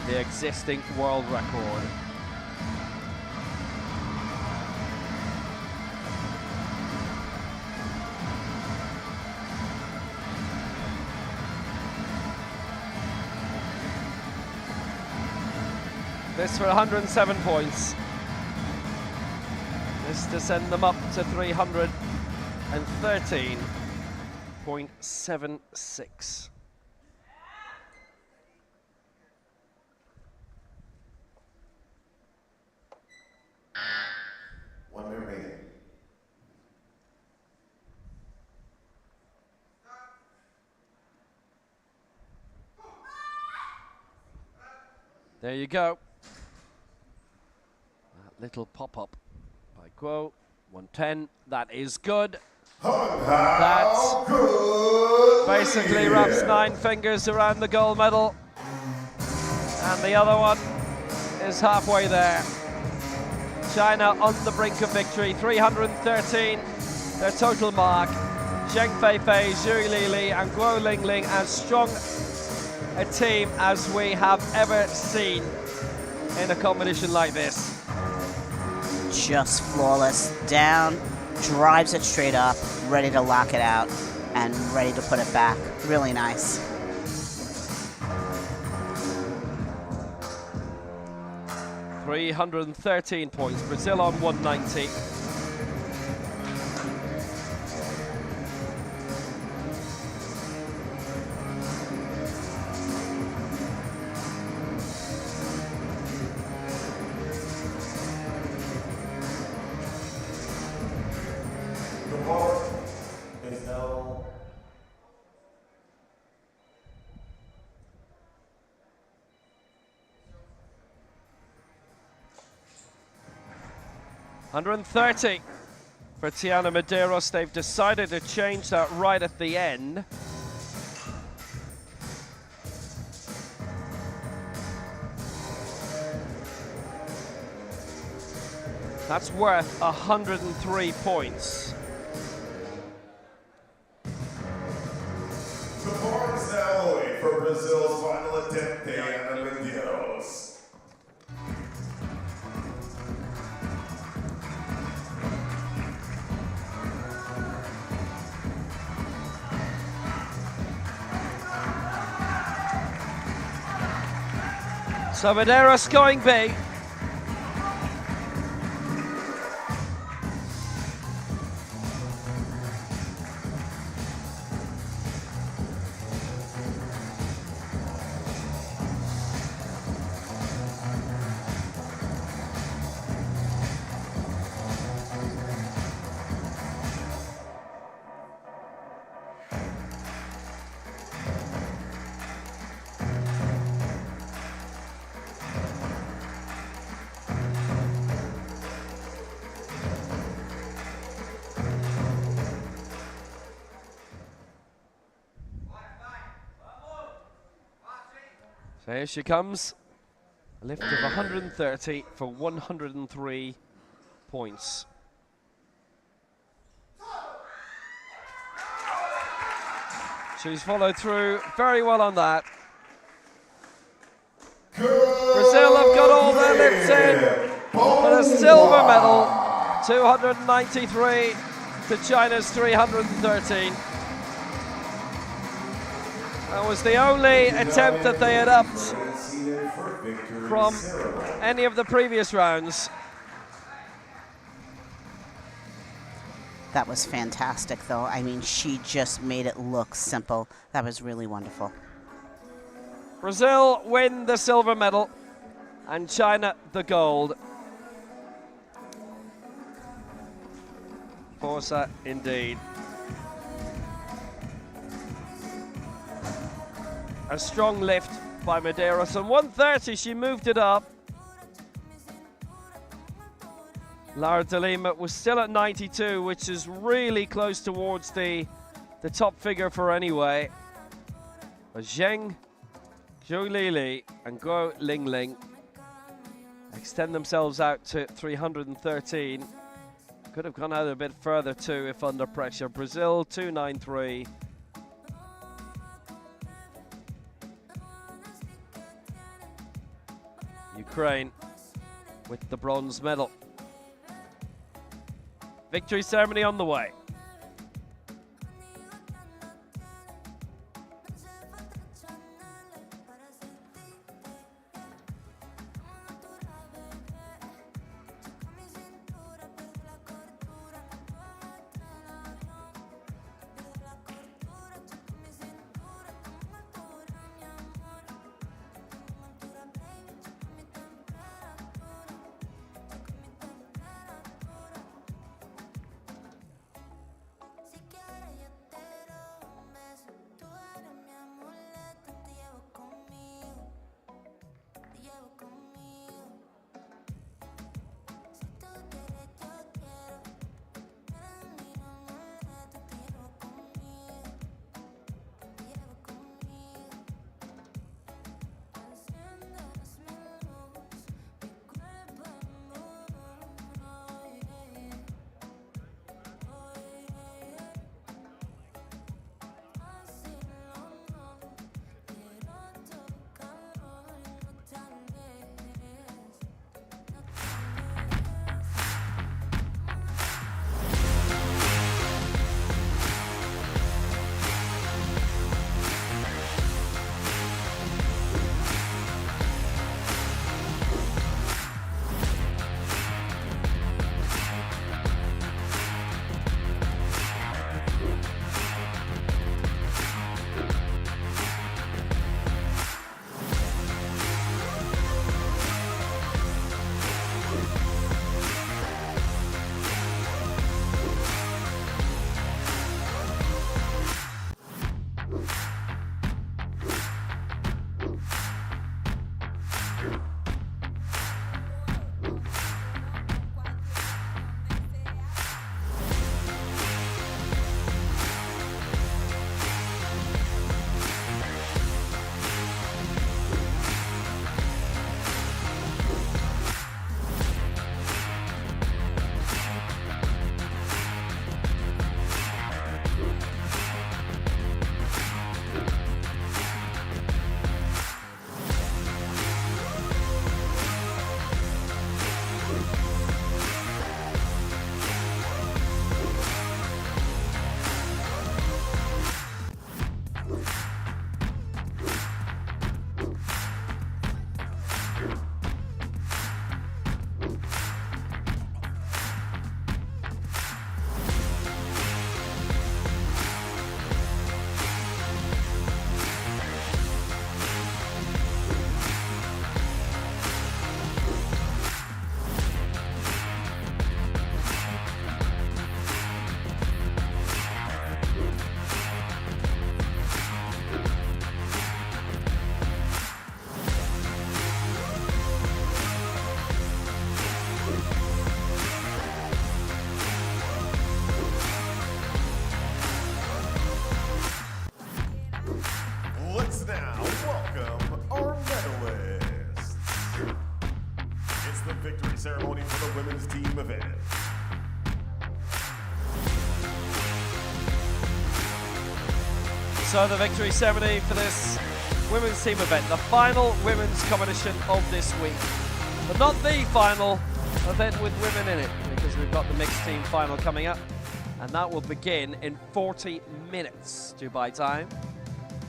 the existing world record. This for 107 points. This to send them up to 313.76. One minute remaining. There you go. That little pop-up by Guo. 110. That is good. That basically wraps 9 fingers around the gold medal. And the other one is halfway there. China on the brink of victory. 313, their total mark. Zheng Feifei, Zhu Lili, and Guo Lingling as strong a team as we have ever seen in a competition like this. Just flawless. Down, drives it straight up, ready to lock it out, and ready to put it back. Really nice. $313 points. Brazil on 190. The ball is now 130 for Tiana Medeiros. They've decided to change that right at the end. That's worth 103 points. the bar is now away for Brazil's final attempt, Tiana Medeiros. So Medeiros going big. So here she comes, a lift of 130 for 103 points. She's followed through very well on that. Brazil have got all their lifts in for a silver medal, 293 to China's 313. That was the only attempt that they had upped from any of the previous rounds. That was fantastic, though. I mean, she just made it look simple. That was really wonderful. Brazil win the silver medal and China the gold. Forza indeed. A strong lift by Medeiros. On 130, she moved it up. Lara de Lima was still at 92, which is really close towards the the top figure for anyway. Zheng, Zhou Lili and Guo Lingling extend themselves out to 313. Could have gone out a bit further too if under pressure. Brazil 293. Ukraine with the bronze medal. Victory ceremony on the way. ceremony for the women's team event. So the victory ceremony for this women's team event, the final women's competition of this week. But not the final event with women in it, because we've got the mixed team final coming up, and that will begin in 40 minutes Dubai time.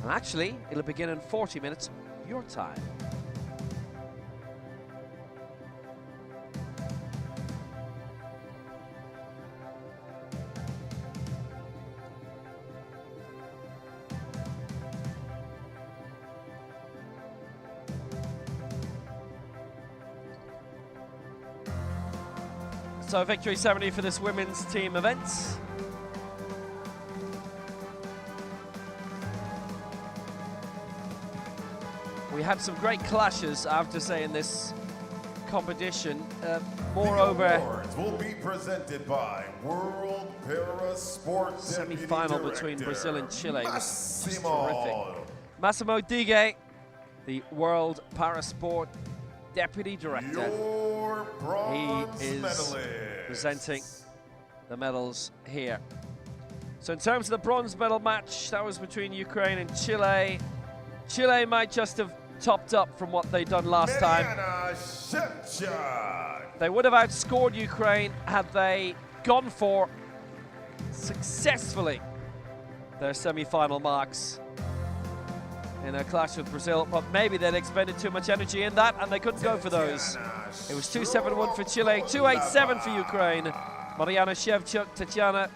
And actually, it'll begin in 40 minutes your time. So victory ceremony for this women's team event. We had some great clashes, I have to say, in this competition. The Moreover, awards will be presented by World Parasport semi-final Deputy between Director Brazil and Chile was just Massimo. terrific. Massimo Dighe, the World Parasport Deputy Director. Your bronze He is medalist. presenting the medals here. So in terms of the bronze medal match, that was between Ukraine and Chile. Chile might just have topped up from what they'd done last time. They would have outscored Ukraine had they gone for successfully their semi-final marks in a clash with Brazil, but maybe they'd expended too much energy in that and they couldn't go for those. It was 2-7-1 for Chile, 2-8-7 for Ukraine. Mariana Shevchuk, Tatiana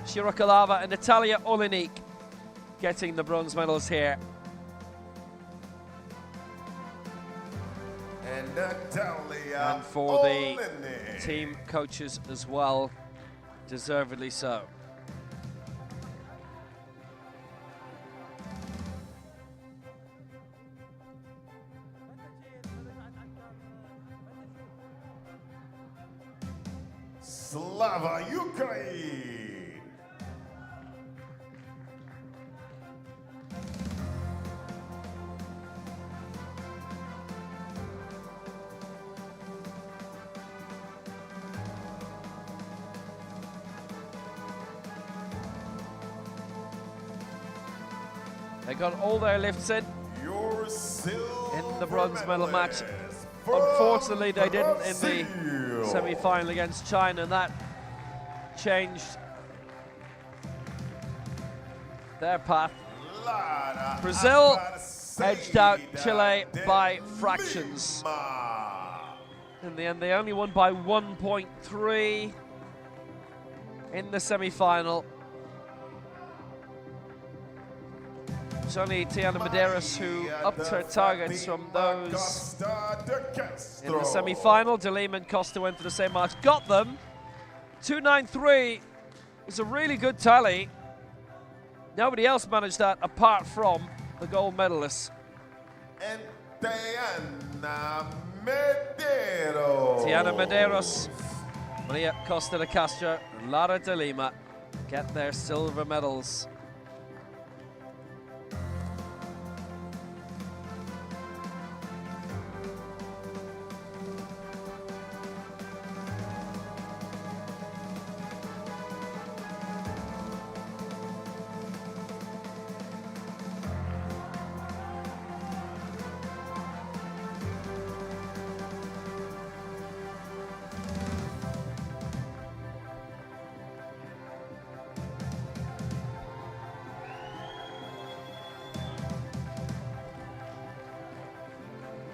Shirokalava and Natalia Olenik getting the bronze medals here. And Natalia And for the Olenik. team coaches as well, deservedly so. Slava Ukraine. They got all their lifts in Your silver in the bronze medal match. medalist from Unfortunately, they didn't in the Brazil. semi-final against China, and that changed their path. Lara Brazil Aparecida edged out Chile de by fractions. Lima. In the end, they only won by 1.3 in the semi-final. It's only Tiana Medeiros who upped her targets from those in the semi-final. De Lima and Costa went for the same marks, got them. 2.93 is a really good tally. Nobody else managed that apart from the gold medalists. And Tiana Medeiros. Tiana Medeiros, Maria Costa de Castro, and Lara de Lima get their silver medals.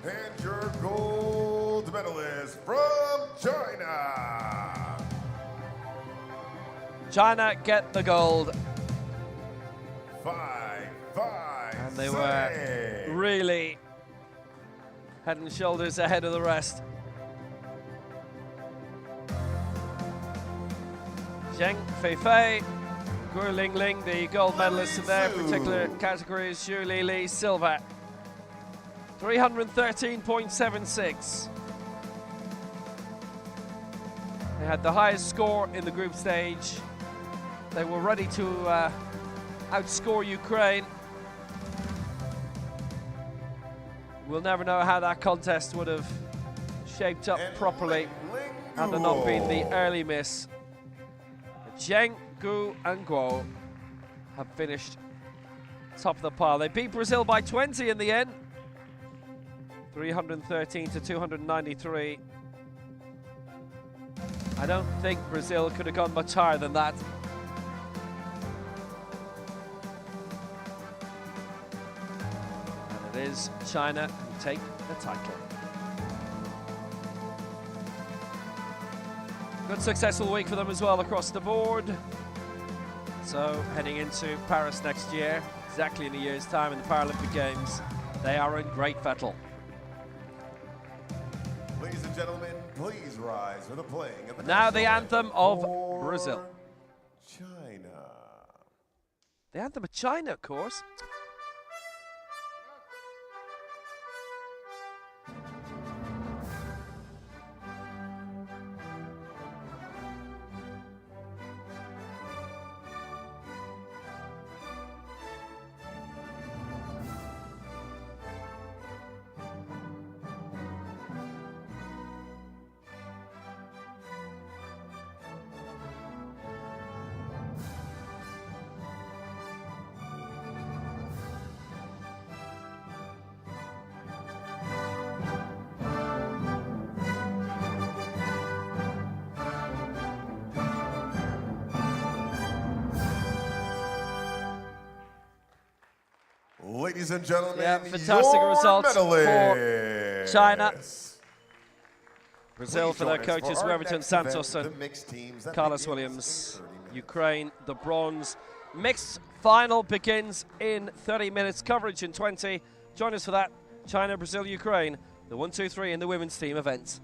And your gold medalist from China. China get the gold, 5-5. and they were really head and shoulders ahead of the rest. Zheng Feifei, Guo Lingling, the gold medalists in their particular categories. Zhu Lili, silver. 313.76. They had the highest score in the group stage. They were ready to outscore Ukraine. We'll never know how that contest would have shaped up properly had there not been the early miss. Zheng, Gu and Guo have finished top of the pile. They beat Brazil by 20 in the end. 313 to 293. I don't think Brazil could have gone much higher than that. And it is China who take the title. Good successful week for them as well across the board. So heading into Paris next year, exactly in a year's time in the Paralympic Games, they are in great fettle. Ladies and gentlemen, please rise for the playing of the Now the national anthem of for Brazil. China. The anthem of China, of course. ladies and gentlemen, Yeah, fantastic your results for medalists. China. Brazil Please for their join us for coaches, our Reverton next event, Santos the and mixed teams that Carlos begins Williams. in 30 minutes. Ukraine, the bronze. Mixed final begins in 30 minutes, coverage in 20. Join us for that. China, Brazil, Ukraine, the 1, 2, 3 in the women's team events.